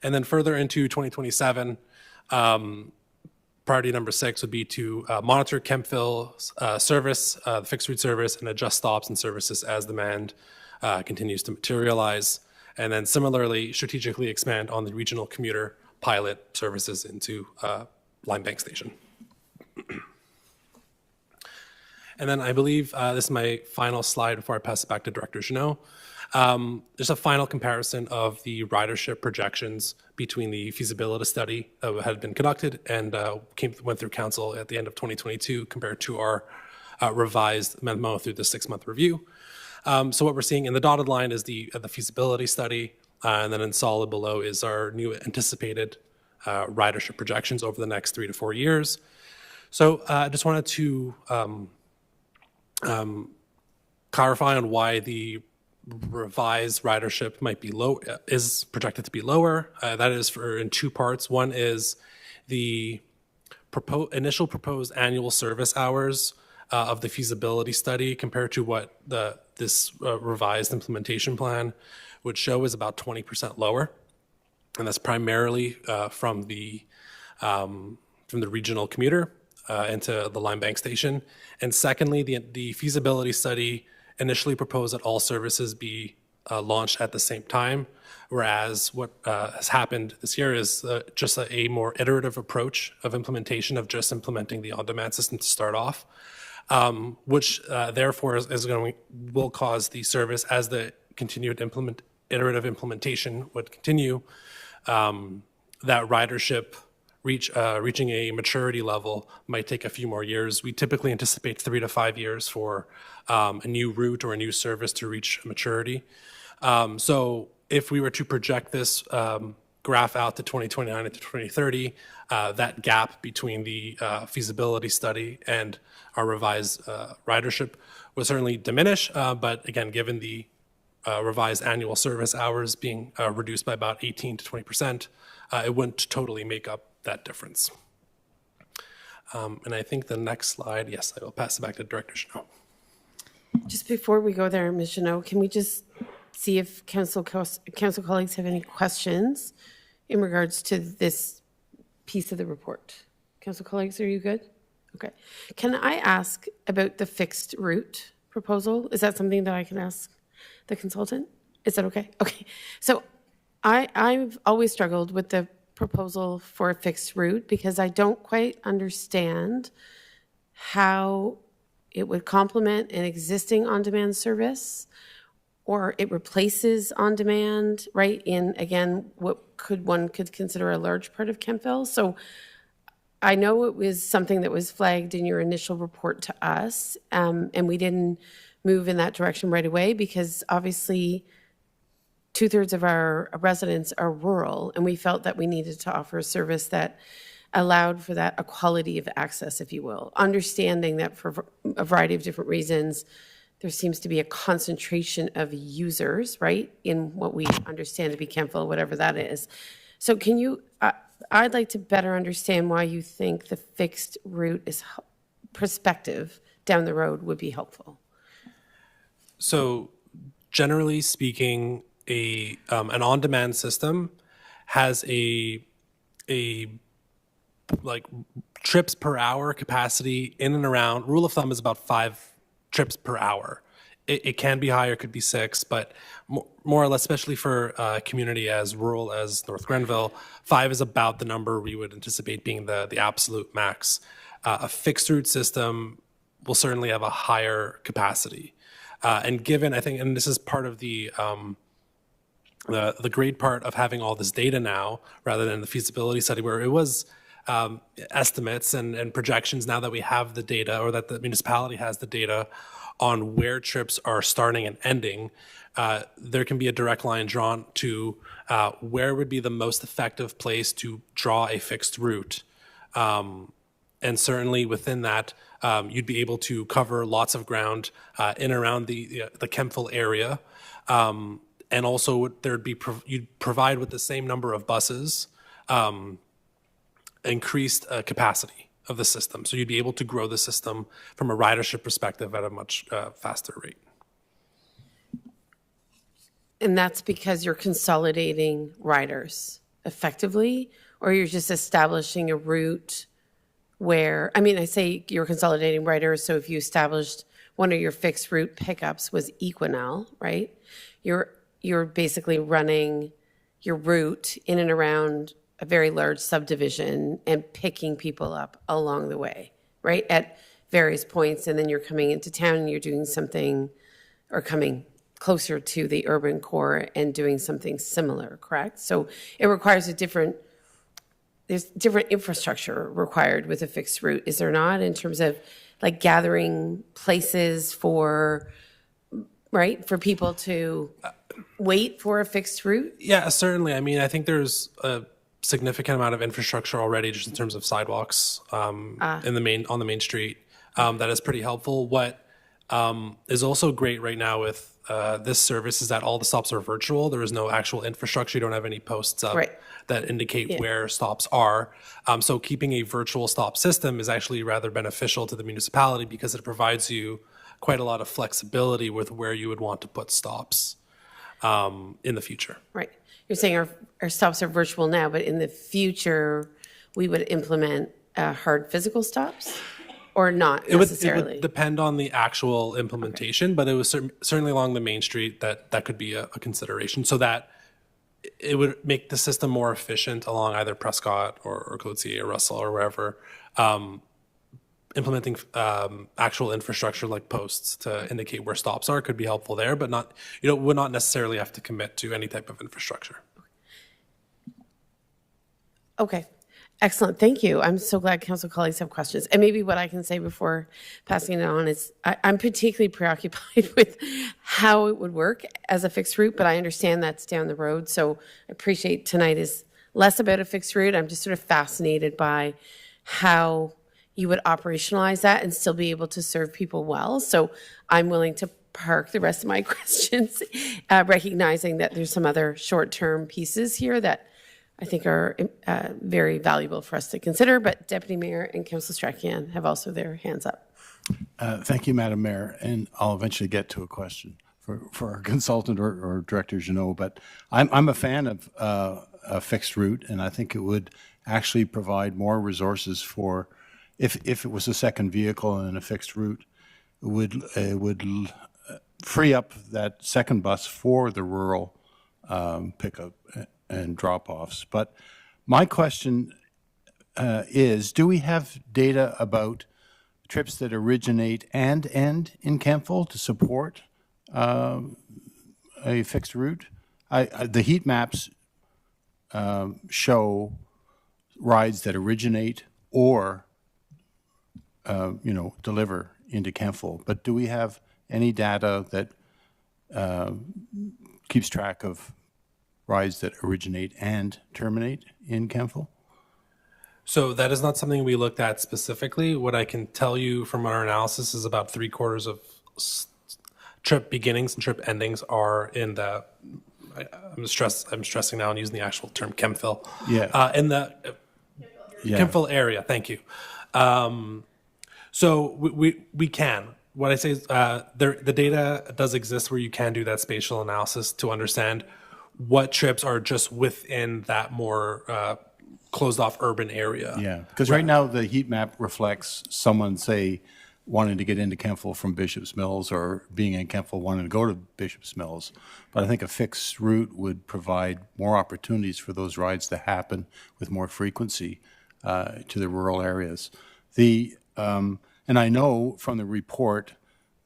And then further into 2027, priority number 6 would be to monitor Kemptville's service, the fixed route service, and adjust stops and services as demand continues to materialize. And then similarly, strategically expand on the regional commuter pilot services into Limebank station. And then I believe this is my final slide before I pass it back to Director Jeannot. Just a final comparison of the ridership projections between the feasibility study that had been conducted and went through council at the end of 2022 compared to our revised memo through the 6-month review. So what we're seeing in the dotted line is the feasibility study, and then in solid below is our new anticipated ridership projections over the next 3 to 4 years. So I just wanted to clarify on why the revised ridership might be is projected to be lower. That is in 2 parts. One is the initial proposed annual service hours of the feasibility study compared to what this revised implementation plan would show is about 20% lower, and that's primarily from the regional commuter into the Limebank station. And secondly, the feasibility study initially proposed that all services be launched at the same time, whereas what has happened this year is just a more iterative approach of implementation of just implementing the on-demand system to start off, which therefore will cause the service, as the continued iterative implementation would continue, that ridership reaching a maturity level might take a few more years. We typically anticipate 3 to 5 years for a new route or a new service to reach maturity. So if we were to project this graph out to 2029 and to 2030, that gap between the feasibility study and our revised ridership will certainly diminish. But again, given the revised annual service hours being reduced by about 18 to 20%, it wouldn't totally make up that difference. And I think the next slide, yes, I will pass it back to Director Jeannot. Just before we go there, Ms. Jeannot, can we just see if council colleagues have any questions in regards to this piece of the report? Council colleagues, are you good? Okay. Can I ask about the fixed route proposal? Is that something that I can ask the consultant? Is that okay? Okay. So I've always struggled with the proposal for a fixed route because I don't quite understand how it would complement an existing on-demand service or it replaces on-demand, right, in, again, what one could consider a large part of Kemptville. So I know it was something that was flagged in your initial report to us, and we didn't move in that direction right away because obviously 2/3 of our residents are rural, and we felt that we needed to offer a service that allowed for that equality of access, if you will, understanding that for a variety of different reasons, there seems to be a concentration of users, right, in what we understand to be Kemptville, whatever that is. So can you, I'd like to better understand why you think the fixed route is perspective down the road would be helpful. So generally speaking, an on-demand system has a like trips per hour capacity in and around, rule of thumb is about 5 trips per hour. It can be higher, it could be 6, but more or less, especially for a community as rural as North Grenville, 5 is about the number we would anticipate being the absolute max. A fixed route system will certainly have a higher capacity. And given, I think, and this is part of the great part of having all this data now, rather than the feasibility study where it was estimates and projections, now that we have the data, or that the municipality has the data on where trips are starting and ending, there can be a direct line drawn to where would be the most effective place to draw a fixed route. And certainly within that, you'd be able to cover lots of ground in and around the Kemptville area. And also there'd be, you'd provide with the same number of buses, increased capacity of the system. So you'd be able to grow the system from a ridership perspective at a much faster rate. And that's because you're consolidating riders effectively, or you're just establishing a route where, I mean, I say you're consolidating riders, so if you established one of your fixed route pickups was Equinel, right? You're basically running your route in and around a very large subdivision and picking people up along the way, right? At various points, and then you're coming into town and you're doing something, or coming closer to the urban core and doing something similar, correct? So it requires there's different infrastructure required with a fixed route, is there not, in terms of like gathering places for, right, for people to wait for a fixed route? Yeah, certainly. I mean, I think there's a significant amount of infrastructure already just in terms of sidewalks on the main street that is pretty helpful. What is also great right now with this service is that all the stops are virtual. There is no actual infrastructure. You don't have any posts up that indicate where stops are. So keeping a virtual stop system is actually rather beneficial to the municipality because it provides you quite a lot of flexibility with where you would want to put stops in the future. Right. You're saying our stops are virtual now, but in the future, we would implement hard physical stops? Or not necessarily? It would depend on the actual implementation, but it was certainly along the main street that could be a consideration, so that it would make the system more efficient along either Prescott or Coetzee or Russell or wherever. Implementing actual infrastructure like posts to indicate where stops are could be helpful there, but not, would not necessarily have to commit to any type of infrastructure. Okay. Excellent. Thank you. I'm so glad council colleagues have questions. And maybe what I can say before passing it on is I'm particularly preoccupied with how it would work as a fixed route, but I understand that's down the road. So I appreciate tonight is less about a fixed route. I'm just sort of fascinated by how you would operationalize that and still be able to serve people well. So I'm willing to park the rest of my questions, recognizing that there's some other short-term pieces here that I think are very valuable for us to consider, but Deputy Mayor and Councillor Strachan have also their hands up. Thank you, Madam Mayor, and I'll eventually get to a question for our consultant or Director Jeannot, but I'm a fan of a fixed route, and I think it would actually provide more resources for, if it was a second vehicle and a fixed route, it would free up that second bus for the rural pickup and drop-offs. But my question is, do we have data about trips that originate and end in Kemptville to support a fixed route? The heat maps show rides that originate or deliver into Kemptville. But do we have any data that keeps track of rides that originate and terminate in Kemptville? So that is not something we looked at specifically. What I can tell you from our analysis is about 3/4 trip beginnings and trip endings are in the, I'm stressing now and using the actual term chemfill. Yeah. In the chemfill area, thank you. So we can. What I say is the data does exist where you can do that spatial analysis to understand what trips are just within that more closed off urban area. Yeah, because right now the heat map reflects someone, say, wanting to get into Kemptville from Bishop's Mills or being in Kemptville wanting to go to Bishop's Mills. But I think a fixed route would provide more opportunities for those rides to happen with more frequency to the rural areas. And I know from the report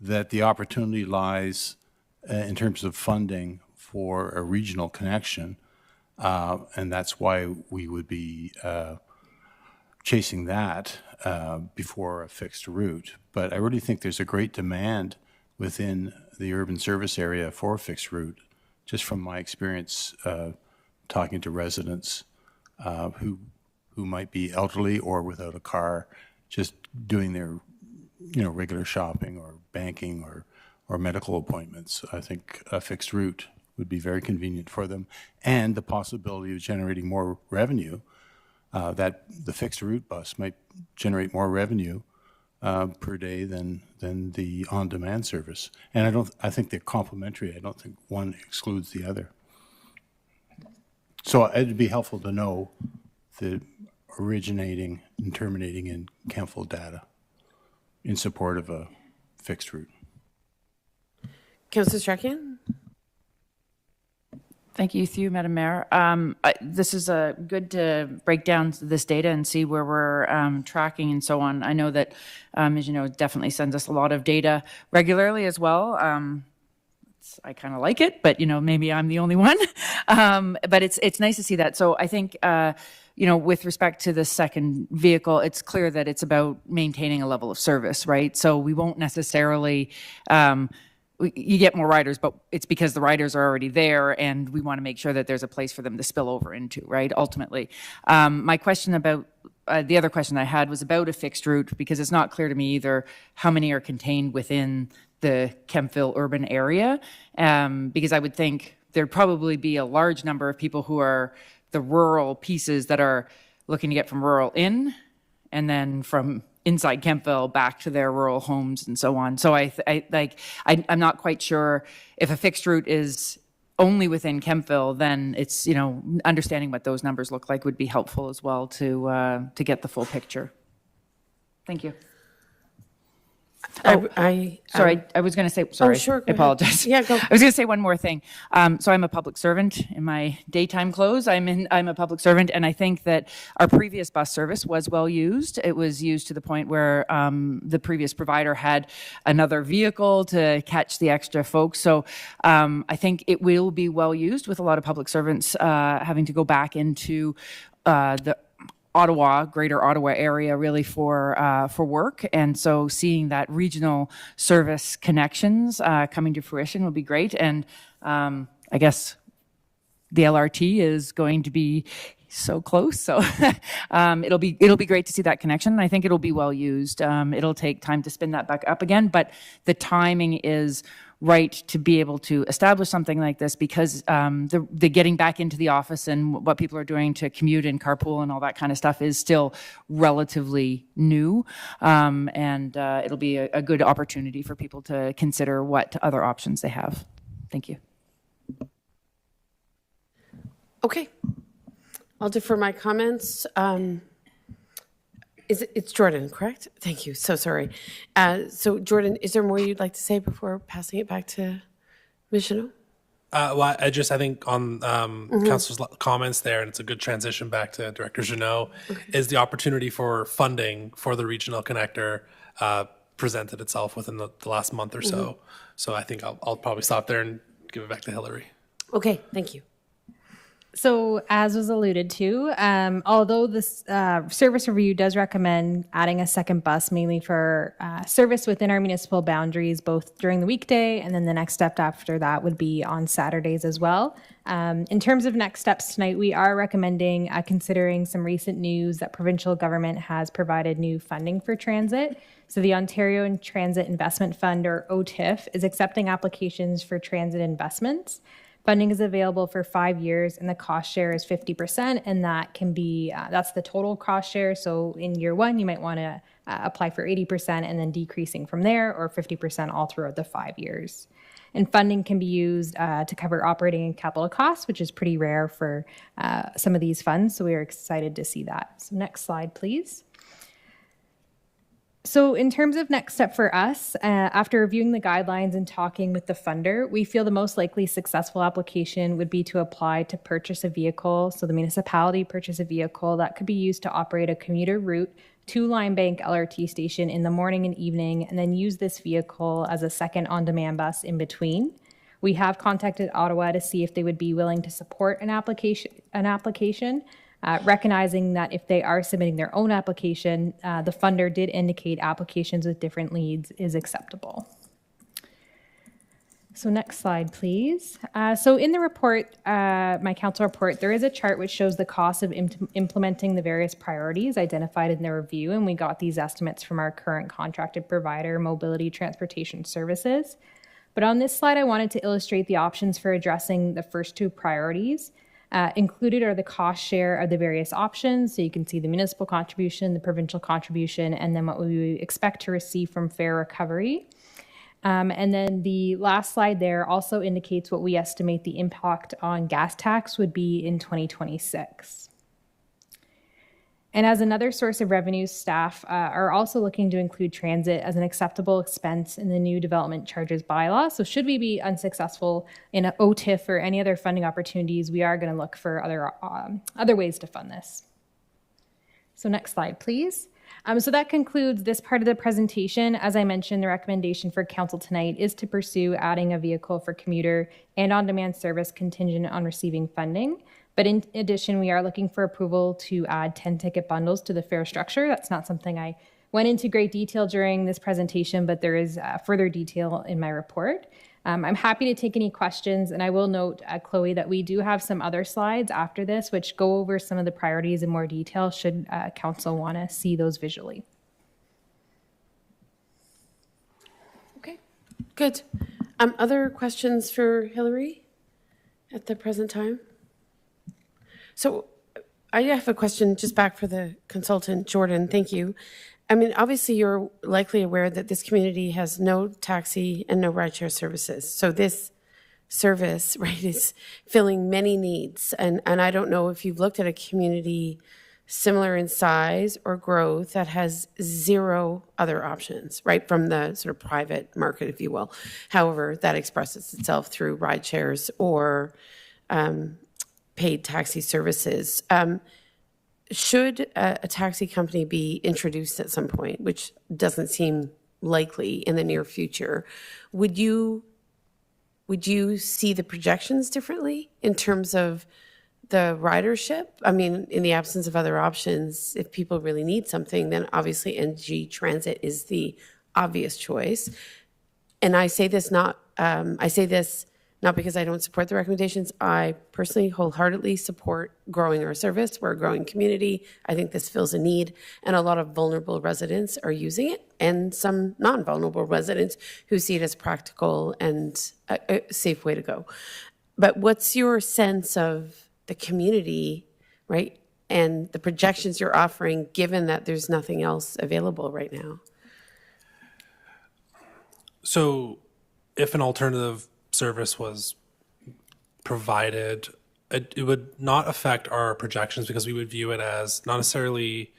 that the opportunity lies in terms of funding for a regional connection, and that's why we would be chasing that before a fixed route. But I really think there's a great demand within the urban service area for a fixed route, just from my experience talking to residents who might be elderly or without a car, just doing their regular shopping or banking or medical appointments. I think a fixed route would be very convenient for them, and the possibility of generating more revenue, that the fixed route bus might generate more revenue per day than the on-demand service. And I think they're complementary. I don't think one excludes the other. So it'd be helpful to know the originating and terminating in Kemptville data in support of a fixed route. Councillor Strachan? Thank you, through you, Madam Mayor. This is good to break down this data and see where we're tracking and so on. I know that, as you know, it definitely sends us a lot of data regularly as well. I kind of like it, but maybe I'm the only one. But it's nice to see that. So I think with respect to the second vehicle, it's clear that it's about maintaining a level of service, right? So we won't necessarily. You get more riders, but it's because the riders are already there, and we want to make sure that there's a place for them to spill over into, right? Ultimately, my question about the other question I had was about a fixed route, because it's not clear to me either how many are contained within the Kemptville urban area, because I would think there'd probably be a large number of people who are the rural pieces that are looking to get from rural in, and then from inside Kemptville back to their rural homes and so on. So I'm not quite sure if a fixed route is only within Kemptville, then it's, understanding what those numbers look like would be helpful as well to get the full picture. Thank you. Sorry, I was going to say, sorry, sure, I apologize. Yeah, go. I was going to say one more thing. So I'm a public servant in my daytime clothes. I'm a public servant, and I think that our previous bus service was well used. It was used to the point where the previous provider had another vehicle to catch the extra folks. So I think it will be well used, with a lot of public servants having to go back into the Greater Ottawa area really for work. And so seeing that regional service connections coming to fruition will be great. And I guess the LRT is going to be so close. So it'll be great to see that connection. I think it'll be well used. It'll take time to spin that back up again, but the timing is right to be able to establish something like this, because the getting back into the office and what people are doing to commute and carpool and all that kind of stuff is still relatively new. And it'll be a good opportunity for people to consider what other options they have. Thank you. Okay. I'll defer my comments. It's Jordan, correct? Thank you. So sorry. So Jordan, is there more you'd like to say before passing it back to Ms. Jeannot? Well, I think on Council's comments there, and it's a good transition back to Director Jeannot, is the opportunity for funding for the regional connector presented itself within the last month or so. So I think I'll probably stop there and give it back to Hillary. Okay, thank you. So, as was alluded to, although this service review does recommend adding a second bus mainly for service within our municipal boundaries, both during the weekday and then the next step after that would be on Saturdays as well. In terms of next steps tonight, we are recommending considering some recent news that provincial government has provided new funding for transit. So the Ontario Transit Investment Fund, or OTIF, is accepting applications for transit investments. Funding is available for 5 years, and the cost share is 50%, and that can be, that's the total cost share. So in year one, you might want to apply for 80% and then decreasing from there, or 50% all throughout the 5 years. And funding can be used to cover operating and capital costs, which is pretty rare for some of these funds. So we are excited to see that. So next slide, please. So in terms of next step for us, after reviewing the guidelines and talking with the funder, we feel the most likely successful application would be to apply to purchase a vehicle. So the municipality purchase a vehicle that could be used to operate a commuter route to Limebank LRT station in the morning and evening, and then use this vehicle as a second on-demand bus in between. We have contacted Ottawa to see if they would be willing to support an application. Recognizing that if they are submitting their own application, the funder did indicate applications with different leads is acceptable. So next slide, please. So in the report, my council report, there is a chart which shows the cost of implementing the various priorities identified in the review, and we got these estimates from our current contracted provider, Mobility Transportation Services. But on this slide, I wanted to illustrate the options for addressing the first two priorities. Included are the cost share of the various options. So you can see the municipal contribution, the provincial contribution, and then what we expect to receive from fare recovery. And then the last slide there also indicates what we estimate the impact on gas tax would be in 2026. And as another source of revenue, staff are also looking to include transit as an acceptable expense in the new development charges bylaw. So should we be unsuccessful in an OTIF or any other funding opportunities, we are going to look for other ways to fund this. So next slide, please. So that concludes this part of the presentation. As I mentioned, the recommendation for council tonight is to pursue adding a vehicle for commuter and on-demand service contingent on receiving funding. But in addition, we are looking for approval to add 10 ticket bundles to the fare structure. That's not something I went into great detail during this presentation, but there is further detail in my report. I'm happy to take any questions, and I will note, Chloe, that we do have some other slides after this which go over some of the priorities in more detail should council want to see those visually. Okay, good. Other questions for Hillary at the present time? So I have a question just back for the consultant, Jordan. Thank you. I mean, obviously, you're likely aware that this community has no taxi and no rideshare services. So this service, right, is filling many needs. And I don't know if you've looked at a community similar in size or growth that has zero other options, right, from the sort of private market, if you will. However, that expresses itself through ride shares or paid taxi services. Should a taxi company be introduced at some point, which doesn't seem likely in the near future, would you see the projections differently in terms of the ridership? I mean, in the absence of other options, if people really need something, then obviously NG Transit is the obvious choice. And I say this not because I don't support the recommendations. I personally wholeheartedly support growing our service. We're a growing community. I think this fills a need, and a lot of vulnerable residents are using it, and some non-vulnerable residents who see it as practical and a safe way to go. But what's your sense of the community, right, and the projections you're offering, given that there's nothing else available right now? So if an alternative service was provided, it would not affect our projections because we would view it as not necessarily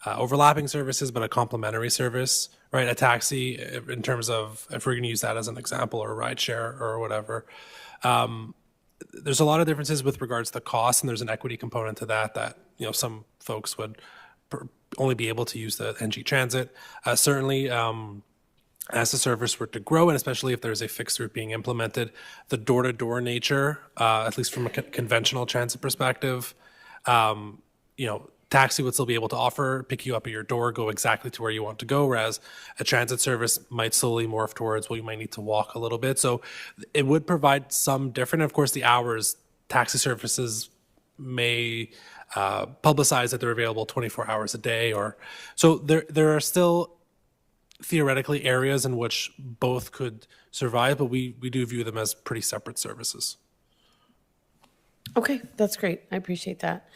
overlapping services, but a complementary service, right? A taxi, in terms of, if we're going to use that as an example, or a ride share or whatever. There's a lot of differences with regards to the cost, and there's an equity component to that, you know, some folks would only be able to use the NG Transit. Certainly, as the service were to grow, and especially if there's a fixed route being implemented, the door-to-door nature, at least from a conventional transit perspective, taxi would still be able to offer, pick you up at your door, go exactly to where you want to go, whereas a transit service might slowly morph towards, well, you might need to walk a little bit. So it would provide some different, of course, the hours, taxi services may publicize that they're available 24 hours a day, so there are still theoretically areas in which both could survive, but we do view them as pretty separate services. Okay, that's great. I appreciate that.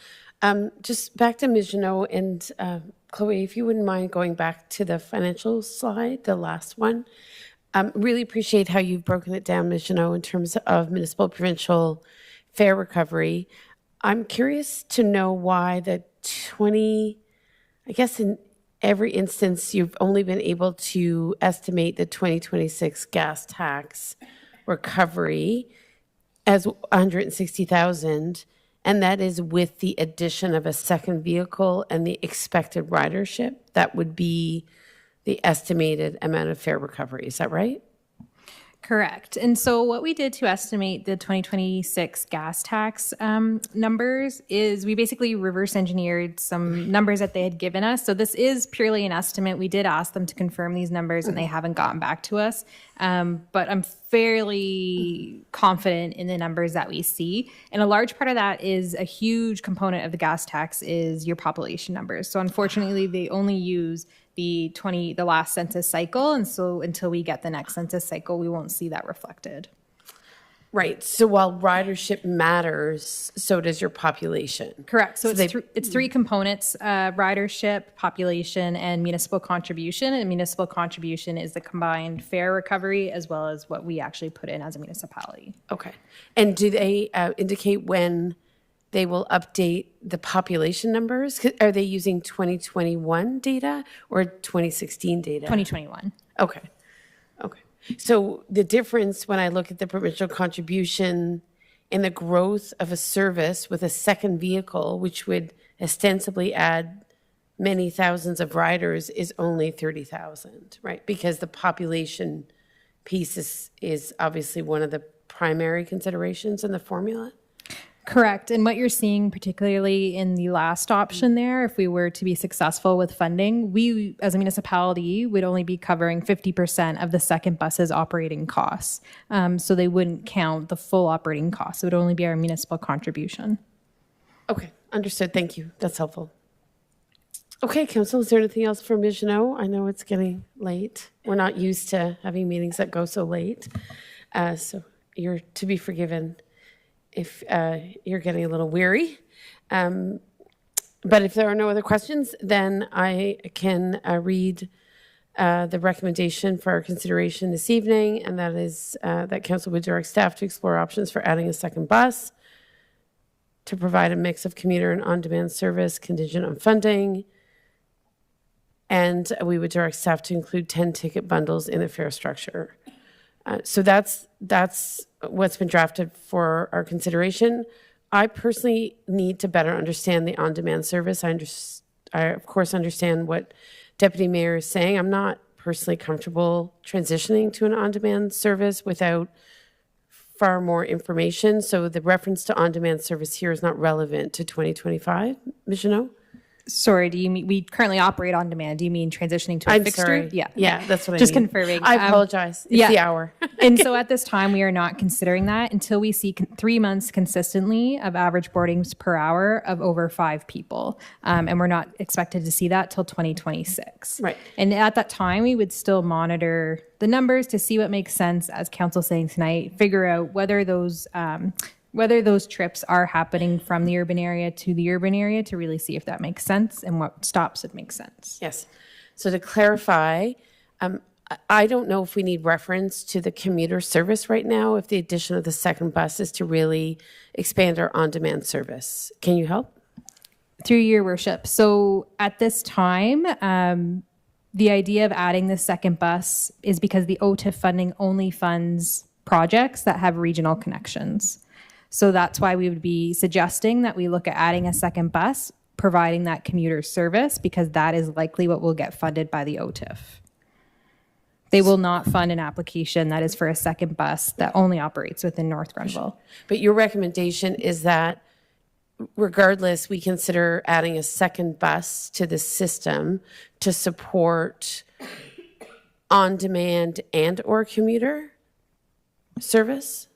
Just back to Ms. Janot and Chloe, if you wouldn't mind going back to the financial slide, the last one. Really appreciate how you've broken it down, Ms. Janot, in terms of municipal provincial fare recovery. I'm curious to know why I guess in every instance, you've only been able to estimate the 2026 gas tax recovery as 160,000, and that is with the addition of a second vehicle and the expected ridership. That would be the estimated amount of fare recovery. Is that right? Correct. And so what we did to estimate the 2026 gas tax numbers is we basically reverse engineered some numbers that they had given us. So this is purely an estimate. We did ask them to confirm these numbers and they haven't gotten back to us. But I'm fairly confident in the numbers that we see. And a large part of that is a huge component of the gas tax is your population numbers. So unfortunately, they only use the last census cycle. And so until we get the next census cycle, we won't see that reflected. Right. So while ridership matters, so does your population. Correct. So it's three components, ridership, population, and municipal contribution. And municipal contribution is the combined fare recovery as well as what we actually put in as a municipality. Okay. And do they indicate when they will update the population numbers? Are they using 2021 data or 2016 data? 2021. Okay. Okay. So the difference when I look at the provincial contribution and the growth of a service with a second vehicle, which would ostensibly add many thousands of riders, is only 30,000, right? Because the population piece is obviously one of the primary considerations in the formula. Correct. And what you're seeing, particularly in the last option there, if we were to be successful with funding, we as a municipality would only be covering 50% of the second bus's operating costs. So they wouldn't count the full operating costs. It would only be our municipal contribution. Okay, understood. Thank you. That's helpful. Okay, Council, is there anything else for Ms. Janot? I know it's getting late. We're not used to having meetings that go so late. So you're to be forgiven if you're getting a little weary. But if there are no other questions, then I can read the recommendation for our consideration this evening, and that is that Council would direct staff to explore options for adding a second bus to provide a mix of commuter and on-demand service contingent on funding. And we would direct staff to include 10 ticket bundles in the fare structure. So that's what's been drafted for our consideration. I personally need to better understand the on-demand service. I of course understand what Deputy Mayor is saying. I'm not personally comfortable transitioning to an on-demand service without far more information. So the reference to on-demand service here is not relevant to 2025, Ms. Janot? Sorry, do you mean, we currently operate on demand. Do you mean transitioning to a fixed route? Yeah. Yeah, that's what I Just mean. confirming. I apologize. It's the hour. And so at this time, we are not considering that until we see 3 months consistently of average boardings per hour of over 5 people. And we're not expected to see that till 2026. Right. And at that time, we would still monitor the numbers to see what makes sense, as council saying tonight, figure out whether those trips are happening from the urban area to the urban area to really see if that makes sense and what stops would make sense. Yes. So to clarify, I don't know if we need reference to the commuter service right now, if the addition of the second bus is to really expand our on-demand service. Can you help? Through your worship. So at this time, the idea of adding the second bus is because the OTIF funding only funds projects that have regional connections. So that's why we would be suggesting that we look at adding a second bus, providing that commuter service, because that is likely what will get funded by the OTIF. They will not fund an application that is for a second bus that only operates within North Grenville. But your recommendation is that regardless, we consider adding a second bus to the system to support on-demand and/or commuter service?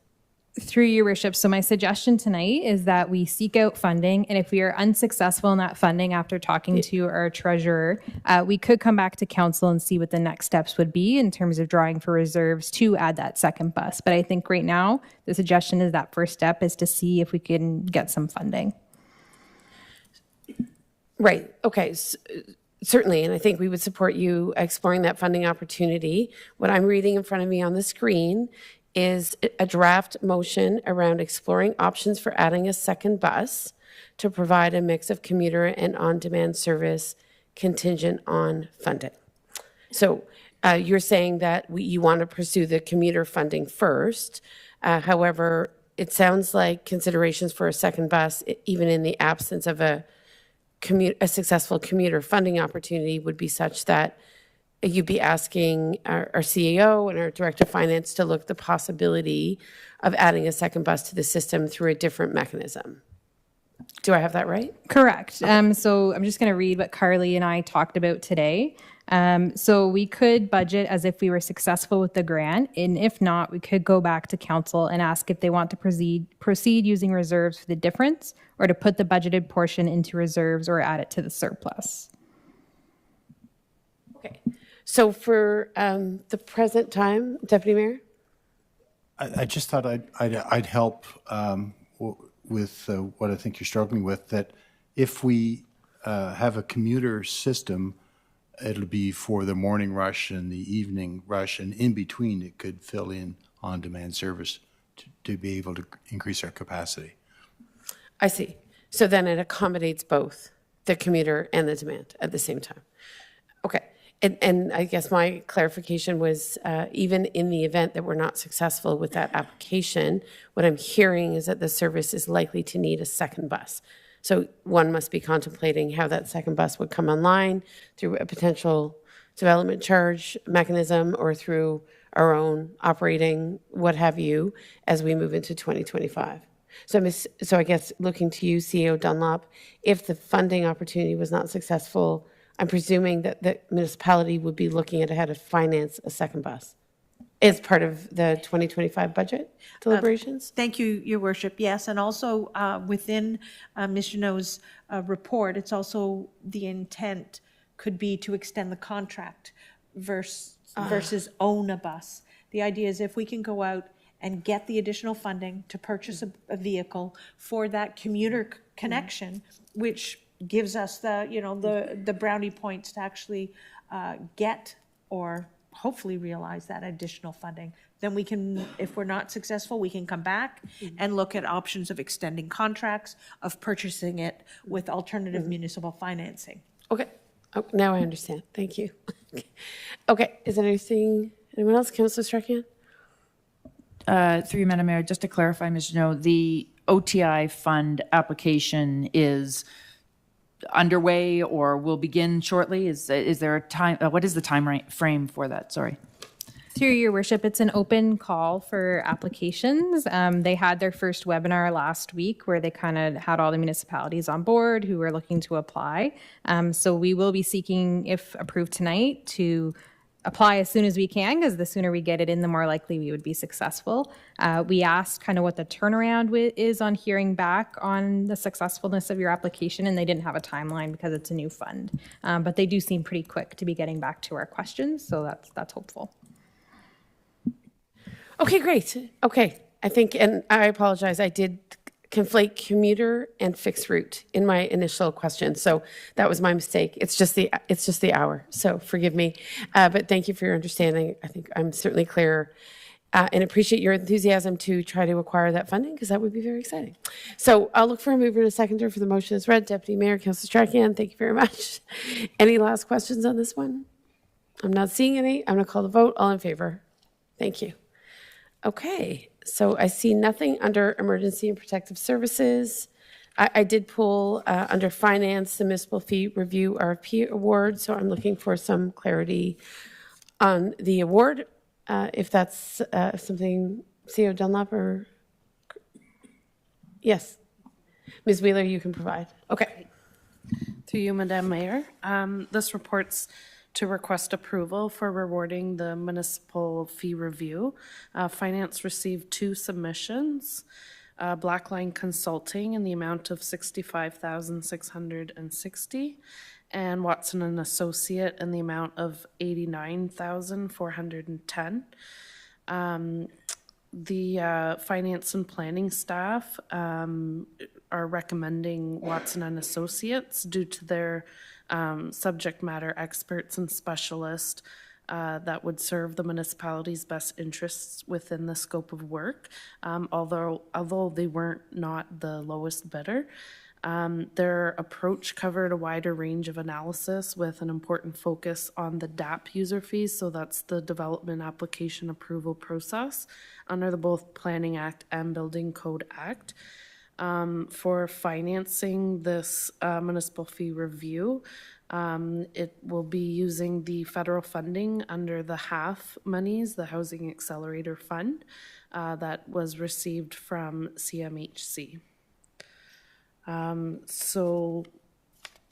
Through your worship, so my suggestion tonight is that we seek out funding, and if we are unsuccessful in that funding after talking to our treasurer, we could come back to council and see what the next steps would be in terms of drawing for reserves to add that second bus. But I think right now, the suggestion is that first step is to see if we can get some funding. Right, okay, certainly, and I think we would support you exploring that funding opportunity. What I'm reading in front of me on the screen is a draft motion around exploring options for adding a second bus to provide a mix of commuter and on-demand service contingent on funding. So you're saying that you want to pursue the commuter funding first. However, it sounds like considerations for a second bus, even in the absence of a successful commuter funding opportunity, would be such that you'd be asking our CEO and our Director of Finance to look at the possibility of adding a second bus to the system through a different mechanism. Do I have that right? Correct. So I'm just going to read what Carly and I talked about today. So we could budget as if we were successful with the grant, and if not, we could go back to council and ask if they want to proceed using reserves for the difference, or to put the budgeted portion into reserves or add it to the surplus. Okay. So for the present time, Deputy Mayor? I just thought I'd help with what I think you're struggling with, that if we have a commuter system, it'll be for the morning rush and the evening rush, and in between it could fill in on-demand service to be able to increase our capacity. I see. So then it accommodates both the commuter and the demand at the same time. Okay. And I guess my clarification was, even in the event that we're not successful with that application, what I'm hearing is that the service is likely to need a second bus. So one must be contemplating how that second bus would come online through a potential development charge mechanism or through our own operating, what have you, as we move into 2025. So I guess looking to you, CEO Dunlop, if the funding opportunity was not successful, I'm presuming that the municipality would be looking at how to finance a second bus as part of the 2025 budget deliberations? Thank you, Your Worship. Yes, and also within Ms. Jeannot's report, it's also the intent could be to extend the contract versus own a bus. The idea is if we can go out and get the additional funding to purchase a vehicle for that commuter connection, which gives us the brownie points to actually get or hopefully realize that additional funding. Then we can, if we're not successful, we can come back and look at options of extending contracts, of purchasing it with alternative municipal financing. Okay. Oh, now I understand. Thank you. Okay. Is there anyone else? Councillor Strachan? Through you, Madam Mayor, just to clarify, Ms. Jeannot, the OTI fund application is underway or will begin shortly? Is there a time, what is the time frame for that? Sorry. Through your worship, it's an open call for applications. They had their first webinar last week where they kind of had all the municipalities on board who were looking to apply. So we will be seeking, if approved tonight, to apply as soon as we can, because the sooner we get it in, the more likely we would be successful. We asked kind of what the turnaround is on hearing back on the successfulness of your application, and they didn't have a timeline because it's a new fund. But they do seem pretty quick to be getting back to our questions, so that's hopeful. Okay, great. Okay. I think, and I apologize, I did conflate commuter and fixed route in my initial question. So that was my mistake. It's just the hour. So forgive me. But thank you for your understanding. I think I'm certainly clear and appreciate your enthusiasm to try to acquire that funding, because that would be very exciting. So I'll look for a mover and a seconder for the motion as read. Deputy Mayor, Councillor Strachan, thank you very much. Any last questions on this one? I'm not seeing any. I'm going to call the vote. All in favor? Thank you. Okay, so I see nothing under Emergency and Protective Services. I did pull under Finance the Municipal Fee Review RFP Award, so I'm looking for some clarity on the award, if that's something CEO Dunlop or, yes. Ms. Wheeler, you can provide. Okay. Through you, Madam Mayor. This reports to request approval for rewarding the municipal fee review. Finance received 2 submissions. Blackline Consulting in the amount of $65,660 and Watson and Associate in the amount of $89,410. The finance and planning staff are recommending Watson and Associates due to their subject matter experts and specialists that would serve the municipality's best interests within the scope of work. Although they weren't not the lowest bidder, their approach covered a wider range of analysis with an important focus on the DAP user fees. So that's the Development Application Approval Process under the both Planning Act and Building Code Act. For financing this municipal fee review, it will be using the federal funding under the HAF monies, the Housing Accelerator Fund, that was received from CMHC. So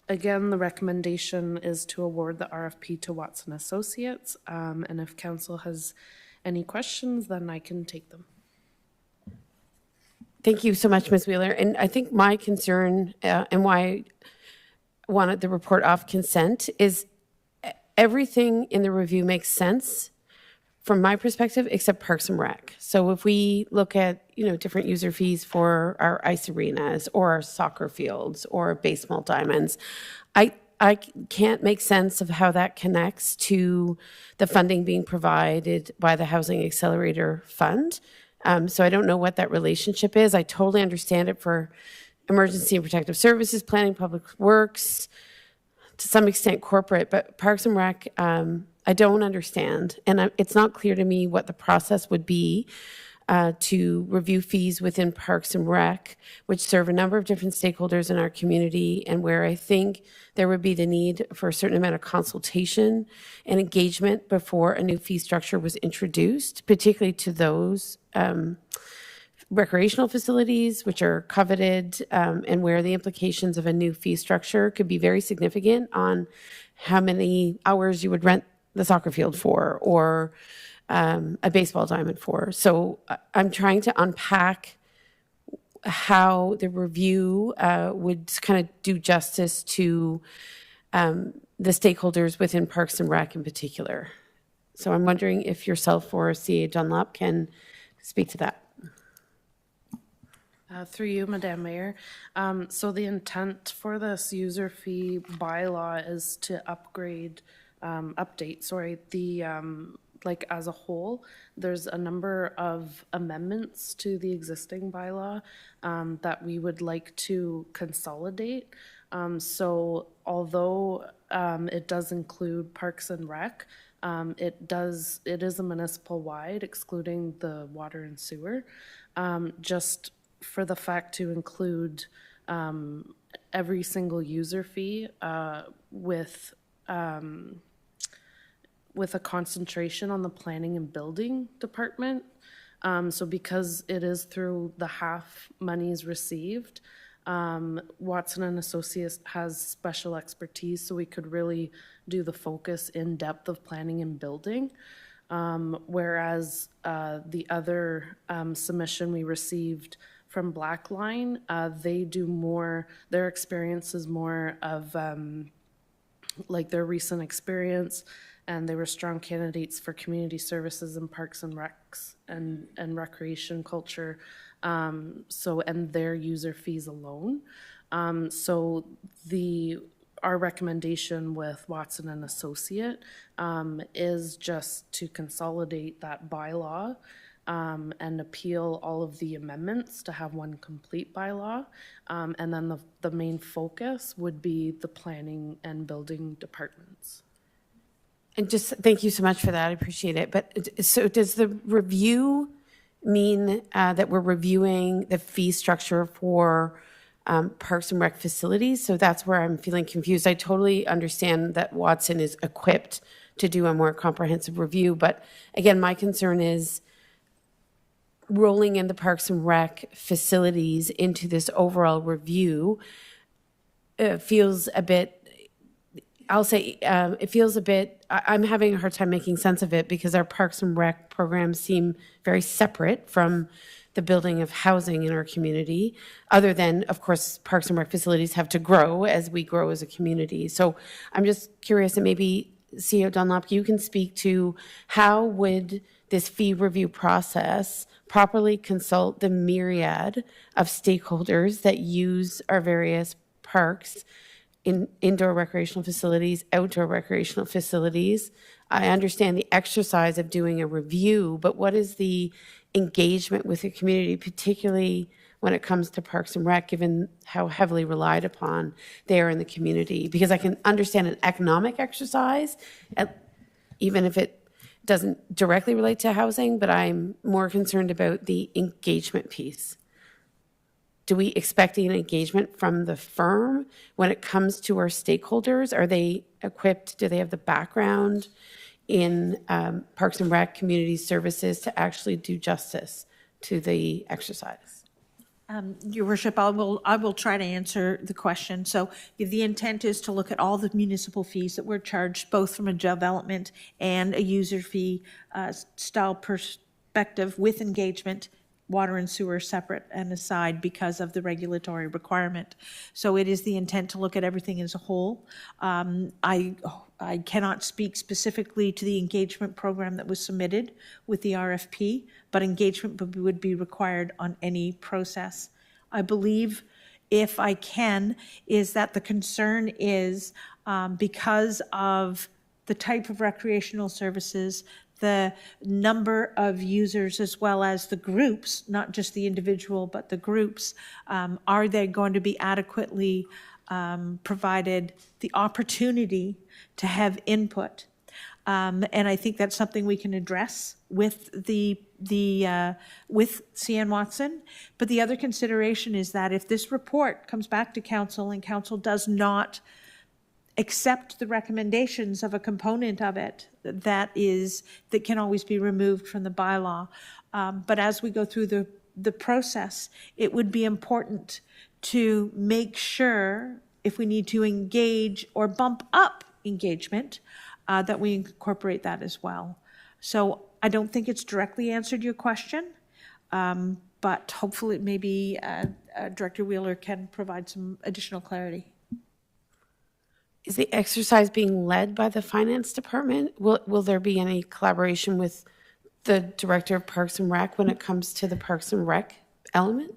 again, the recommendation is to award the RFP to Watson Associates. And if council has any questions, then I can take them. Thank you so much, Ms. Wheeler. And I think my concern and why I wanted the report off consent is everything in the review makes sense from my perspective, except Parks and Rec. So if we look at, different user fees for our ice arenas or our soccer fields or baseball diamonds, I can't make sense of how that connects to the funding being provided by the Housing Accelerator Fund. So I don't know what that relationship is. I totally understand it for emergency and protective services, planning, public works, to some extent corporate, but Parks and Rec, I don't understand. And it's not clear to me what the process would be to review fees within Parks and Rec, which serve a number of different stakeholders in our community, and where I think there would be the need for a certain amount of consultation and engagement before a new fee structure was introduced, particularly to those recreational facilities, which are coveted, and where the implications of a new fee structure could be very significant on how many hours you would rent the soccer field for or a baseball diamond for. So I'm trying to unpack how the review would kind of do justice to the stakeholders within Parks and Rec in particular. So I'm wondering if yourself or CA Dunlop can speak to that. Through you, Madam Mayor. So the intent for this user fee bylaw is to update, the, like as a whole, there's a number of amendments to the existing bylaw that we would like to consolidate. So although it does include Parks and Rec, it is a municipal wide, excluding the water and sewer. Just for the fact to include every single user fee with a concentration on the planning and building department. So because it is through the HAF monies received, Watson and Associates has special expertise, so we could really do the focus in depth of planning and building. Whereas the other submission we received from Blackline, they do more, their experience is more of like their recent experience, and they were strong candidates for community services and parks and recs and recreation culture. And their user fees alone. So our recommendation with Watson and Associate is just to consolidate that bylaw and appeal all of the amendments to have one complete bylaw. And then the main focus would be the planning and building departments. And just thank you so much for that. I appreciate it. But so does the review mean that we're reviewing the fee structure for Parks and Rec facilities? So that's where I'm feeling confused. I totally understand that Watson is equipped to do a more comprehensive review. But again, my concern is rolling in the Parks and Rec facilities into this overall review feels a bit, I'll say, it feels a bit, I'm having a hard time making sense of it because our Parks and Rec programs seem very separate from the building of housing in our community, other than, of course, Parks and Rec facilities have to grow as we grow as a community. So I'm just curious, and maybe CEO Dunlop, you can speak to how would this fee review process properly consult the myriad of stakeholders that use our various parks, in indoor recreational facilities, outdoor recreational facilities. I understand the exercise of doing a review, but what is the engagement with the community, particularly when it comes to Parks and Rec, given how heavily relied upon they are in the community? Because I can understand an economic exercise, even if it doesn't directly relate to housing, but I'm more concerned about the engagement piece. Do we expect an engagement from the firm when it comes to our stakeholders? Are they equipped? Do they have the background in Parks and Rec community services to actually do justice to the exercise? Your Worship, I will try to answer the question. So the intent is to look at all the municipal fees that were charged, both from a development and a user fee style perspective with engagement, water and sewer separate and aside because of the regulatory requirement. So it is the intent to look at everything as a whole. I cannot speak specifically to the engagement program that was submitted with the RFP, but engagement would be required on any process. I believe, if I can, is that the concern is because of the type of recreational services, the number of users as well as the groups, not just the individual, but the groups, are they going to be adequately provided the opportunity to have input? And I think that's something we can address with with CN Watson. But the other consideration is that if this report comes back to council and council does not accept the recommendations of a component of it that can always be removed from the bylaw. But as we go through the process, it would be important to make sure, if we need to engage or bump up engagement, that we incorporate that as well. So I don't think it's directly answered your question, but hopefully maybe Director Wheeler can provide some additional clarity. Is the exercise being led by the finance department? Will there be any collaboration with the director of Parks and Rec when it comes to the Parks and Rec element?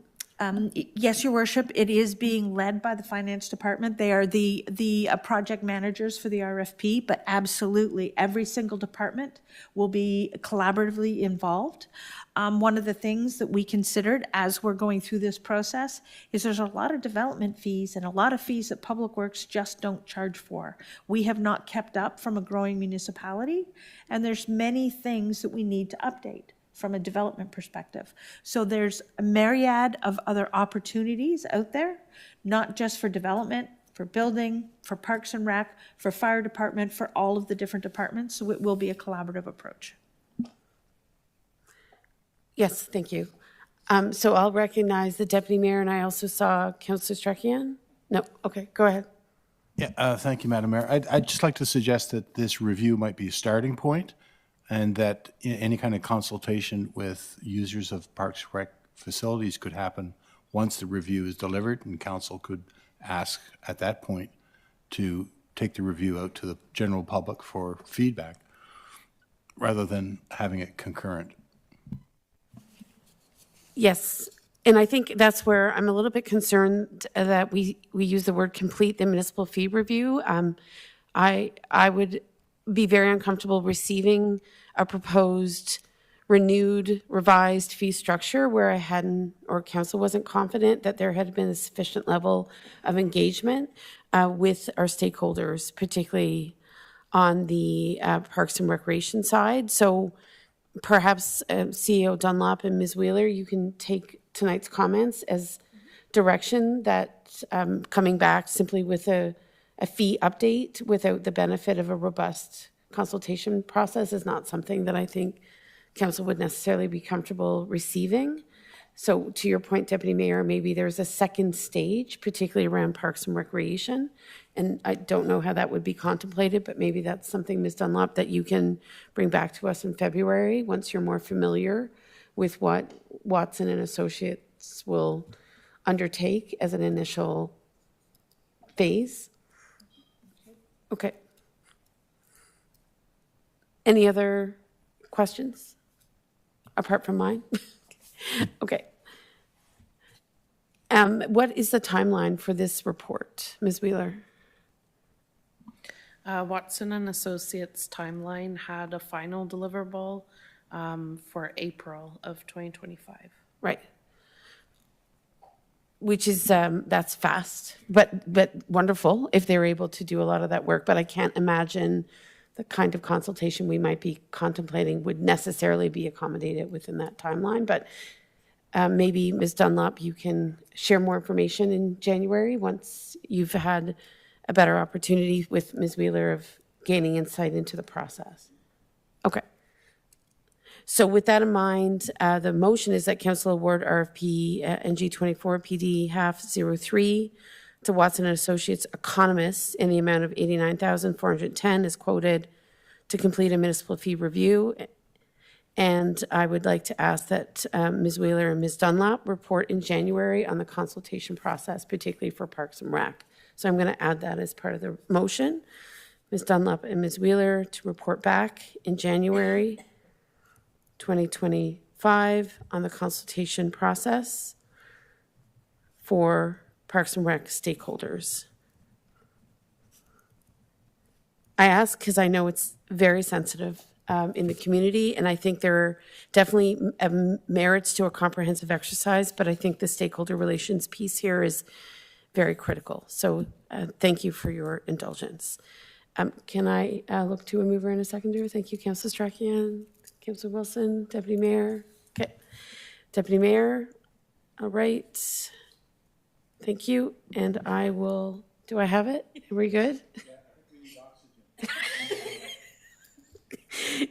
Yes, Your Worship, it is being led by the finance department. They are the project managers for the RFP, but absolutely every single department will be collaboratively involved. One of the things that we considered as we're going through this process is there's a lot of development fees and a lot of fees that Public Works just don't charge for. We have not kept up from a growing municipality, and there's many things that we need to update from a development perspective. So there's a myriad of other opportunities out there, not just for development, for building, for Parks and Rec, for fire department, for all of the different departments. So it will be a collaborative approach. Yes, thank you. So I'll recognize the deputy mayor, and I also saw Councillor Strachian. No, okay, go ahead. Yeah, thank you, Madam Mayor. I'd just like to suggest that this review might be a starting point, and that any kind of consultation with users of Parks Rec facilities could happen once the review is delivered, and council could ask at that point to take the review out to the general public for feedback, rather than having it concurrent. Yes, and I think that's where I'm a little bit concerned that we use the word complete the municipal fee review. I would be very uncomfortable receiving a proposed renewed, revised fee structure where I hadn't, or council wasn't confident that there had been a sufficient level of engagement with our stakeholders, particularly on the Parks and Recreation side. So perhaps CEO Dunlop and Ms. Wheeler, you can take tonight's comments as direction that coming back simply with a fee update without the benefit of a robust consultation process is not something that I think council would necessarily be comfortable receiving. So to your point, Deputy Mayor, maybe there's a second stage, particularly around Parks and Recreation. And I don't know how that would be contemplated, but maybe that's something, Ms. Dunlop, that you can bring back to us in February once you're more familiar with what Watson and Associates will undertake as an initial phase. Okay. Any other questions apart from mine? Okay. What is the timeline for this report, Ms. Wheeler? Watson and Associates timeline had a final deliverable for April of 2025. Right. Which is, that's fast, but wonderful if they're able to do a lot of that work. But I can't imagine the kind of consultation we might be contemplating would necessarily be accommodated within that timeline. But maybe, Ms. Dunlop, you can share more information in January once you've had a better opportunity with Ms. Wheeler of gaining insight into the process. Okay. So with that in mind, the motion is that council award RFP NG24 PD half 03 to Watson and Associates economists in the amount of $89,410 is quoted to complete a municipal fee review. And I would like to ask that Ms. Wheeler and Ms. Dunlop report in January on the consultation process, particularly for Parks and Rec. So I'm going to add that as part of the motion. Ms. Dunlop and Ms. Wheeler to report back in January 2025 on the consultation process for Parks and Rec stakeholders. I ask because I know it's very sensitive in the community, and I think there are definitely merits to a comprehensive exercise, but I think the stakeholder relations piece here is very critical. So thank you for your indulgence. Can I look to a mover and a seconder? Thank you, Councillor Strachan, Councillor Wilson, Deputy Mayor. Okay, Deputy Mayor, all right. Thank you, and I will, do I have it? Are we good?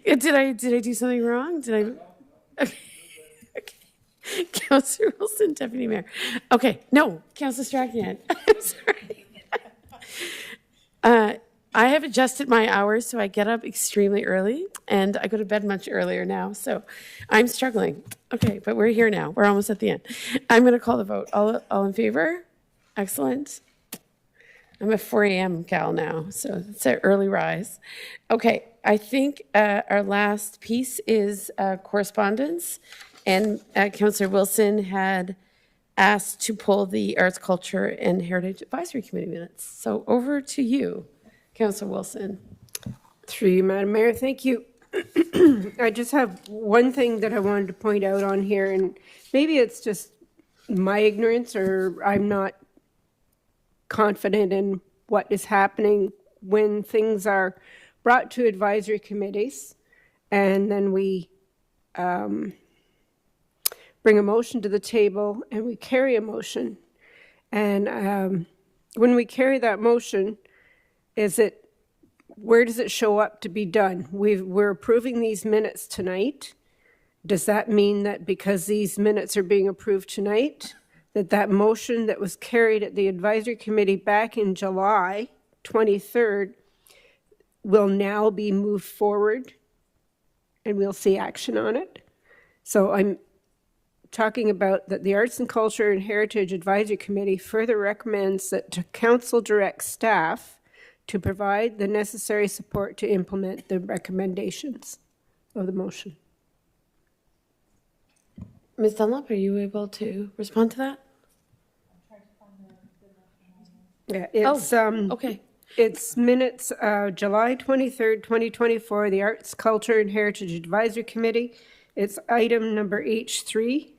Did I do something wrong? Did I? Okay. Okay. Councillor Wilson, Deputy Mayor. Okay, no, Councillor Strachan. I'm sorry. I have adjusted my hours, so I get up extremely early, and I go to bed much earlier now, so I'm struggling. Okay, but we're here now. We're almost at the end. I'm going to call the vote. All in favor? Excellent. I'm a 4 a.m. gal now, so it's an early rise. Okay, I think our last piece is correspondence, and Councillor Wilson had asked to pull the Arts, Culture, and Heritage Advisory Committee minutes. So over to you, Councillor Wilson. Through you, Madam Mayor, thank you. I just have one thing that I wanted to point out on here, and maybe it's just my ignorance or I'm not confident in what is happening when things are brought to advisory committees and then we bring a motion to the table and we carry a motion. And when we carry that motion, where does it show up to be done? We're approving these minutes tonight. Does that mean that because these minutes are being approved tonight, that motion that was carried at the advisory committee back in July 23rd will now be moved forward and we'll see action on it? So I'm talking about that the Arts and Culture and Heritage Advisory Committee further recommends that the council direct staff to provide the necessary support to implement the recommendations of the motion. Ms. Dunlop, are you able to respond to that? Yeah, it's okay. It's minutes July 23rd, 2024, the Arts, Culture, and Heritage Advisory Committee. It's item number H3.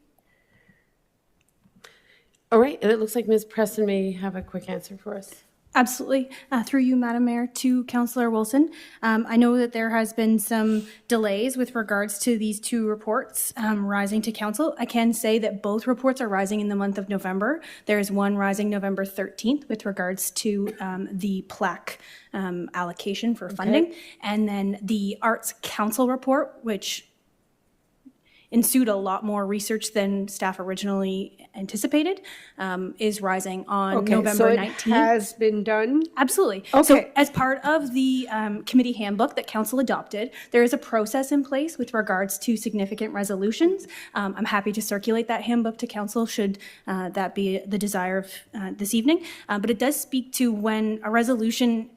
All right, and it looks like Ms. Preston may have a quick answer for us. Absolutely. Through you, Madam Mayor, to Councillor Wilson. I know that there has been some delays with regards to these two reports rising to council. I can say that both reports are rising in the month of November. There is one rising November 13th with regards to the plaque allocation for funding. And then the Arts Council report, which ensued a lot more research than staff originally anticipated, is rising on November so it 19th. has been done? Absolutely. Okay. So as part of the committee handbook that council adopted, there is a process in place with regards to significant resolutions. I'm happy to circulate that handbook to council should that be the desire of this evening. But it does speak to when a resolution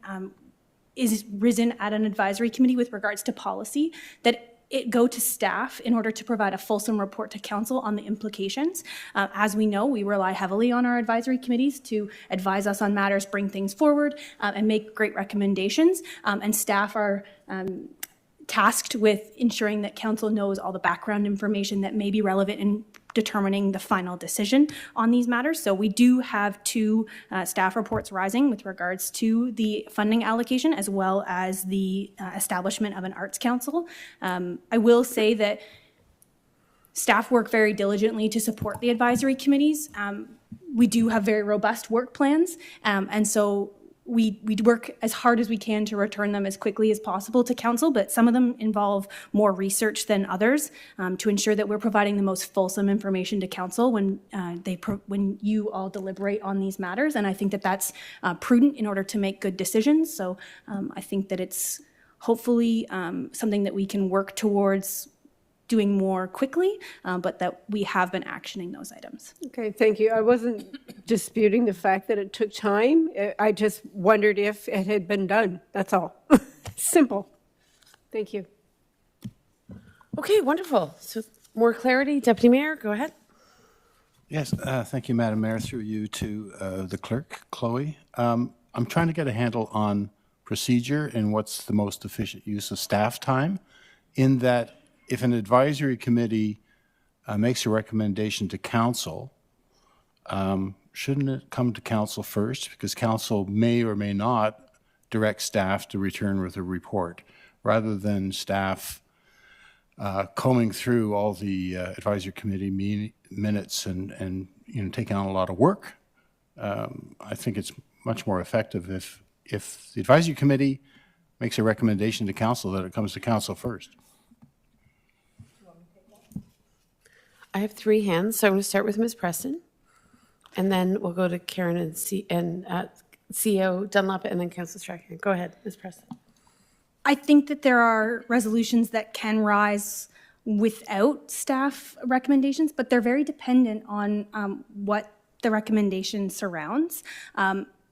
is risen at an advisory committee with regards to policy, that it go to staff in order to provide a fulsome report to council on the implications. As we know, we rely heavily on our advisory committees to advise us on matters, bring things forward, and make great recommendations. And staff are tasked with ensuring that council knows all the background information that may be relevant in determining the final decision on these matters. So we do have two staff reports rising with regards to the funding allocation as well as the establishment of an arts council. I will say that staff work very diligently to support the advisory committees. We do have very robust work plans, and so we work as hard as we can to return them as quickly as possible to council, but some of them involve more research than others to ensure that we're providing the most fulsome information to council when when you all deliberate on these matters. And I think that that's prudent in order to make good decisions. So I think that it's hopefully something that we can work towards doing more quickly, but that we have been actioning those items. Okay, thank you. I wasn't disputing the fact that it took time. I just wondered if it had been done. That's all. Simple. Thank you. Okay, wonderful. So more clarity, Deputy Mayor, go ahead. Yes, thank you, Madam Mayor, through you to the clerk, Chloe. I'm trying to get a handle on procedure and what's the most efficient use of staff time, in that if an advisory committee makes a recommendation to council, shouldn't it come to council first? Because council may or may not direct staff to return with a report, rather than staff combing through all the advisory committee minutes and taking on a lot of work. I think it's much more effective if the advisory committee makes a recommendation to council, that it comes to council first. I have three hands, so I'm going to start with Ms. Preston, and then we'll go to Karen and CEO Dunlop, and then Councillor Strachan. Go ahead, Ms. Preston. I think that there are resolutions that can rise without staff recommendations, but they're very dependent on what the recommendation surrounds.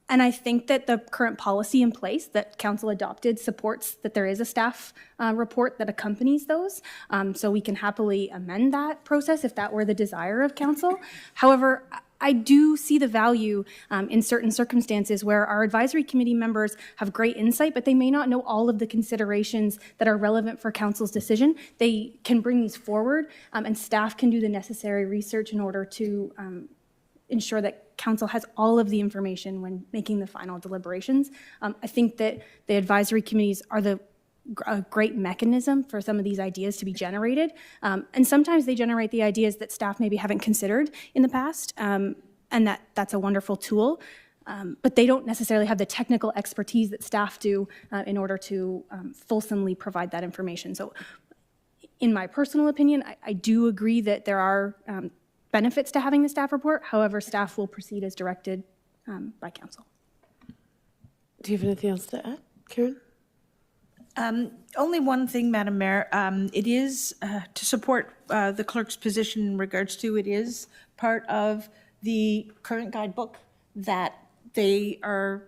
And I think that the current policy in place that council adopted supports that there is a staff report that accompanies those. So we can happily amend that process if that were the desire of council. However, I do see the value in certain circumstances where our advisory committee members have great insight, but they may not know all of the considerations that are relevant for council's decision. They can bring these forward, and staff can do the necessary research in order to ensure that council has all of the information when making the final deliberations. I think that the advisory committees are a great mechanism for some of these ideas to be generated. And sometimes they generate the ideas that staff maybe haven't considered in the past, and that's a wonderful tool. But they don't necessarily have the technical expertise that staff do in order to fulsomely provide that information. So in my personal opinion, I do agree that there are benefits to having the staff report. However, staff will proceed as directed by council. Do you have anything else to add, Karen? Only one thing, Madam Mayor. It is to support the clerk's position in regards to it is part of the current guidebook that they are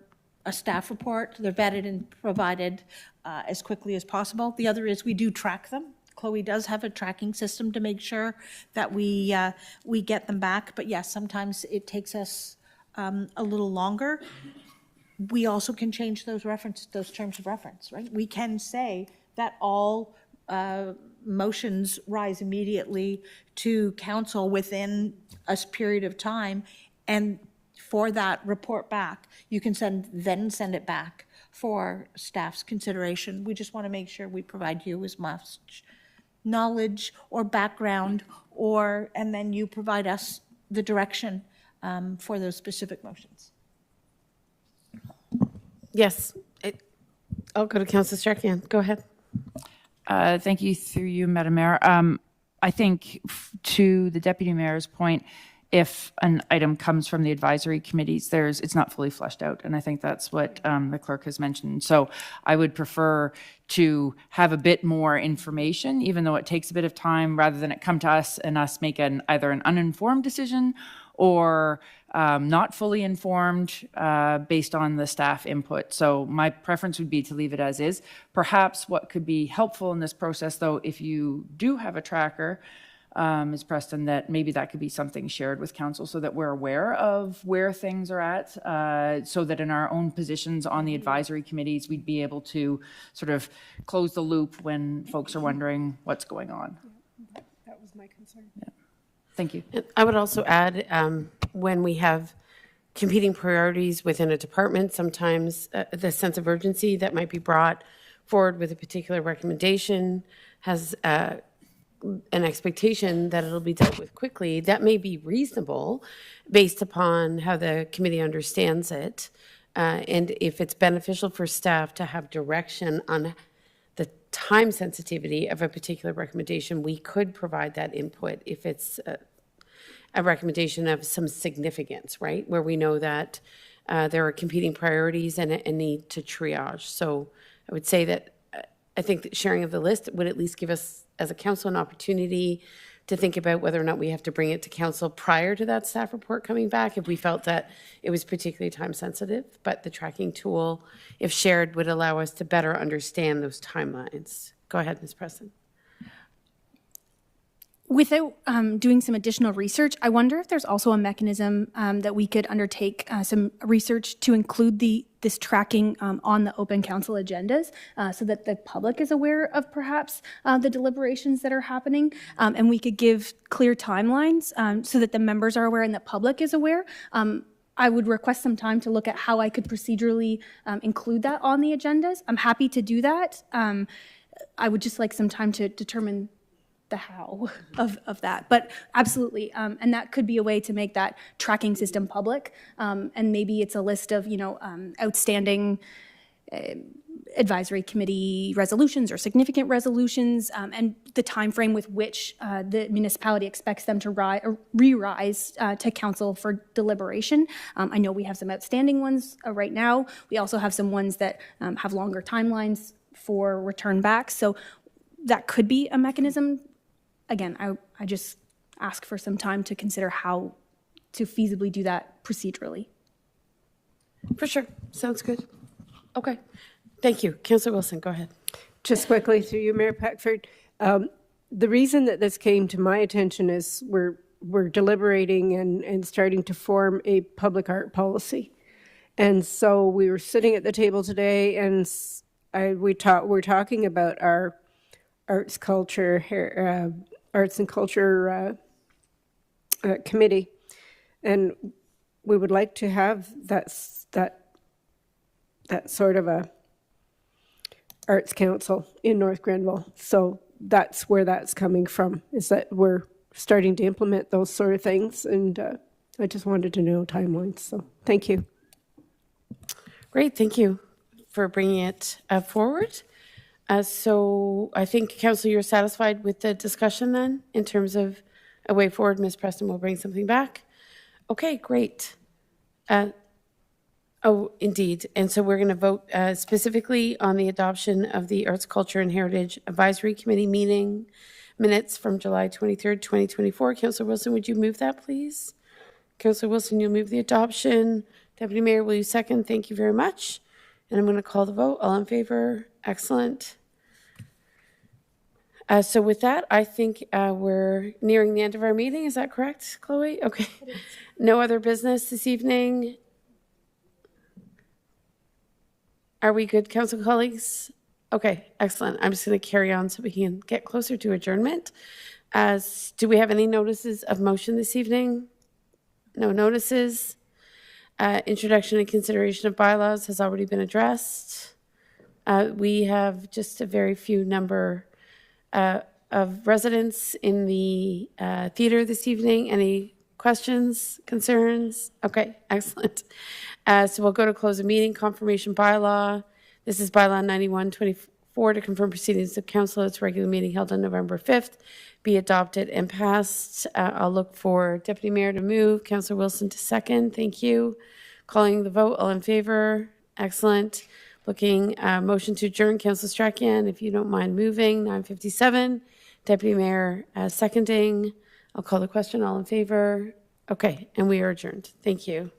a staff report. They're vetted and provided as quickly as possible. The other is we do track them. Chloe does have a tracking system to make sure that we get them back. But yes, sometimes it takes us a little longer. We also can change those terms of reference, right? We can say that all motions rise immediately to council within a period of time, and for that report back, you can then send it back for staff's consideration. We just want to make sure we provide you as much knowledge or background, and then you provide us the direction for those specific motions. Yes. I'll go to Councillor Strachan. Go ahead. Thank you, through you, Madam Mayor. I think to the Deputy Mayor's point, if an item comes from the advisory committees, it's not fully fleshed out, and I think that's what the clerk has mentioned. So I would prefer to have a bit more information, even though it takes a bit of time, rather than it come to us and us make either an uninformed decision or not fully informed based on the staff input. So my preference would be to leave it as is. Perhaps what could be helpful in this process, though, if you do have a tracker, Ms. Preston, that maybe that could be something shared with council so that we're aware of where things are at, so that in our own positions on the advisory committees, we'd be able to sort of close the loop when folks are wondering what's going on. That was my concern. Yeah. Thank you. I would also add, when we have competing priorities within a department, sometimes the sense of urgency that might be brought forward with a particular recommendation has an expectation that it'll be dealt with quickly. That may be reasonable based upon how the committee understands it. And if it's beneficial for staff to have direction on the time sensitivity of a particular recommendation, we could provide that input if it's a recommendation of some significance, right? Where we know that there are competing priorities and a need to triage. So I would say that I think that sharing of the list would at least give us as a council an opportunity to think about whether or not we have to bring it to council prior to that staff report coming back if we felt that it was particularly time sensitive. But the tracking tool, if shared, would allow us to better understand those timelines. Go ahead, Ms. Preston. Without doing some additional research, I wonder if there's also a mechanism that we could undertake some research to include this tracking on the open council agendas so that the public is aware of perhaps the deliberations that are happening, and we could give clear timelines so that the members are aware and the public is aware. I would request some time to look at how I could procedurally include that on the agendas. I'm happy to do that. I would just like some time to determine the how of that, but absolutely, and that could be a way to make that tracking system public, and maybe it's a list of outstanding advisory committee resolutions or significant resolutions, and the time frame with which the municipality expects them to re-rise to council for deliberation. I know we have some outstanding ones right now. We also have some ones that have longer timelines for return back, so that could be a mechanism. Again, I just ask for some time to consider how to feasibly do that procedurally. For sure. Sounds good. Okay. Thank you. Councillor Wilson, go ahead. Just quickly through you, Mayor Peckford. The reason that this came to my attention is we're deliberating and starting to form a public art policy. And so we were sitting at the table today and we're talking about our arts and culture committee, and we would like to have that sort of a arts council in North Grenville. So that's where that's coming from, is that we're starting to implement those sort of things, and I just wanted to know timelines. So thank you. Great, thank you for bringing it forward. So I think, Councillor, you're satisfied with the discussion then, in terms of a way forward. Ms. Preston will bring something back. Okay, great. Oh, indeed. And so we're going to vote specifically on the adoption of the Arts, Culture and Heritage Advisory Committee meeting minutes from July 23rd, 2024. Councillor Wilson, would you move that, please? Councillor Wilson, you'll move the adoption. Deputy Mayor, will you second? Thank you very much. And I'm going to call the vote. All in favor? Excellent. So with that, I think we're nearing the end of our meeting. Is that correct, Chloe? Okay. No other business this evening? Are we good, council colleagues? Okay, excellent. I'm just going to carry on so we can get closer to adjournment. Do we have any notices of motion this evening? No notices. Introduction and consideration of bylaws has already been addressed. We have just a very few number of residents in the theater this evening. Any questions, concerns? Okay, excellent. So we'll go to close the meeting. Confirmation bylaw. This is bylaw 9124 to confirm proceedings of council at its regular meeting held on November 5th. Be adopted and passed. I'll look for Deputy Mayor to move, Councillor Wilson to second. Thank you. Calling the vote. All in favor? Excellent. Looking, motion to adjourn, Councillor Strachan, if you don't mind moving, 9:57. Deputy Mayor seconding. I'll call the question. All in favor? Okay, and we are adjourned. Thank you.